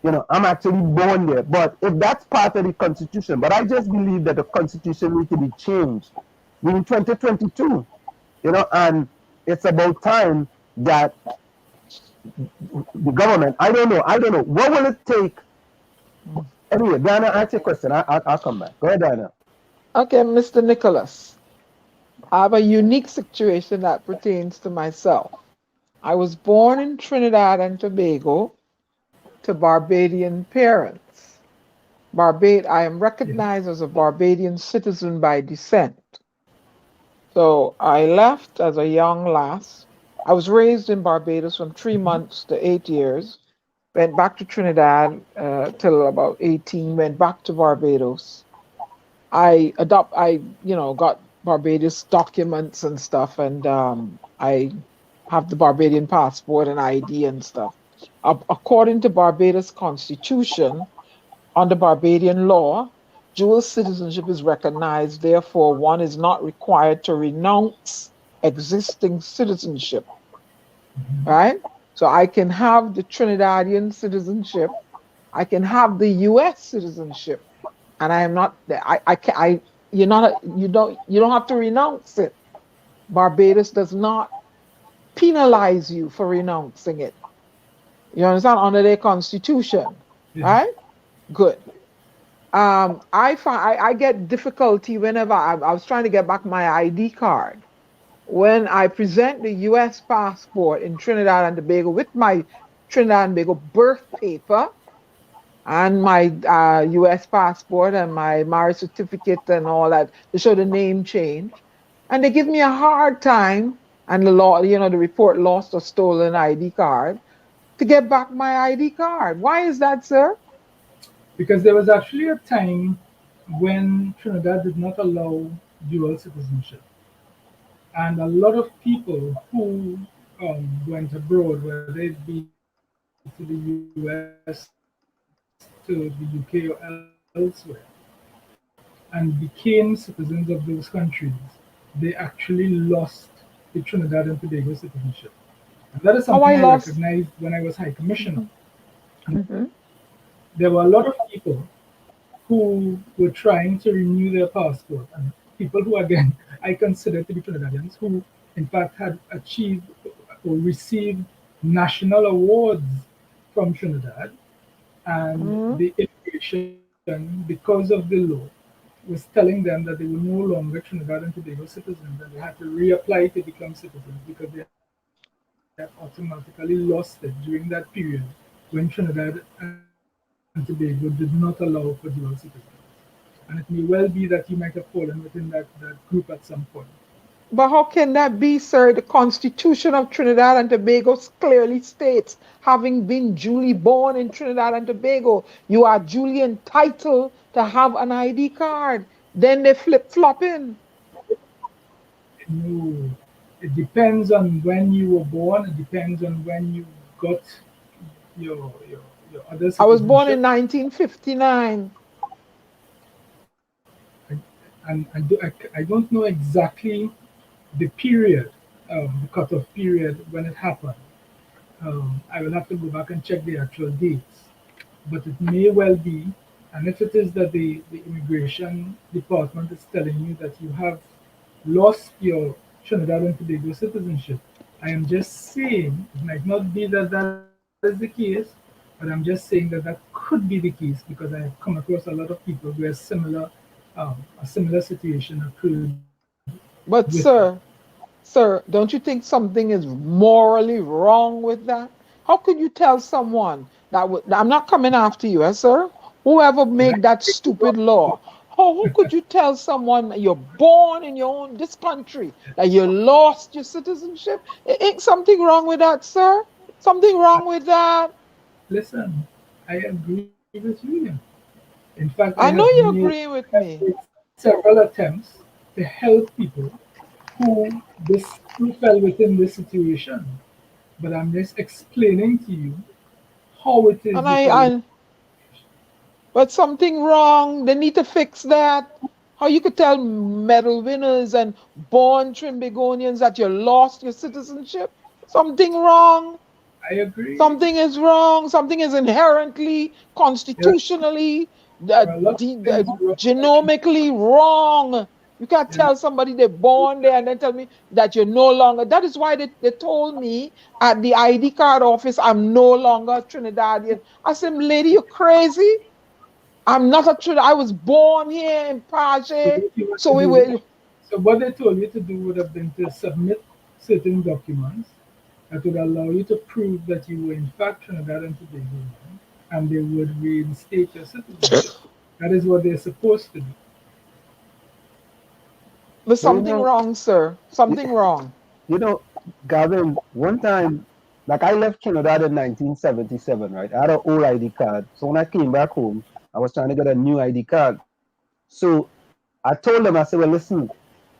you know, I'm actually born there. But if that's part of the Constitution, but I just believe that the Constitution needs to be changed. We're in 2022, you know, and it's about time that the government, I don't know, what will it take? Anyway, Diana, ask your question. I'll come back. Go ahead, Diana. Okay, Mr. Nicholas, I have a unique situation that pertains to myself. I was born in Trinidad and Tobago to Barbadian parents. I am Yeah. recognized as a Barbadian citizen by descent. So I left as a young lass. I was raised in Barbados from 3 months to 8 years. Went back to Trinidad till about 18. Went back to Barbados. Got Barbados documents and stuff, and I have the Barbadian passport and ID and stuff. According to Barbados Constitution, under Barbadian law, dual citizenship is recognized. Therefore, one is not required to renounce existing citizenship, right? So I can have the Trinidadian citizenship, I can have the U.S. citizenship, and I am not. I can. I you're not. You don't have to renounce it. Barbados does not penalize you for renouncing it. You understand? Under their constitution, Yeah. right? Good. I get difficulty whenever I was trying to get back my ID card. When I present the U.S. passport in Trinidad and Tobago with my Trinidad and Tobago birth paper and my U.S. passport and my marriage certificate and all that to show the name change, and they give me a hard time. And the report lost or stolen ID card to get back my ID card. Why is that, sir? Because there was actually a time when Trinidad did not allow dual citizenship. And a lot of people who went abroad, whether it be to the US, to the UK, or elsewhere, and became citizens of those countries, they actually lost the Trinidad and Tobago citizenship. And that is something I How I recognized lost. when I was High Commissioner. Mm-hmm. There were a lot of people who were trying to renew their passport, and people who, again, I consider to be Trinidadians, who in fact had achieved or received national awards from Trinidad, and Mm-hmm. the immigration, because of the law, was telling them that they were no longer Trinidad and Tobago citizens, and they had to reapply to become citizens because they had automatically lost it during that period when Trinidad and Tobago did not allow for dual citizens. And it may well be that you might have fallen within that group at some point. But how can that be, sir? The Constitution of Trinidad and Tobago clearly states, having been duly born in Trinidad and Tobago, you are duly entitled to have an ID card. Then they flip flop in. No, it depends on when you were born. It depends on when you got your your, your other I was born in citizenship. 1959. And I don't know exactly the period, the cutoff period when it happened. I will have to go back and check the actual dates, but it may well be. And if it is that the immigration department is telling you that you have lost your Trinidad and Tobago citizenship, I am just saying it might not be that that is the case, but I'm just saying that that could be the case because I have come across a lot of people where a similar situation occurred with them. But, sir, don't you think something is morally wrong with that? How could you tell someone I'm not coming after you, sir? Whoever made that stupid law. How could you tell someone that you're born in your own this country that you lost your citizenship? Ain't something wrong with that, sir? Something wrong with that? Listen, I agree with you. In fact, I have I know made you agree with me. several attempts to help people who who fell within this situation. But I'm just explaining to you how it is And you fell within. but something wrong. They need to fix that. How you could tell medal winners and born Trimbagonians that you lost your citizenship? Something wrong. I agree. Something is wrong. Something is inherently, There constitutionally, are a lot of things wrong. genomically wrong. You can't Yeah, tell somebody they're born there and then tell me that you're no longer. That is why they told me at the ID card office I'm no longer Trinidadian. I said, lady, you're crazy. I'm not a Trinidad. I was born here in Pache. So we will. So what they told you to do would have been to submit certain documents that would allow you to prove that you were in fact Trinidad and Tobago, and they would reinstate your citizenship. That is what they're supposed to do. There's something wrong, sir. Something wrong. You know, Garvin, one time, like I left Trinidad in 1977, right? I had an old ID card. So when I came back home, I was trying to get a new ID card. So I told them, I said, well, listen,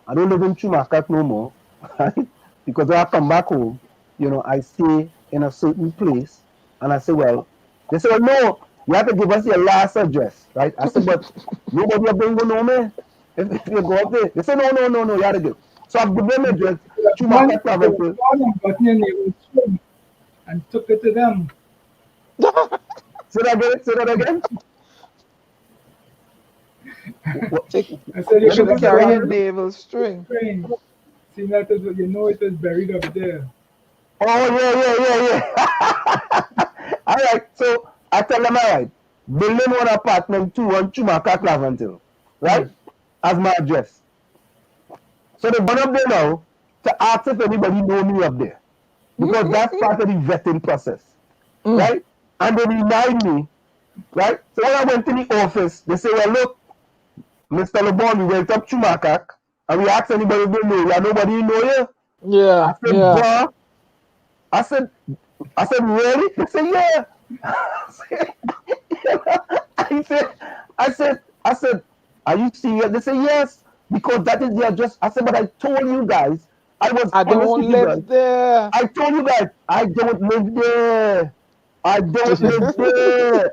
I don't live in Chumakak no more, right? Because when I come back home, you know, I stay in a certain place. And I said, well, they said, well, no, you have to give us your last address, right? I said, but nobody will bring no man. If you go up there, they said, no, you have to give. So I've given them address, Chumakak Province. And took it to them. Say that again. I said you should carry a navel string. See that you know it is buried up there. Oh yeah. All right. So I tell them, all right, building one apartment 2 on Chumaka Claventil, right? As my address. So they're going up there now to ask if anybody know me up there. Because that's part of the vetting process. Right? And they denied me. Right? So when I went to the office, they say, well, look, Mr. LeBon, we went up Chumakak and we asked anybody if they know you. Nobody know you. Yeah. I said, I said, really? They said, yeah. I said, are you serious? They said, yes, because that is the address. I said, but I told you guys, I don't live there. I told you guys, I don't live there. I don't live there.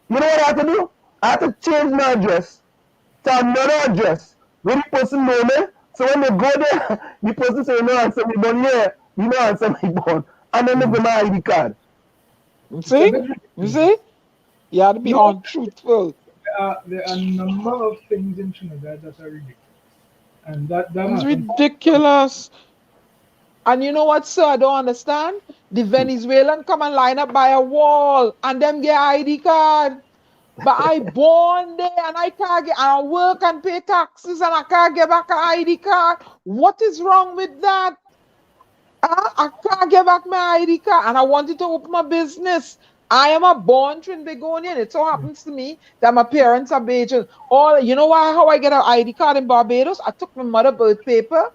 You know what I have to do? I have to change my address to another address where the person know me. So when they go there, the person say, no answer me born here. You know answer me born. And then they give my ID card. You see? You have to be untruthful. There are a number of things in Trinidad that are ridiculous. And that it's ridiculous. And you know what, sir? I don't understand. The Venezuelan come and line up by a wall and them get ID card. But I born there and I can't get, and I work and pay taxes and I can't get back an ID card. What is wrong with that? I can't get back my ID card and I wanted to open my business. I am a born Trinbagonian. It so happens to me that my parents are Bajan. You know why? How I get an ID card in Barbados? I took my mother's birth paper.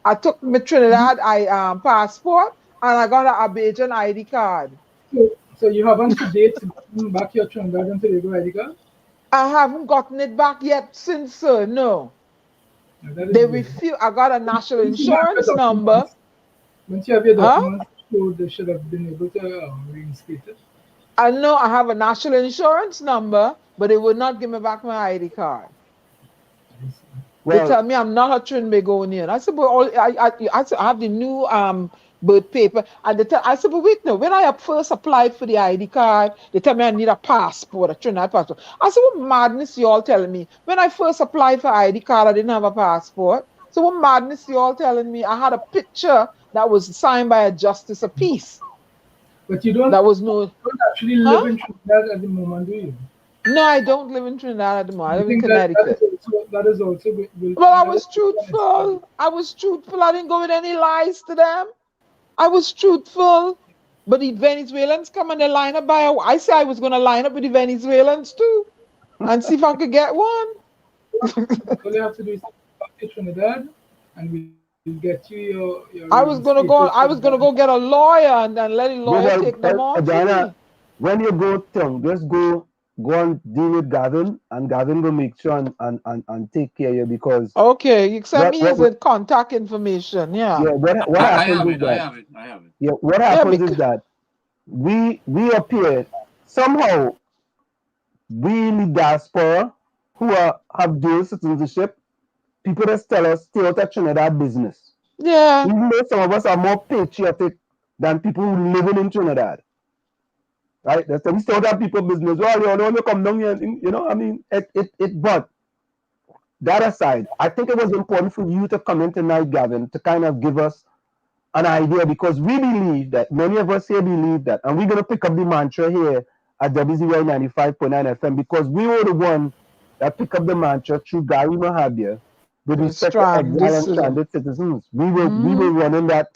I took my Trinidad passport and I got a Bajan ID card. So you haven't to date back your Trinidad and Tobago ID card? I haven't gotten it back yet since, sir. No. They refuse. I got a national insurance number. Once you have your documents, they should have been able to reinstate it. I know I have a national insurance number, but they would not give me back my ID card. Well, they tell me I'm not a Trinbagonian. I said, but I have the new birth paper. And I said, but wait, no. When I first applied for the ID card, they tell me I need a passport, a Trinidad passport. I said, what madness you all telling me? When I first applied for ID card, I didn't have a passport. So what madness you all telling me? I had a picture that was signed by a justice of peace. But you don't. That was don't actually live in Trinidad at the moment, do you? No, I don't live in Trinidad at the moment. I live in Connecticut. That is also. Well, I was truthful. I didn't go with any lies to them. I was truthful. But the Venezuelans come and they line up by I said I was going to line up with the Venezuelans too, and see if I could get one. All you have to do is back to Trinidad, and we get you your I was gonna go get a lawyer and then let a lawyer take them on. Diana, when you go to just go and deal with Garvin, and Garvin will make sure and take care of you because okay, you send me his contact information. Yeah. Yeah, what happens is that I have it. Yeah, what happens is that we appear somehow we in the diaspora who have dual citizenship. People just tell us stay out of Trinidad business. Yeah. Even though some of us are more patriotic than people who live in Trinidad. Right? They say we stay out of people business. Well, you don't come down here, you know, I mean, but that aside, I think it was important for you to come in tonight, Gavin, to kind of give us an idea because we believe that, many of us here believe that, and we're going to pick up the mantra here at WZYE 95.9 FM because we were the one that picked up the mantra through Garvin Mahabir with respect to exile and stranded citizens. We were running that.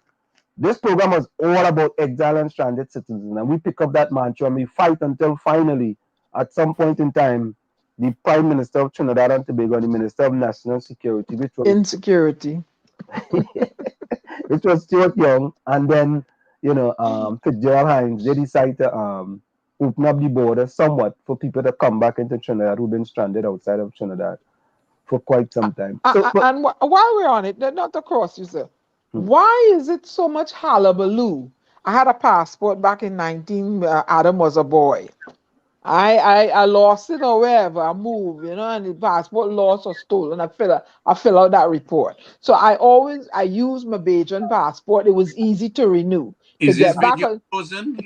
This program was all about exile and stranded citizens, and we pick up that mantra and we fight until finally, at some point in time, the Prime Minister of Trinidad and Tobago and the Minister of National Security, which was insecurity, which was Stuart Young, and then Fitzgerald Hines, they decided to open up the border somewhat for people to come back into Trinidad who've been stranded outside of Trinidad for quite some time. And while we're on it, not to cross you, sir. Why is it so much hullabaloo? I had a passport back in 19. Adam was a boy. I lost it or wherever I moved, and the passport lost or stolen. I fill out that report. So I use my Bajan passport. It was easy to renew. Is to this get back video frozen?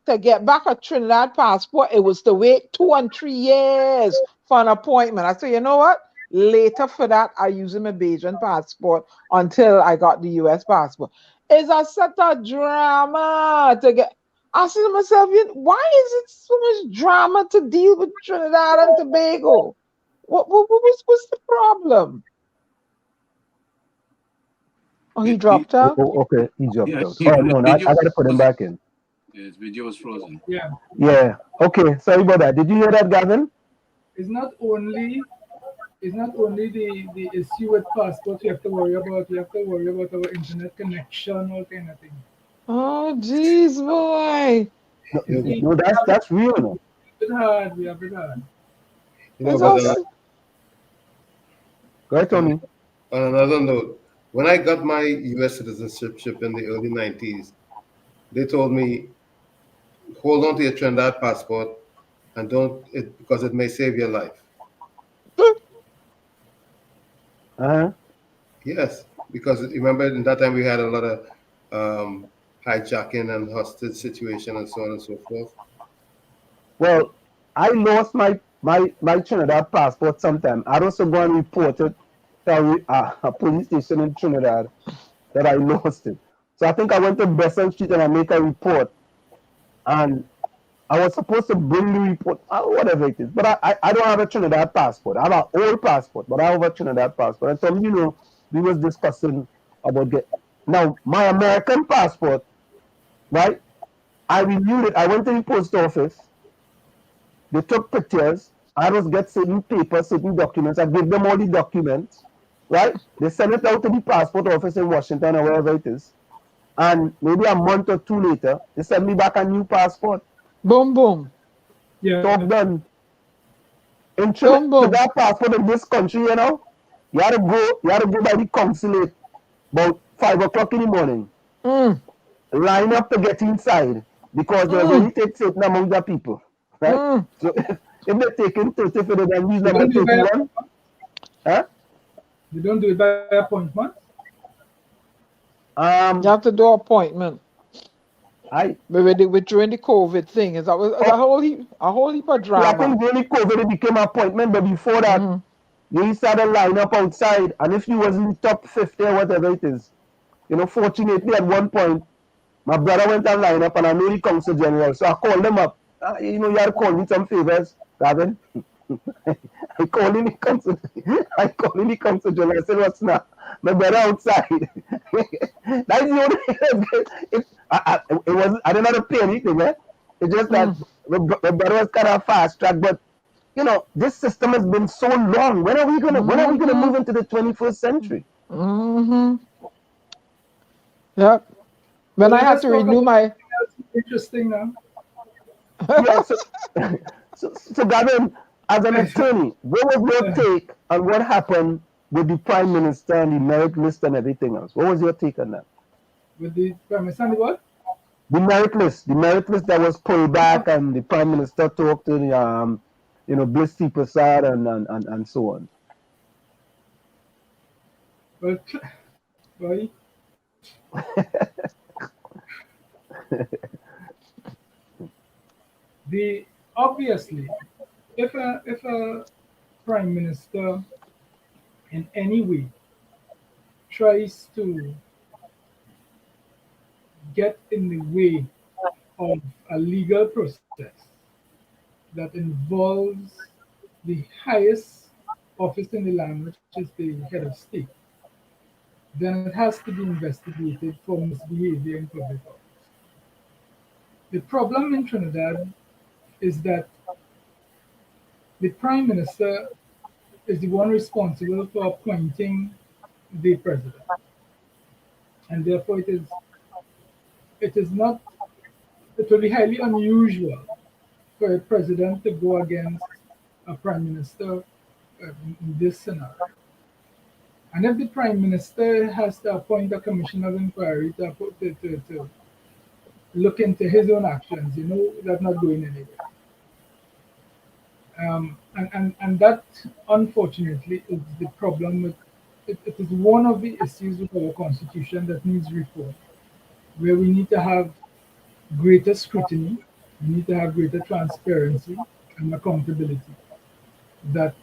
to get back a Trinidad passport, it was to wait 2 and 3 years for an appointment. I said, you know what? Later for that, I used my Bajan passport until I got the US passport. It's such a drama to get. I said to myself, why is it so much drama to deal with Trinidad and Tobago? What's the problem? Oh, he dropped out? Okay, he dropped out. Oh, no, I got to put him back in. His video was frozen. Yeah. Yeah. Okay, sorry about that. Did you hear that, Garvin? It's not only the issue with passports you have to worry about. You have to worry about our internet connection, all kind of things. Oh, jeez, boy. No, that's real. No? It's hard. We have it hard. Go ahead, Tony. On another note, when I got my U.S. citizenship in the early 90s, they told me, hold on to your Trinidad passport and because it may save your life. Yes, because remember in that time we had a lot of hijacking and hostage situation and so on and so forth. Well, I lost my Trinidad passport sometime. I also go and report it to a police station in Trinidad that I lost it. So I think I went to Besson Street and I make a report, and I was supposed to bring the report, whatever it is. But I don't have a Trinidad passport. I have an old passport, but I have a Trinidad passport. And so, we was discussing about now my American passport, right? I renewed it. I went to the post office. They took pictures. I was get certain papers, certain documents. I give them all the documents, right? They send it out to the passport office in Washington or wherever it is. And maybe a month or two later, they send me back a new passport. Boom, boom. Yeah. Talk done. In Trinidad passport in this country, you had to go by the consulate about 5 o'clock in the morning. Line up to get inside because they only take certain amount of people. Right? So if they're taking 30 for the use number 31, You don't do it by appointment? You have to do appointment. During the COVID thing, it was a whole heap of drama. Yeah, I think during COVID it became an appointment, but before that, you started line up outside, and if you was in top 50 or whatever it is, fortunately at one point, my brother went and line up, and I know the Council General, so I called them up. You had to call me some favors, Garvin. I called in the Council General. I said, what's now? My brother outside. That's the only thing. I didn't have to pay anything, eh? It's just that my brother was kind of fast track, but this system has been so long. When are we gonna move into the 21st century? Yep. When I had to renew my interesting now. Yeah, so Garvin, as an attorney, what was your take on what happened with the Prime Minister and the merit list and everything else? What was your take on that? With the Prime Minister and what? The merit list that was pulled back, and the Prime Minister talked to the Bliss Prasad and so on. Well, boy. Obviously, if a Prime Minister in any way tries to get in the way of a legal process, that involves the highest office in the land, which is the head of state, then it has to be investigated for misbehavior in public office. The problem in Trinidad is that the Prime Minister is the one responsible for appointing the president. And therefore it will be highly unusual for a president to go against a prime minister in this scenario. And if the prime minister has to appoint a commission of inquiry to look into his own actions, that's not going anywhere. And that, unfortunately, is the problem with it is one of the issues with our constitution that needs reform, where we need to have greater scrutiny, we need to have greater transparency and accountability that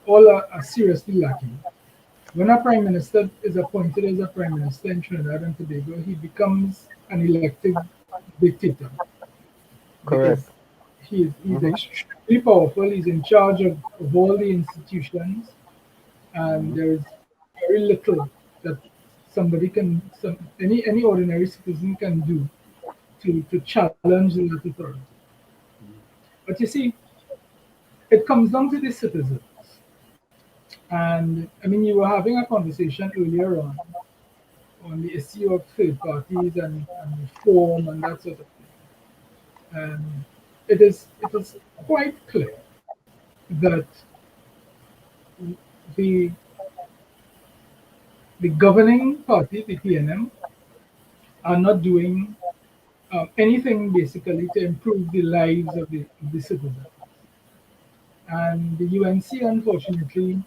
all are seriously lacking. When a prime minister is appointed as a prime minister in Trinidad and Tobago, he becomes an elected dictator. Correct. He's extremely powerful. He's in charge of all the institutions, and there is very little that any ordinary citizen can do to challenge that authority. But you see, it comes down to the citizens. And I mean, you were having a conversation earlier on the issue of third parties and reform and that sort of thing. And it is quite clear that the governing party, the PNM, are not doing anything basically to improve the lives of the citizens. And the UNC, unfortunately,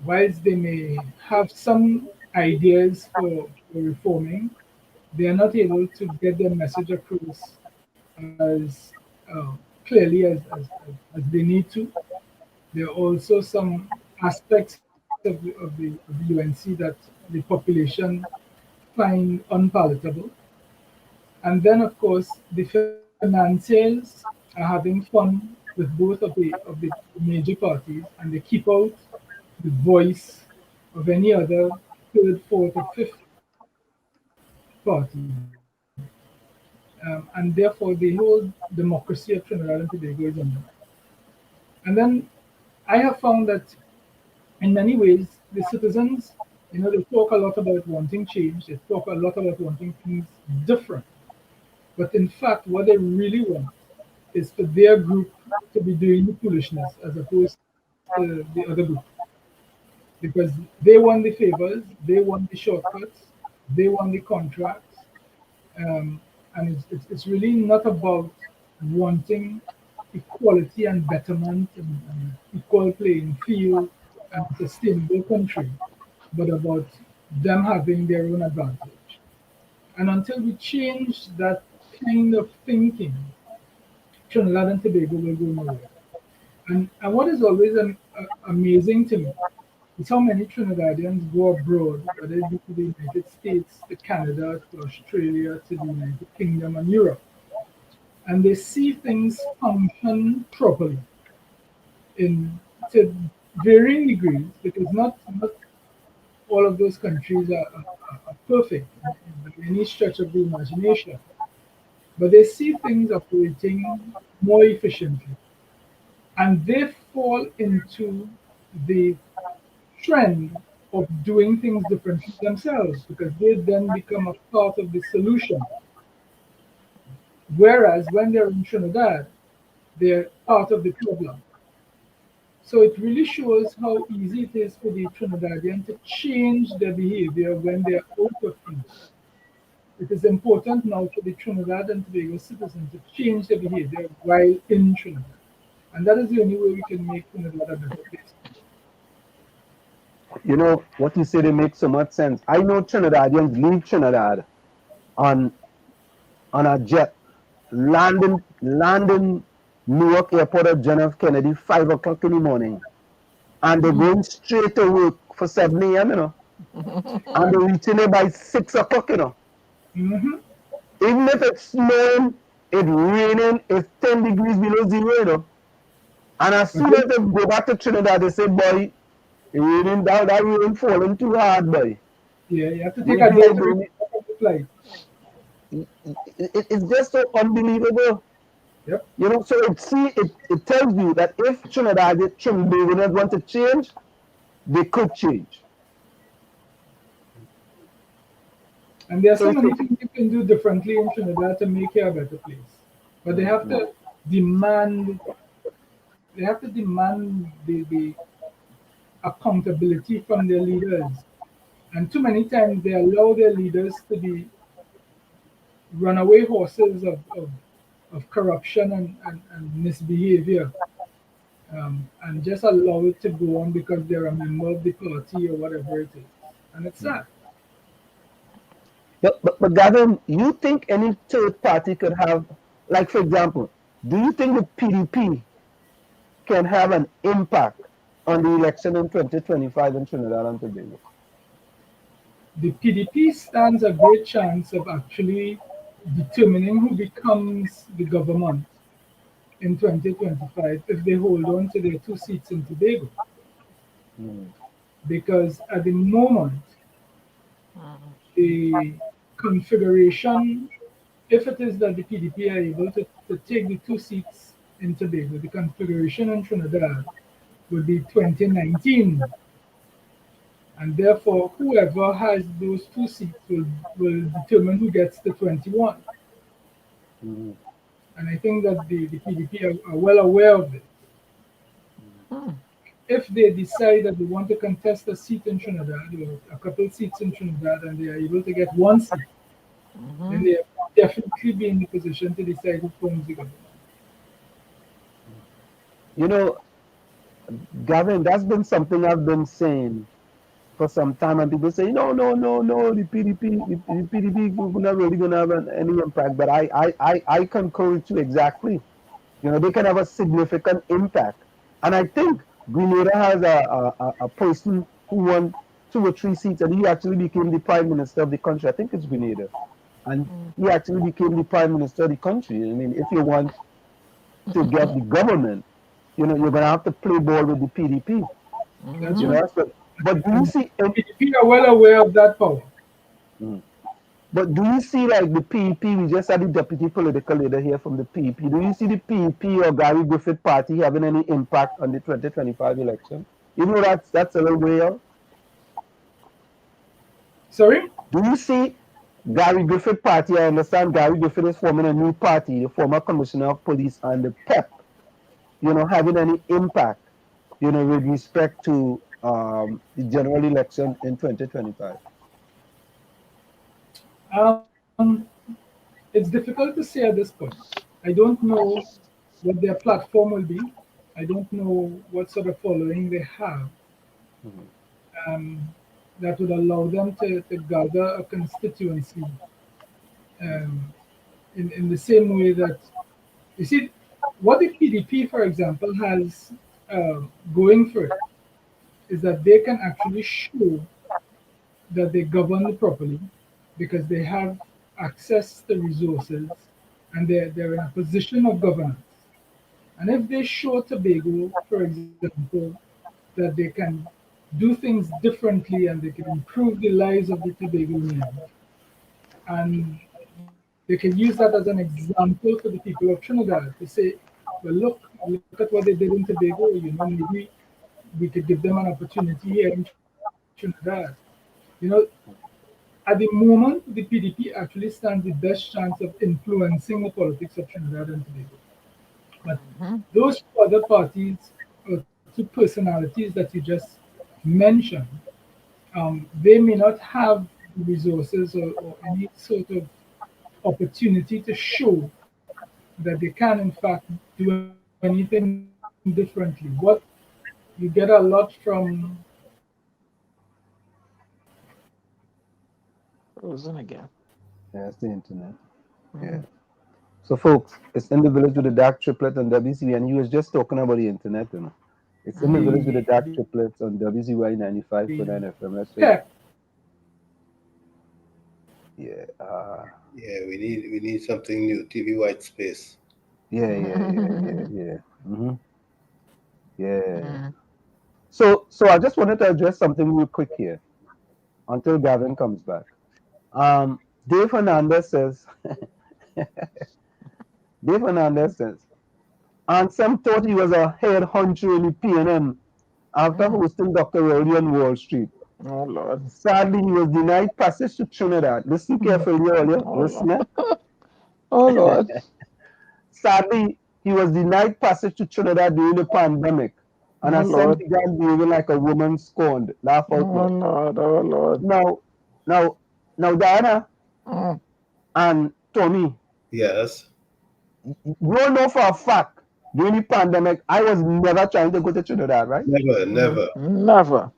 whilst they may have some ideas for reforming, they are not able to get their message across as clearly as they need to. There are also some aspects of the UNC that the population find unpalatable. And then, of course, the financiers are having fun with both of the major parties, and they keep out the voice of any other third, fourth, or fifth party. And therefore, the whole democracy of Trinidad and Tobago is undermined. And then I have found that in many ways, the citizens, they talk a lot about wanting change, they talk a lot about wanting things different. But in fact, what they really want is for their group to be doing the foolishness as opposed to the other group. Because they want the favors, they want the shortcuts, they want the contracts. And it's really not about wanting equality and betterment and equal playing field and sustainable country, but about them having their own advantage. And until we change that kind of thinking, Trinidad and Tobago will go nowhere. And what is always amazing to me is how many Trinidadians go abroad, whether it be to the United States, to Canada, to Australia, to the United Kingdom and Europe. And they see things function properly to varying degrees, because not all of those countries are perfect by any stretch of the imagination. But they see things operating more efficiently. And they fall into the trend of doing things differently themselves, because they then become a part of the solution. Whereas when they're in Trinidad, they're part of the problem. So it really shows how easy it is for the Trinidadian to change their behavior when they're out of Trinidad. It is important now for the Trinidad and Tobago citizens to change their behavior while in Trinidad. And that is the only way we can make Trinidad a better place. What you said, it makes so much sense. I know Trinidadians leave Trinidad on a jet, landing Newark Airport at John F. Kennedy 5 o'clock in the morning, and they're going straight to work for 7 a.m. And they're reaching there by 6 o'clock. Mm-hmm. Even if it's snowing It's raining, it's 10 degrees below zero, you know. And as soon as they go back to Trinidad, they say, boy, it raining down, that rain falling too hard, boy. Yeah, you have to We take a here day to doing flight. it's just so unbelievable. Yep. You know, so it tells you that if Trinidad want to change, they could change. And there are so many things you can do differently in Trinidad to make it a better place. But they have to demand the accountability from their leaders. And too many times they allow their leaders to be runaway horses of corruption and misbehavior. And just allow it to go on because they're a member of the party or whatever it is. And it's sad. But Garvin, you think any third party could have, like for example, do you think the PDP can have an impact on the election in 2025 in Trinidad and Tobago? The PDP stands a great chance of actually determining who becomes the government in 2025 if they hold on to their 2 seats in Tobago. Because at the moment, the configuration, if it is that the PDP are able to take the 2 seats in Tobago, the configuration in Trinidad would be 2019. And therefore, whoever has those 2 seats will determine who gets the 21. And I think that the PDP are well aware of this. If they decide that they want to contest a seat in Trinidad, or a couple seats in Trinidad, and they are able to get 1 seat, then they will definitely be in the position to decide who forms the government. You know, Garvin, that's been something I've been saying for some time, and people say, no, the PDP is not really going to have any impact. But I concur with you exactly. You know, they can have a significant impact. And I think Grenada has a person who won 2 or 3 seats, and he actually became the prime minister of the country. I think it's Grenada. And he actually became the prime minister of the country. I mean, if you want to get the government, you know, you're going to have to play ball with the PDP. That's You right. know, but do you see? PDP are well aware of that power. But do you see, like the PEP? We just had the deputy political leader here from the PEP. Do you see the PEP or Gary Griffith party having any impact on the 2025 election? Even though that's a little way out. Sorry? Do you see Gary Griffith party? I understand Gary Griffith is forming a new party, the former commissioner of police and the PEP. You know, having any impact, you know, with respect to the general election in 2025? It's difficult to say at this point. I don't know what their platform will be. I don't know what sort of following they have that would allow them to gather a constituency in the same way that, you see, what the PDP, for example, has going for it is that they can actually show that they govern properly because they have access to resources and they're in a position of governance. And if they show Tobago, for example, that they can do things differently and they can improve the lives of the Tobagonians, and they can use that as an example for the people of Trinidad to say, well, look at what they did in Tobago, you know, maybe we could give them an opportunity here in Trinidad. You know, at the moment, the PDP actually stands the best chance of influencing the politics of Trinidad and Tobago. But those other parties, or 2 personalities that you just mentioned, they may not have the resources or any sort of opportunity to show that they can, in fact, do anything differently. What you get a lot from. Frozen again. Yeah, it's the internet. Yeah. So, folks, it's In the Village with the Dark Triplets on WZYE, and you was just talking about the internet, you know. It's In the Village with the Dark Triplets on WZYE 95.9 FM. Let's see. Yeah. Yeah. Yeah, we need something new. TV white space. Yeah. Yeah. So I just wanted to address something real quick here until Gavin comes back. Dave Hernandez says, and some thought he was a head honcho in the PNM after hosting Dr. Rowley on Wall Street. Oh Lord. Sadly, he was denied passage to Trinidad. Listen carefully, all you listener. Oh Lord. Sadly, he was denied passage to Trinidad during the pandemic, and Oh has Lord. since began behaving like a woman scorned. Laugh out Oh loud. Lord. Oh Lord. Now, Diana Mm. and Tommy, Yes. you all know for a fact during the pandemic, I was never trying to go to Trinidad, right? Never. Never.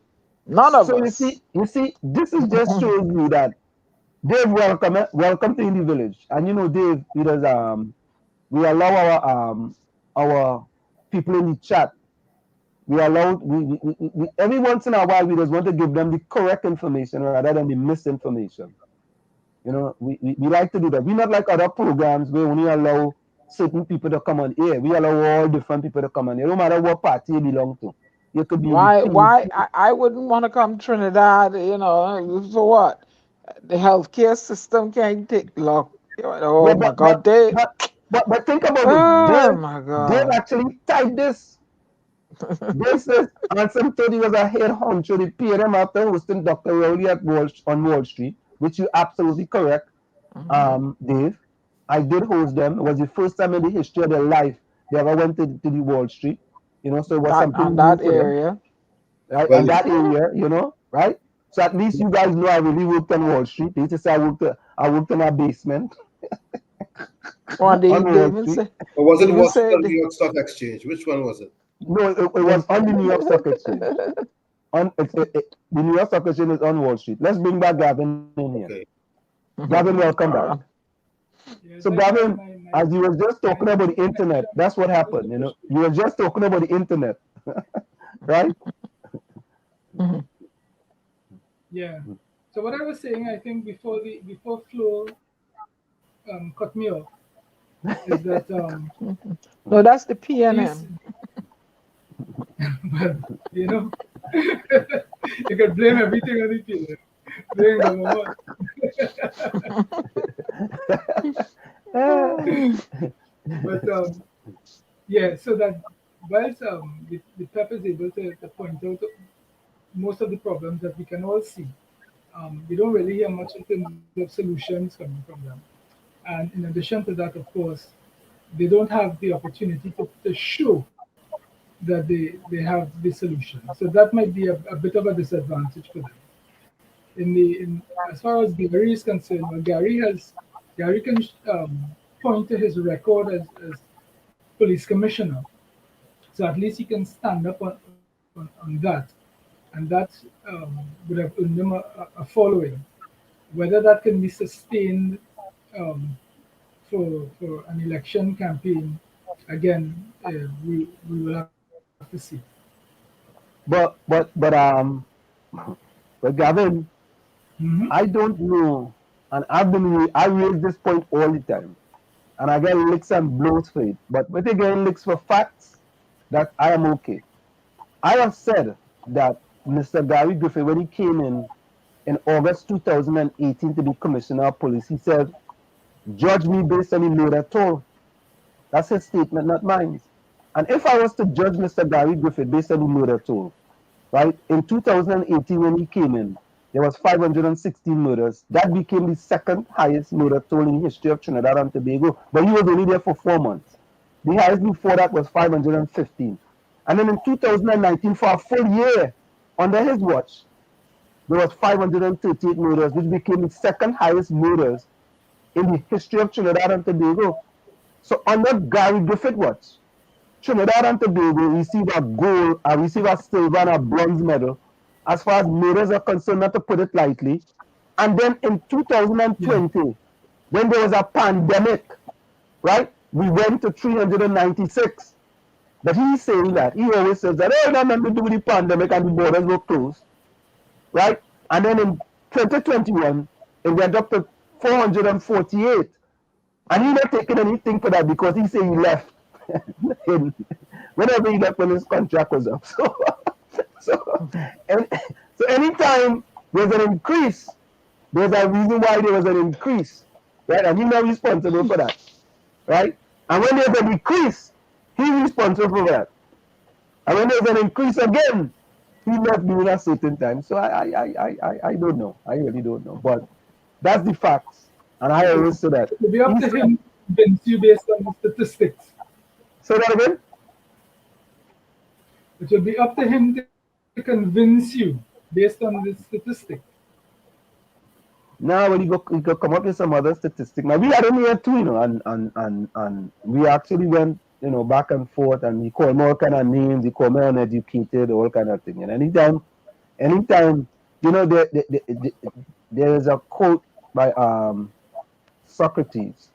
None of So us. you see, this is just shows you that Dave, welcome to the village. And you know, Dave, he does we allow our people in the chat. We every once in a while we just want to give them the correct information rather than the misinformation. You know, we like to do that. We're not like other programs where we only allow certain people to come on air. We allow all different people to come on air, no matter what party you belong to. You could be in the Why I wouldn't want to come Trinidad, you know, for what? The healthcare system can't take long. Oh yeah, my God, they but think about this. oh my Dave God. actually typed this. Dave says Anson thought he was a head honcho. They paid him after hosting Dr. Rowley on Wall Street, which you absolutely correct, Dave. I did host them. It was the first time in the history of their life they ever went to the Wall Street. You know, so it was That something on new that for them. area. Right? Well, And that area, you know, right? So at least you guys know I really worked on Wall Street. They just say I worked in a basement Or on they Wall even Street. say or was they it even Washington say New York Stock Exchange? Which one was it? No, it was on the New York Stock Exchange. The New York Stock Exchange is on Wall Street. Let's bring back Gavin in here. Okay. Gavin, welcome back. Yeah, So like Gavin, as you were just talking about the internet, that's what happened. You know, you were just talking about the internet, right? Yeah. So what I was saying, I think before Flo cut me off, is that No, that's the these, PNM. but you know, you can blame everything on the PNM, blame government. But yeah, so that whilst the PEP is able to point out most of the problems that we can all see, we don't really hear much in terms of solutions coming from them. And in addition to that, of course, they don't have the opportunity to show that they have the solution. So that might be a bit of a disadvantage for them. As far as Gary is concerned, well, Gary can point to his record as police commissioner. So at least he can stand up on that, and that would have earned him a following. Whether that can be sustained for an election campaign, again, we will have to see. But Gavin, Mhm. I don't know, and I raise this point all the time, and I get licks and blows for it. But when they get licks for facts, that I am okay. I have said that Mr. Gary Griffith, when he came in August 2018 to be commissioner of police, he said, "Judge me based on the load at all." That's his statement, not mine. And if I was to judge Mr. Gary Griffith based on the murder toll, right, in 2018 when he came in, there was 516 murders. That became the second highest murder toll in the history of Trinidad and Tobago, but he was only there for 4 months. The highest before that was 515. And then in 2019, for a full year, under his watch, there was 538 murders, which became the second highest murders in the history of Trinidad and Tobago. So under Gary Griffith watch, Trinidad and Tobago receive a silver and a bronze medal as far as murders are concerned, not to put it lightly. And then in 2020, when there was a pandemic, right, we went to 396. But he's saying that, he always says that, oh, nothing to do with the pandemic and the borders were closed, right? And then in 2021, it went up to 448. And he not taking anything for that because he said he left. Whenever he left when his contract was up. So anytime there's an increase, there's a reason why there was an increase, right? And he's not responsible for that, right? And when there's a decrease, he's responsible for that. And when there's an increase again, he's not doing a certain time. So I don't know. I really don't know. But that's the facts. And I always say that. It will be up to him to convince you based on the statistics. Say that again? It will be up to him to convince you based on the statistics. Now when you go come up with some other statistic. Now we had him here too, you know, and we actually went, you know, back and forth, and he called me all kind of names, he called me uneducated, all kind of thing. And anytime, you know, there is a quote by Socrates.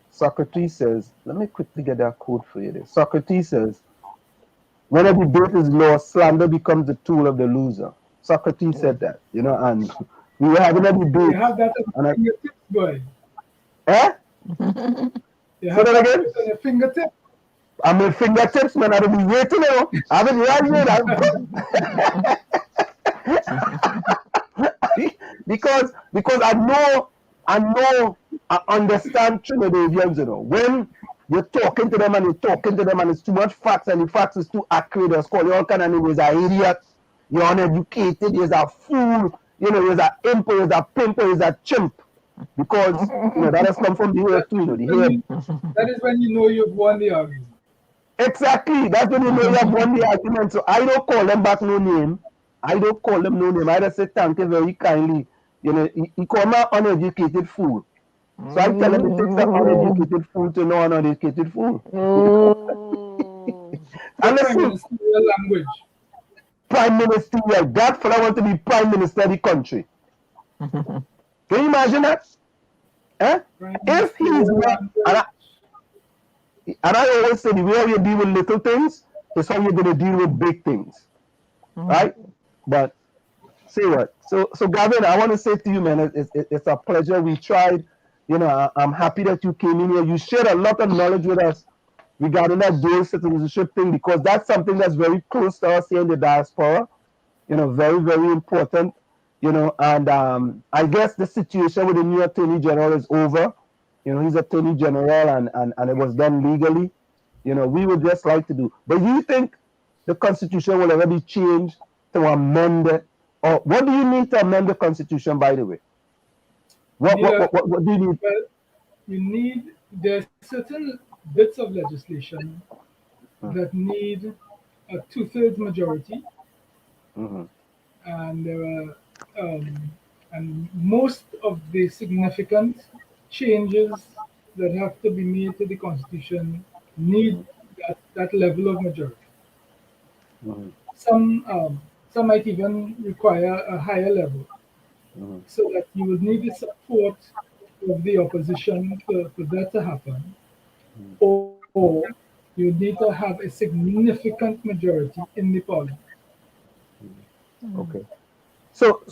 Socrates says, let me quickly get that quote for you there. Socrates says, when a debate is lost, slander becomes the tool of the loser. Socrates said that, you know, and we were having a debate. You have that on your tips, boy. Eh? You have that again? On your fingertips. I'm in fingertips, man. I don't be waiting now. I've been right because I understand Trinidadians, you know. When you're talking to them and it's too much facts and the facts is too accurate, they'll call you all kind of names. You're an idiot, you're uneducated, you're a fool, you know, you're a imp, you're a pimp, you're a chimp. Because, you know, that has come from the head too, you know. That is when you know you've won the argument. Exactly. That's when you know you have won the argument. So I don't call them back no name. I just say thank you very kindly. You know, he call me an uneducated fool. So I tell him it takes an uneducated fool to know an uneducated fool. And listen, language. Prime Minister, that fella want to be Prime Minister of the country. Can you imagine that? Eh? If he's not, and I always say the way you deal with little things is how you're going to deal with big things, right? But say what? So Garvin, I want to say to you, man, it's a pleasure. We tried. You know, I'm happy that you came in here. You shared a lot of knowledge with us regarding that dual citizenship thing, because that's something that's very close to us here in the diaspora. You know, very, very important. You know, and I guess the situation with the new Attorney General is over. You know, he's Attorney General and it was done legally. You know, we would just like to do. But you think the Constitution will ever be changed to amend it? Or what do you need to amend the Constitution, by the way? What do you need? Well, you need, there's certain bits of legislation that need a 2/3 majority. And there are and most of the significant changes that have to be made to the Constitution need that level of majority. Some might even require a higher level, so that you would need the support of the opposition for that to happen, or you need to have a significant majority in the parliament. Okay. So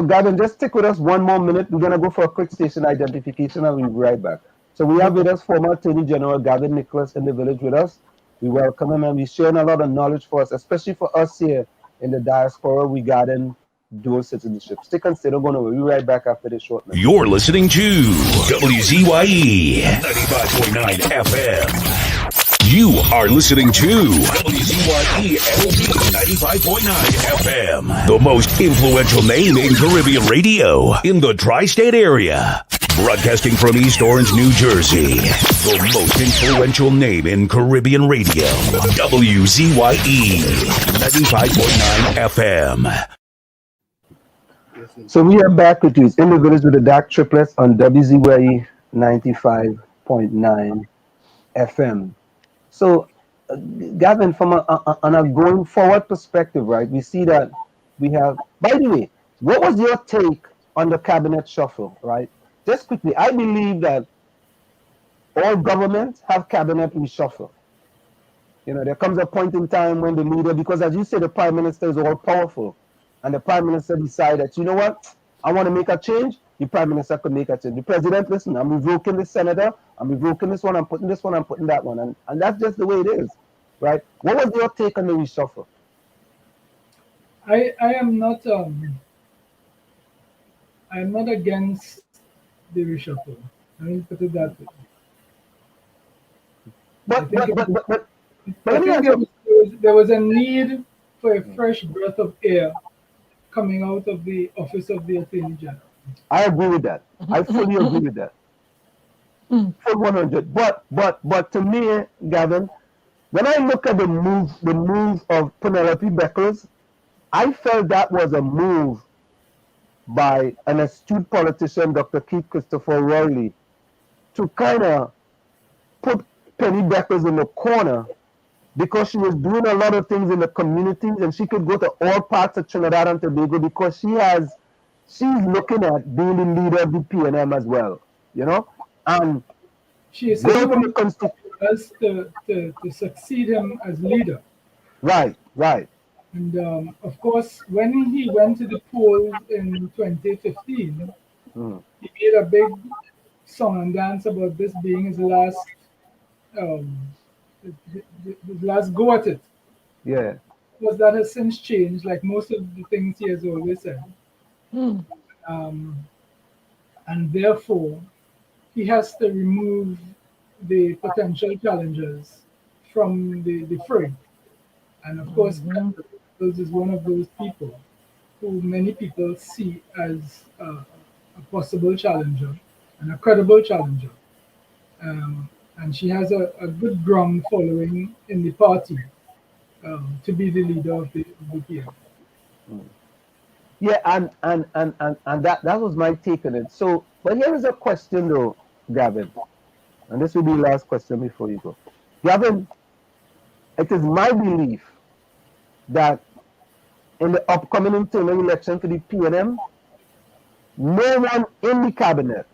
Garvin, just stick with us one more minute. We're gonna go for a quick station identification and we'll be right back. So we have with us former Attorney General Garvin Nicholas in the village with us. We welcome him and he's sharing a lot of knowledge for us, especially for us here in the diaspora regarding dual citizenship. Stick and stay, don't go nowhere. We'll be right back after this short minute. You're listening to WZYE 95.9 FM. You are listening to WZYE 95.9 FM, the most influential name in Caribbean radio in the tri-state area. Broadcasting from East Orange, New Jersey, the most influential name in Caribbean radio, WZYE 95.9 FM. So we are back with you. It's in the village with the dark triplets on WZYE 95.9 FM. So, Gavin, from on a going forward perspective, right, we see that we have, by the way, what was your take on the cabinet shuffle, right? Just quickly, I believe that all governments have cabinet reshuffle. You know, there comes a point in time when the leader, because as you say, the prime minister is all powerful, and the prime minister decides that, you know what, I want to make a change, the prime minister could make a change. The president, listen, I'm revoking this senator, I'm revoking this one, I'm putting this one, I'm putting that one. And that's just the way it is, right? What was your take on the reshuffle? I am not against the reshuffle. I mean, put it that way. But let me I ask think you. there was a need for a fresh breath of air coming out of the office of the Attorney General. I agree with that. I fully agree with that. Full 100. But to me, Gavin, when I look at the move of Penelope Beckles, I felt that was a move by an astute politician, Dr. Keith Christopher Rowley, to kind of put Penny Beckles in the corner because she was doing a lot of things in the communities and she could go to all parts of Trinidad and Tobago because she's looking at being the leader of the PNM as well, you know? And she is someone us to succeed him as leader. Right. And of course, when he went to the polls in 2015, he made a big song and dance about this being his last go at it. Yeah. Because that has since changed, like most of the things he has always said. And therefore, he has to remove the potential challengers from the fray. And of course, Beckles is one of those people who many people see as a possible challenger and a credible challenger. And she has a good ground following in the party to be the leader of the PM. Yeah, and that was my take on it. So, but here is a question though, Gavin, and this will be the last question before you go. Gavin, it is my belief that in the upcoming internal election for the PNM, no one in the cabinet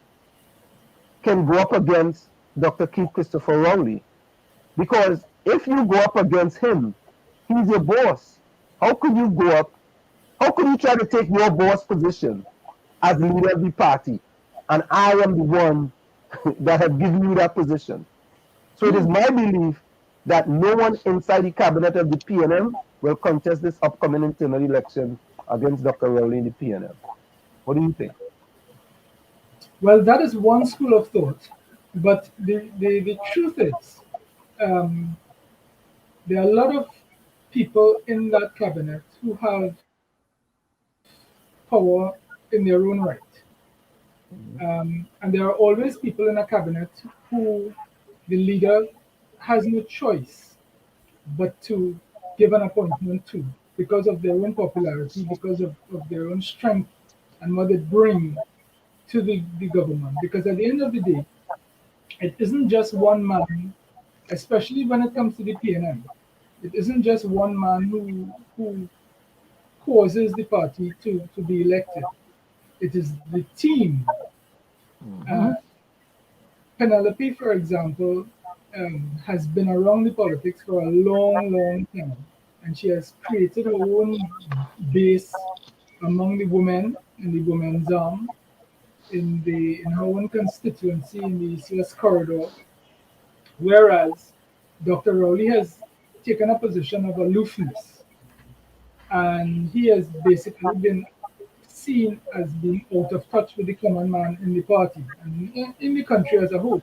can go up against Dr. Keith Christopher Rowley, because if you go up against him, he's your boss. How could you go up? How could you try to take your boss position as leader of the party? And I am the one that have given you that position. So it is my belief that no one inside the cabinet of the PNM will contest this upcoming internal election against Dr. Rowley in the PNM. What do you think? Well, that is one school of thought. But the truth is, there are a lot of people in that cabinet who have power in their own right. And there are always people in a cabinet who the leader has no choice but to give an appointment to because of their own popularity, because of their own strength and what they bring to the government. Because at the end of the day, it isn't just one man, especially when it comes to the PNM. It isn't just one man who causes the party to be elected. It is the team. Penelope, for example, has been around the politics for a long time, and she has created her own base among the women in the women's arm, in her own constituency in the East-West corridor, whereas Dr. Rowley has taken a position of aloofness, and he has basically been seen as being out of touch with the common man in the party and in the country as a whole.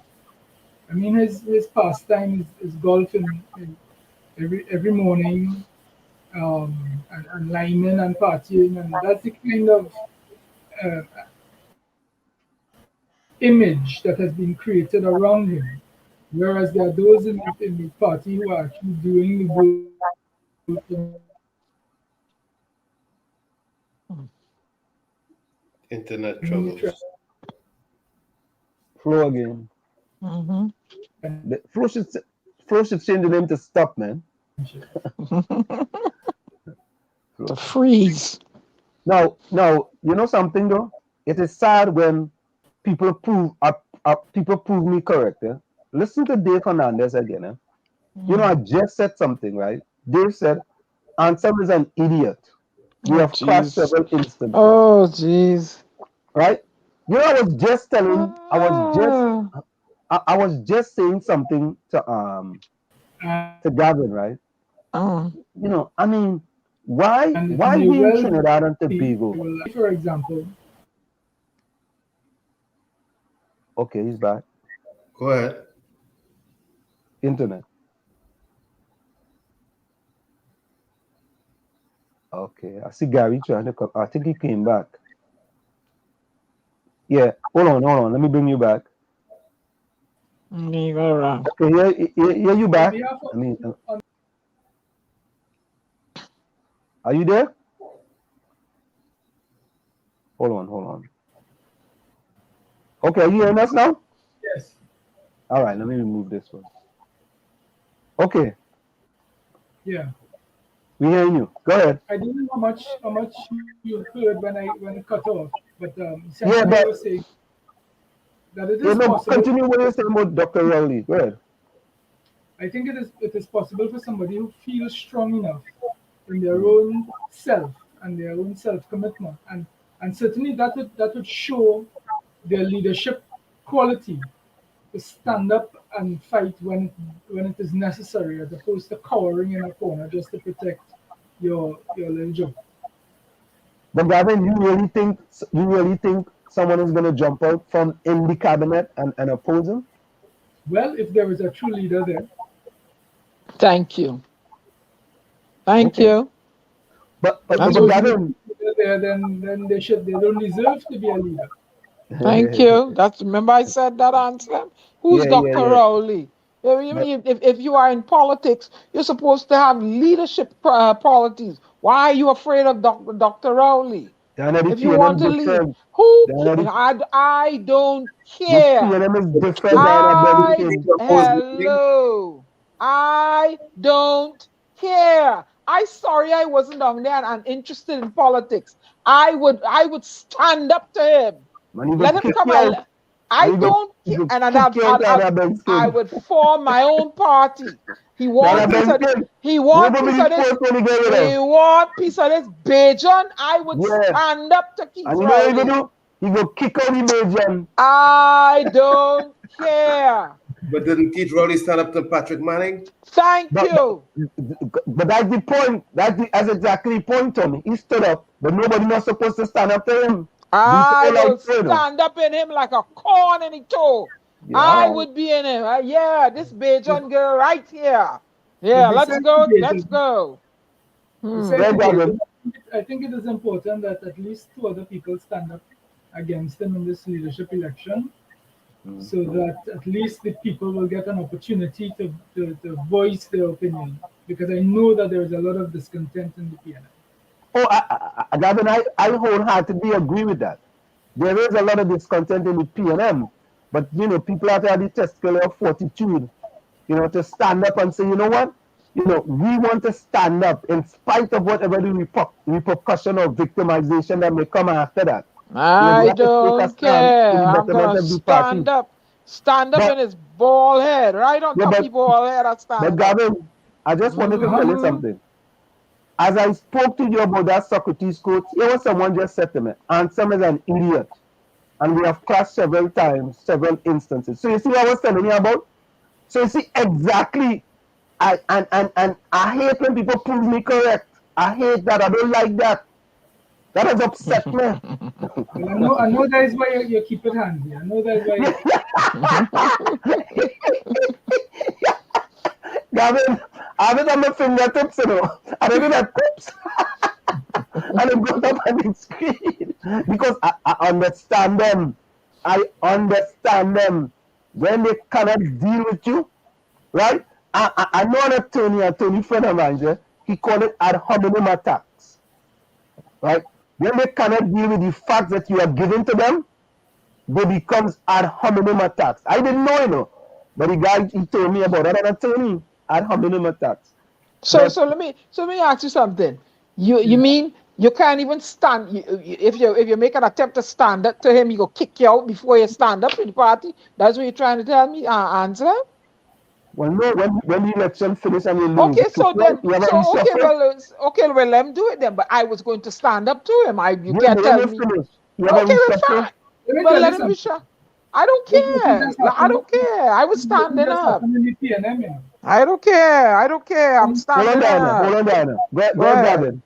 I mean, his pastime is golfing every morning, and liming and partying, and that's the kind of image that has been created around him. Whereas there are those in the party who are actually doing the work. Internet troubles. Flo again. Flo should change the name to Stop, man. The freeze. Now, you know something though? It is sad when people prove me correct. Listen to Dave Hernandez again. You know, I just said something, right? Dave said, Ansem is an idiot. We have crashed several instances. Oh, jeez. Right? You know, I was just telling, Ah, I was just saying something to Garvin, right? ah. You know, I mean, why And it why may we in well Trinidad and be, Tobago? for example, Okay, he's back. Go ahead. Internet. Okay, I see Gary trying to come. I think he came back. Yeah, hold on. Let me bring you back. Leave it around. Okay, yeah, you back. we have I mean, are you there? Hold on. Okay, are you hearing us now? yes. All right, let me remove this one. Okay, Yeah. we hearing you. Go ahead. I don't know how much you heard when it cut off, but Yeah, essentially but I was saying that it you is know, possible. continue what you're saying about Dr. Rowley. Go ahead. I think it is possible for somebody who feels strong enough in their own self and their own self commitment, and certainly that would show their leadership quality to stand up and fight when it is necessary, as opposed to cowering in a corner just to protect your little job. But Gavin, you really think someone is going to jump out from in the cabinet and oppose him? Well, if there is a true leader there, Thank you. Thank Okay. you. But That's those what, Gavin, leaders there, then they don't deserve to be a leader. thank you. That's remember I said that answer. Who's Dr. yeah. Rowley? But, If you are in politics, you're supposed to have leadership qualities. Why are you afraid of Dr. Rowley? they're not the If you want PNM to lead, different. who They're not I don't the care. PNM is different. They're not the same. Hello. I don't care. I sorry I wasn't down there and interested in politics. I would stand up to him. Man, he Let go him kick come you out. and I don't He care. go And kick you out of that bed I skin. would form my own party. He That want a piece bed of skin. he We're want going to piece be of the this. first one to get rid He of. want piece of this Bajan. I would Yeah. stand up to Keith And you know what he Rowley. go do? He go kick out the Bajan. I don't care. But didn't Keith Rowley stand up to Patrick Manning? Thank But, you. but that's the point. That's exactly the point, Tommy. He stood up, but nobody was supposed to stand up to him. I will You know. stand up in him like a corn in his toe. Yeah, I all right. would be in him. Yeah, this Bajan girl right here. But Yeah, let's go. Let's go. Red Dragon. I think it is important that at least two other people stand up against him in this leadership election, so that at least the people will get an opportunity to voice their opinion. Because I know that there is a lot of discontent in the PNM. Oh, Gavin, I wholeheartedly agree with that. There is a lot of discontent in the PNM, but you know, people have to have the testicle of fortitude, you know, to stand up and say, you know what, you know, we want to stand up in spite of whatever the repercussion or victimization that may come after that. You know, we I have to take a don't stand for care. the I'm betterment gonna of the party. stand up But in his bald head, right on yeah, top of his bald head. I but stand up. Gavin, I just wanted to tell you Mhm. something. As I spoke to you about that Socrates quote, here was someone just said to me, Ansem is an idiot. And we have clashed several times, several instances. So you see what I was telling you about? So you see exactly, and I hate when people prove me correct. I hate that. I don't like that. That has upset me. Well, I know that is why you keep it handy. I know that is why. Gavin, I have it on my fingertips, you know. And I do that, oops. And it goes up on the screen. Because I understand them. I understand them. When they cannot deal with you, right? I know an attorney friend of mine, yeah? He called it ad hominem attacks, right? When they cannot deal with the facts that you are giving to them, they becomes ad hominem attacks. I didn't know, you know, but the guy, he told me about that, an attorney, ad hominem attacks. So But so let me ask you something. You mean you can't even stand if you make an attempt to stand up to him, he go kick you out before you stand up in the party? That's what you're trying to tell me, answer? well, no, when the election finish and you lose, Okay, so then, you have a so reshuffle. okay, let him do it then. But I was going to stand up to him. You Yeah, can't but when tell you me. finish, you have a Okay, well, reshuffle. fine. Let me But tell let you him be something. shot. I don't It doesn't care. just I happen. don't care. I was It doesn't standing just up. happen in the PNM, you know. I don't care. I don't care. I'm Hold on, standing Diana. Hold up. on, Diana. Go Go ahead, ahead. Garvin.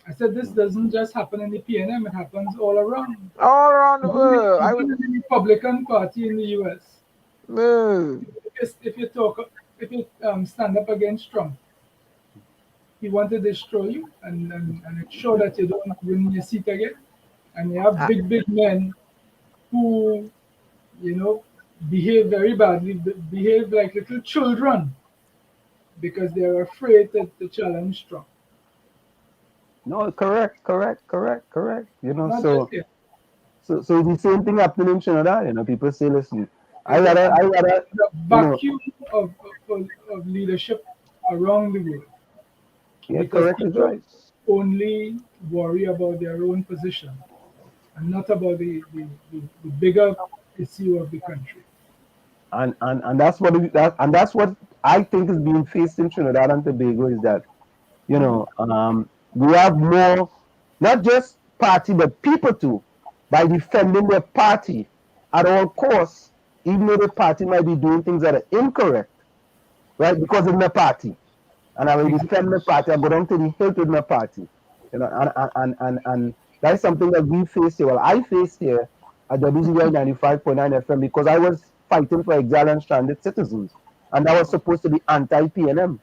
I said this doesn't just happen in the PNM, it happens all around. All around the world. I Even would in the Republican Party in the US. move. If you stand up against Trump, he want to destroy you and ensure that you don't win your seat again. And you have big men who, you know, behave very badly, behave like little children because they're afraid to challenge Trump. No, correct. You know, Not so just here. so the same thing happening in Trinidad. You know, people say, listen, I There's gotta, the you know, vacuum of leadership around the world yeah, because correct is people right. only worry about their own position and not about the bigger issue of the country. And that's what I think is being faced in Trinidad and Tobago is that, you know, we have more, not just party, but people too, by defending their party at all costs, even though the party might be doing things that are incorrect, right? Because it's my party. And I will defend my party. I go down to the hilt with my party. You know, and that's something that we face here. Well, I faced here at WZYE 95.9 FM because I was fighting for exile and stranded citizens. And that was supposed to be anti-PNM.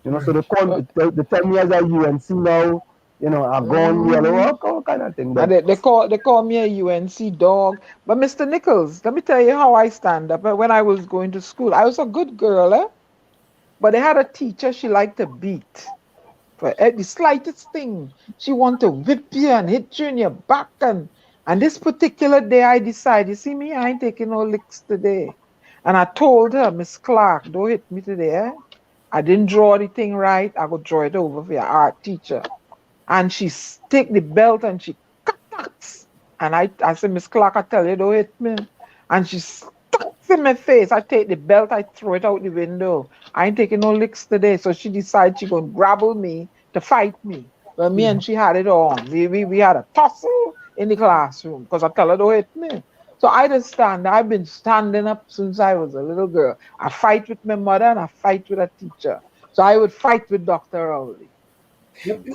You know, so they tell me as a UNC now, you know, I've gone yellow, all kind of thing. But And they call me a UNC dog. But Mr. Nichols, let me tell you how I stand up. When I was going to school, I was a good girl, eh? But they had a teacher she liked to beat. For the slightest thing, she want to whip you and hit you in your back. And this particular day, I decided, you see me, I ain't taking no licks today. And I told her, Miss Clark, don't hit me today. Eh? I didn't draw the thing right. I go draw it over for your art teacher. And she take the belt and she cuts. And I said, Miss Clark, I tell you, don't hit me. And she cuts in my face. I take the belt, I throw it out the window. I ain't taking no licks today. So she decided she gonna grapple me to fight me. Well, me and she had it on. We had a tussle in the classroom because I tell her don't hit me. So I just stand. I've been standing up since I was a little girl. I fight with my mother and I fight with a teacher. So I would fight with Dr. Rowley. Yep.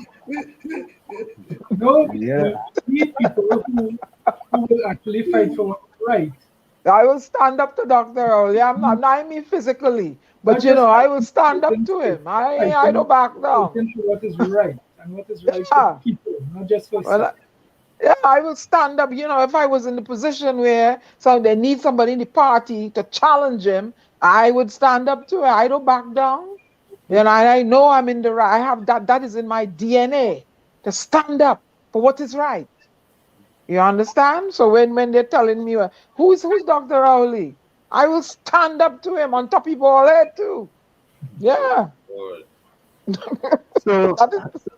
No, yeah, we need people who will actually fight for what's right. I will stand up to Dr. Rowley. I'm not me physically, but Not you just know, I will fighting stand up for to him. I fighting- don't back down. fighting for what is right and what is right Yeah. for people, not just for Well, self. yeah, I will stand up. You know, if I was in the position where they need somebody in the party to challenge him, I would stand up to it. I don't back down. You know, I know I'm in the right. I have that is in my DNA to stand up for what is right. You understand? So when they're telling me who's Dr. Rowley, I will stand up to him on top of all head too. Yeah. so That is-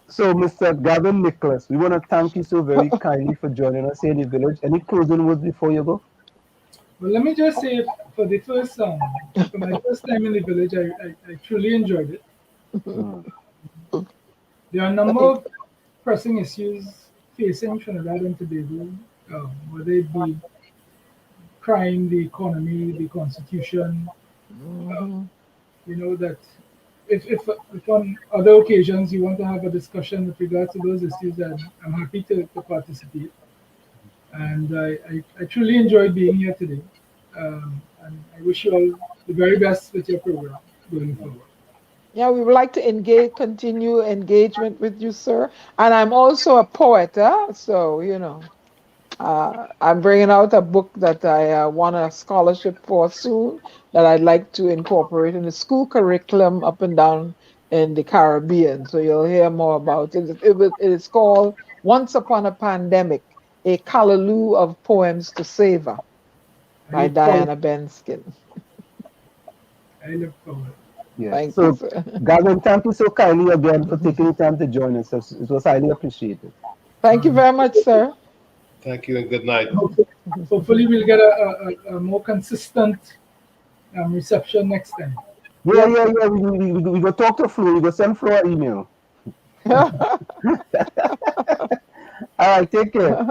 so Mr. Garvin Nicholas, we want to thank you so very kindly for joining us here in the village. Any closing words before you go? Well, let me just say, for my first time in the village, I truly enjoyed it. There are a number of pressing issues facing Trinidad and Tobago, whether it be crime, the economy, the constitution. You know that if on other occasions you want to have a discussion with regards to those issues, then I'm happy to participate. And I truly enjoyed being here today. And I wish you all the very best with your program going forward. Yeah, we would like to continue engagement with you, sir. And I'm also a poet, so you know, I'm bringing out a book that I won a scholarship for soon that I'd like to incorporate in the school curriculum up and down in the Caribbean. So you'll hear more about it. It is called Once Upon a Pandemic, a Callaloo of Poems to Savor by Diana Benskin. I look forward. Yeah. Thank so, you, sir. Garvin, thank you so kindly again for taking time to join us. It was highly appreciated. Thank you very much, sir. Thank you and good night. Hopefully we'll get a more consistent reception next time. Yeah. We go talk to Flo. We go send Flo an email. All right, take care.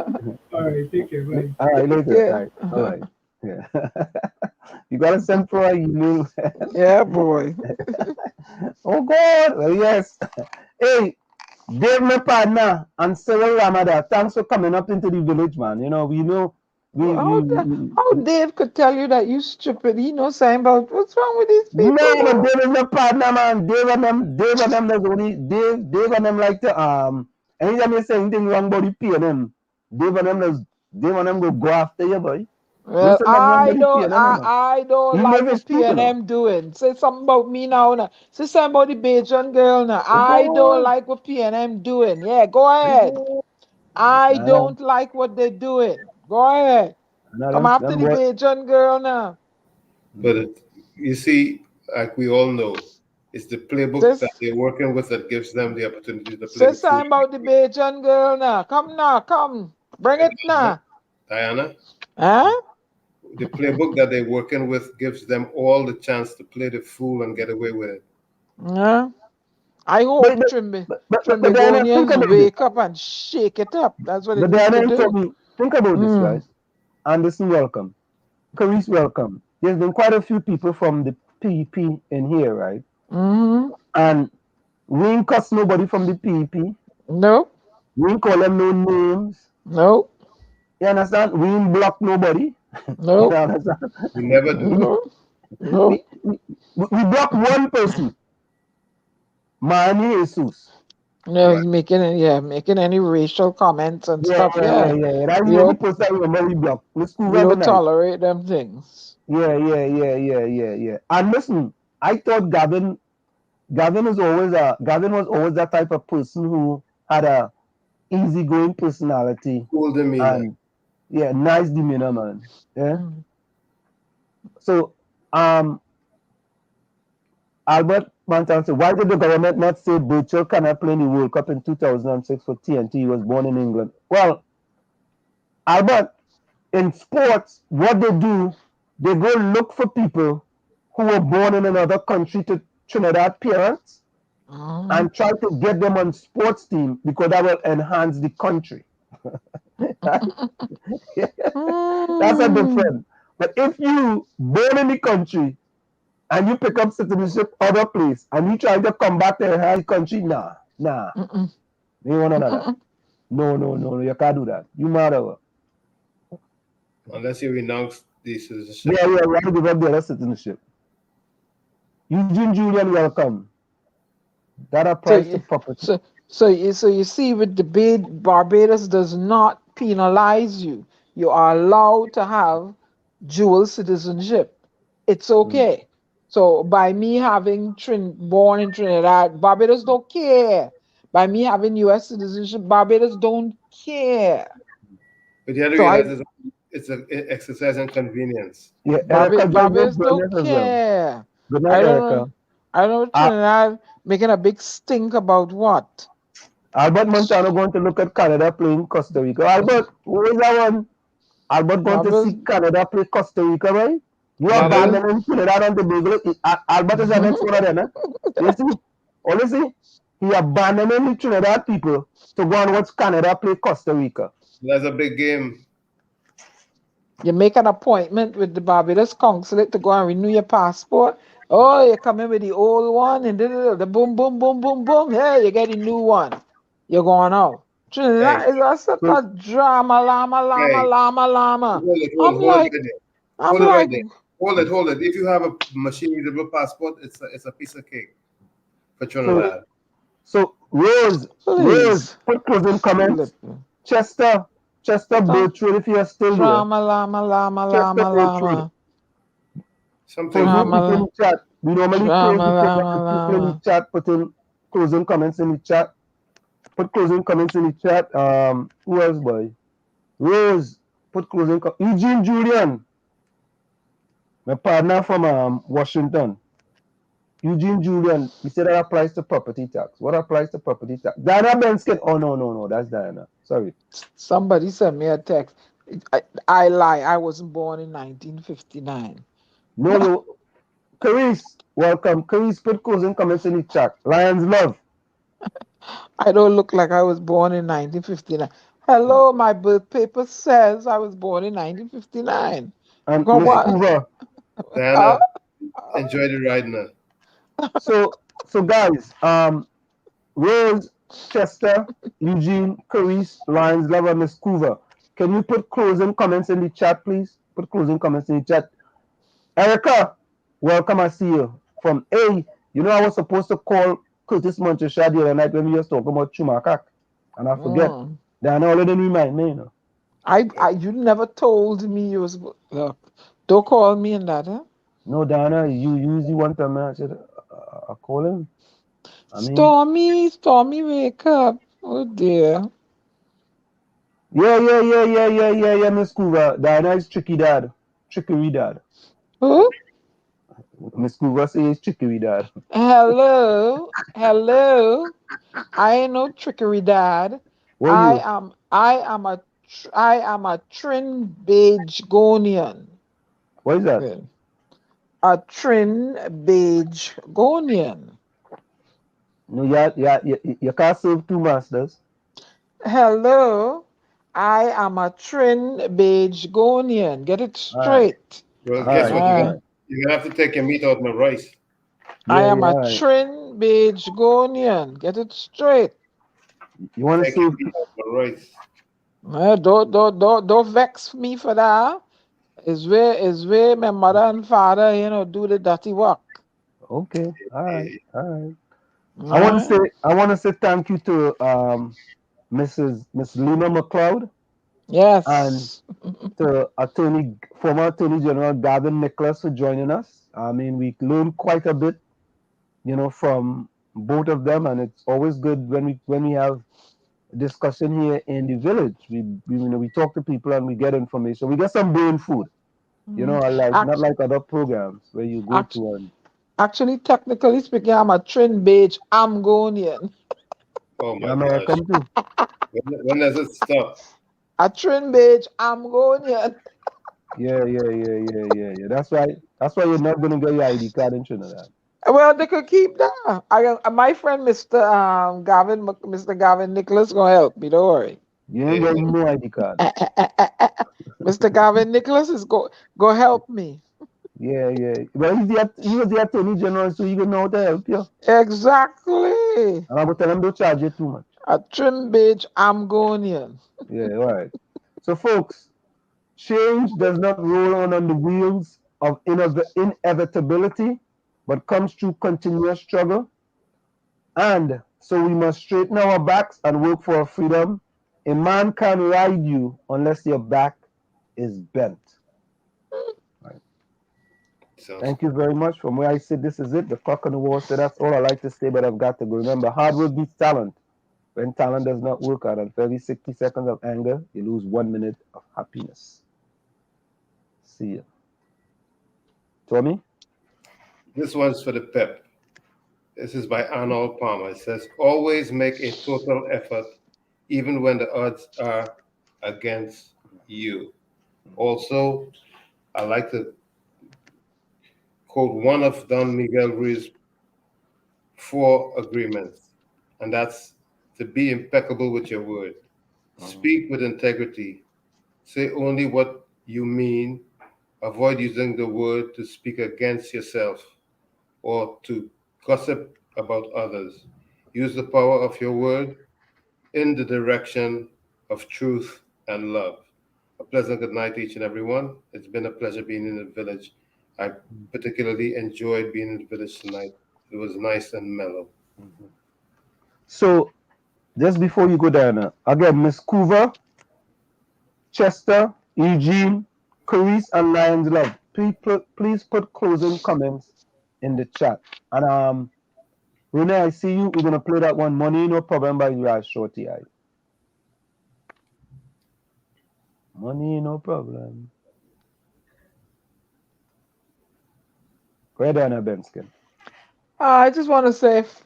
All right, take care. Bye. All right, later. Yeah. All right. All right. Yeah. You gotta send for an email. Yeah, boy. Oh God. Well, yes. Hey, Dave, my partner, and Cyril Ramada, thanks for coming up into the village, man. You know, we know How Dave could tell you that you stupid? He knows something about what's wrong with these people. no, but now? Dave is my partner, man. Dave and them, there's only Dave and them like to anytime you say anything wrong about the PNM, Dave and them go after you, boy. Well, Listen, nothing wrong about the PNM, man. I don't He like never what speak, you know. PNM doing. Say something about me now. Now. Say something about the Bajan girl now. Oh, I go don't on. like what PNM doing. Yeah, go ahead. I don't like what they're doing. Go ahead. No, Come after them the boy, Bajan girl now. But you see, like we all know, it's the playbook This- that they're working with that gives them the opportunity to play Say the fool. something about the Bajan girl now. Come now, come. Bring it now. Diana, Huh? the playbook that they're working with gives them all the chance to play the fool and get away with it. Yeah. I hope but Diana, think Trimbegonians about it. wake up and shake it up. That's what it But needs to Diana, do. think about this, right? Anderson, welcome. Carice, welcome. There's been quite a few people from the PEP in here, right? Mm-hmm. And we ain't cuss nobody from the PEP. Nope. We ain't call them no names. Nope. You understand? We ain't block nobody. Nope. You understand? We never do. Nope. Nope. We block one person. Manny Jesus. No, he's making any racial comments and stuff. Yeah. That's We the only don't person that we remember we block. Let's move we on don't tonight. tolerate them things. Yeah. And listen, I thought Garvin was always that type of person who had a easygoing personality Cool demeanor. and nice demeanor, man. Yeah. Mm. So Albert Mantan said, why did the government not say Burchell cannot play in the World Cup in 2006 for TNT? He was born in England. Well, Albert, in sports, what they do, they go look for people who were born in another country to Trinidad parents and try to get them on sports team because that will enhance the country. That's a difference. But if you born in the country and you pick up citizenship other place and you try to come back to enhance the country, nah. Mm-mm. You want none of that. No, you can't do that. You matter what. Unless you renounce the citizenship. Yeah, right, give up the other citizenship. Eugene Julian, welcome. That applies to property. So you see, with debate, Barbados does not penalize you. You are allowed to have dual citizenship. It's okay. So by me having born in Trinidad, Barbados don't care. By me having U.S. citizenship, Barbados don't care. But you have to realize it's an exercise in convenience. Yeah, Barbados don't care. Good night, Erica. I don't know Trinidad making a big stink about what? Albert Montano going to look at Canada playing Costa Rica. Albert, what is that one? Albert going to see Canada play Costa Rica, right? You are abandoning Trinidad and Tobago. Albert is the next one of them, eh? You see? Honestly, he abandoning the Trinidad people to go and watch Canada play Costa Rica. That's a big game. You make an appointment with the Barbados consulate to go and renew your passport. Oh, you come in with the old one and the boom, boom, boom, boom, boom. Hey, you get a new one. You're going out. Trinidad is such a drama, llama. Hold it. If you have a machine-readable passport, it's a piece of cake for Trinidad. So Rose, put closing comments. Chester Bertrand, if you're still here. Llama. Something people in the chat. We normally praise the people in the chat, put in closing comments in the chat. Put closing comments in the chat. Who else, boy? Rose, put closing comments. Eugene Julian, my partner from Washington. Eugene Julian, he said that applies to property tax. What applies to property tax? Diana Benskin. Oh, no, that's Diana. Sorry. Somebody sent me a text. I lie. I wasn't born in 1959. No. Carice, welcome. Carice, put closing comments in the chat. Lions love. I don't look like I was born in 1959. Hello, my birth paper says I was born in 1959. And Go Miss what? Hoover. Diana, enjoy the ride now. So guys, Rose, Chester, Eugene, Carice, Lions, Lover, Miss Hoover. Can you put closing comments in the chat, please? Put closing comments in the chat. Erica, welcome. I see you. From A, you know I was supposed to call Curtis Monteshad the other night when we was talking about Chumakak, and I forget. Diana already remind me, you know. You never told me you was look. Don't call me in that, huh? No, Diana, you usually want time. I said, I call him. I mean, Stormy, wake up. Oh dear. yeah, Miss Hoover. Diana is tricky dad. Trickery dad. Who? Miss Hoover says trickery dad. Hello. I ain't no trickery dad. What are you? I am a Trinbagonian. What is that? A Trinbagonian. No, you can't serve two masters. Hello. I am a Trinbagonian. Get it straight. Well, guess what? You're gonna have to take your meat out of my rice. I am a Trinbagonian. Get it straight. You want to Take your serve? meat out of my rice. Don't vex me for that. Is where my mother and father, do the dirty work. Okay, all right. I want to say thank you to Miss Limma McLeod. Yes. And to former Attorney General Garvin Nicholas for joining us. I mean, we learned quite a bit, from both of them, and it's always good when we have discussion here in the village. We talk to people and we get information. We get some brain food, not like other programs where you go to and. Actually, technically speaking, I'm a Trinbagonian. Oh my American gosh. too. When does it stop? A Trinbagonian. Yeah. That's right. That's why you're not gonna get your ID card in Trinidad. Well, they could keep that. My friend, Mr. Mr. Garvin Nicholas, gonna help me. Don't worry. You ain't getting no ID card. Mr. Garvin Nicholas is go help me. Yeah. Well, he was the Attorney General, so he gonna know how to help you. Exactly. And I'm gonna tell him don't charge you too much. A Trinbagonian. Yeah, all right. So, folks, change does not roll on the wheels of inevitability, but comes through continuous struggle. And so we must straighten our backs and work for our freedom. A man can't ride you unless your back is bent. Right. Thank you very much. From where I sit, this is it. The clock on the wall said that's all I like to say, but I've got to go. Remember, hard work beats talent. When talent does not work out, and for every 60 seconds of anger, you lose 1 minute of happiness. See you. Tommy? This one's for the pep. This is by Arnold Palmer. It says, always make a total effort, even when the odds are against you. Also, I like to quote one of Don Miguel Ruiz's 4 agreements, and that's to be impeccable with your word. Speak with integrity. Say only what you mean. Avoid using the word to speak against yourself or to gossip about others. Use the power of your word in the direction of truth and love. A pleasant good night to each and every one. It's been a pleasure being in the village. I particularly enjoyed being in the village tonight. It was nice and mellow. So, just before you go, Diana, again, Miss Coover, Chester, Eugene, Carice, and Lions Love, please put closing comments in the chat. And Rene, I see you. We're gonna play that one, Money No Problem by Raj Shorty. Money No Problem. Go ahead, Diana Benskin. I just want to say it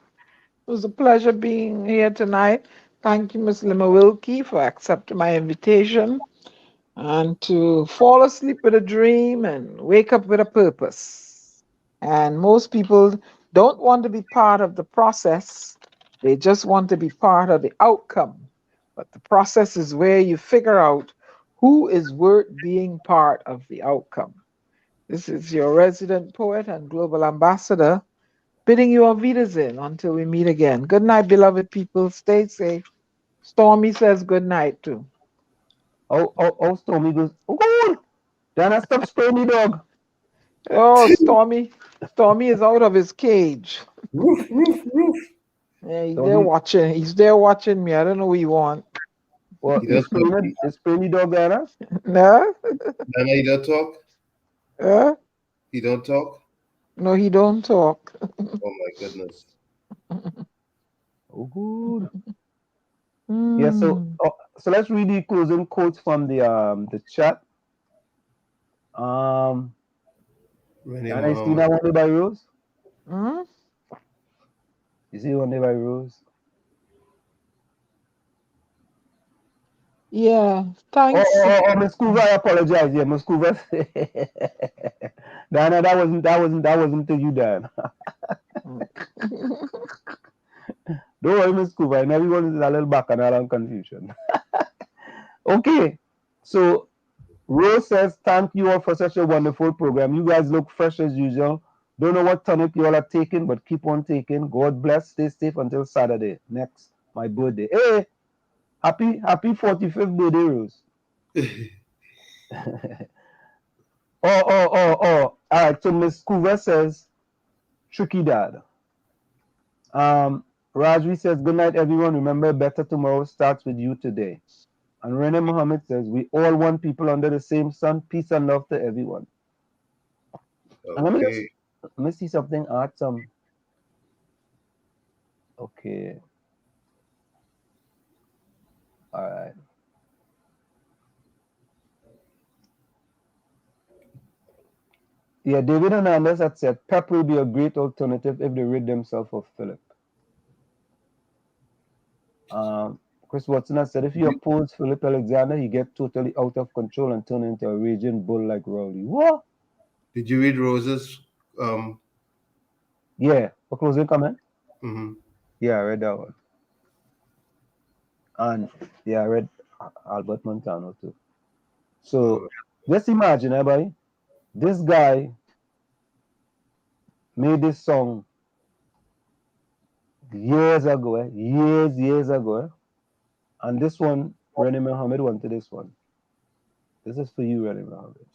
was a pleasure being here tonight. Thank you, Miss Limma Wilkie, for accepting my invitation and to fall asleep with a dream and wake up with a purpose. And most people don't want to be part of the process. They just want to be part of the outcome. But the process is where you figure out who is worth being part of the outcome. This is your resident poet and global ambassador bidding you auf Wiedersehen until we meet again. Good night, beloved people. Stay safe. Stormy says good night too. Oh, Stormy goes, oh, God. Dana, stop spraying the dog. Oh, Stormy is out of his cage. Roof, roof, roof. Yeah, he's Stormy. there watching. He's there watching me. I don't know what you want. What, is spraying the dog, Dana? No? Nana, you don't talk? You don't talk? No, he don't talk. Oh my goodness. Oh, good. Yeah, so let's read the closing quotes from the chat. And I see that one day by Rose. You see one day by Rose? Yeah, thanks. Oh, Miss Coover, I apologize. Yeah, Miss Coover. Dana, that wasn't to you, Dan. Don't worry, Miss Coover. And everyone is a little bacchanal and confusion. Okay, so Rose says, thank you all for such a wonderful program. You guys look fresh as usual. Don't know what tonic you all are taking, but keep on taking. God bless. Stay safe until Saturday. Next, my birthday. Hey, happy 45th birthday, Rose. Oh. All right, so Miss Coover says, tricky dad. Rajvi says, good night, everyone. Remember, better tomorrow starts with you today. And Rene Mohammed says, we all want people under the same sun. Peace and love to everyone. And let me see something. Add some. Okay. All right. Yeah, David Hernandez had said, Pep will be a great alternative if they rid themselves of Philip. Chris Watson has said, if you oppose Philip Alexander, he gets totally out of control and turn into a raging bull like Rowley. What? Did you read Rose's? Yeah, a closing comment? Mm-hmm. Yeah, I read that one. And yeah, I read Albert Montano too. So just imagine, everybody, this guy made this song years ago, and this one, Rennie Mohammed wanted this one. This is for you, Rennie Mohammed.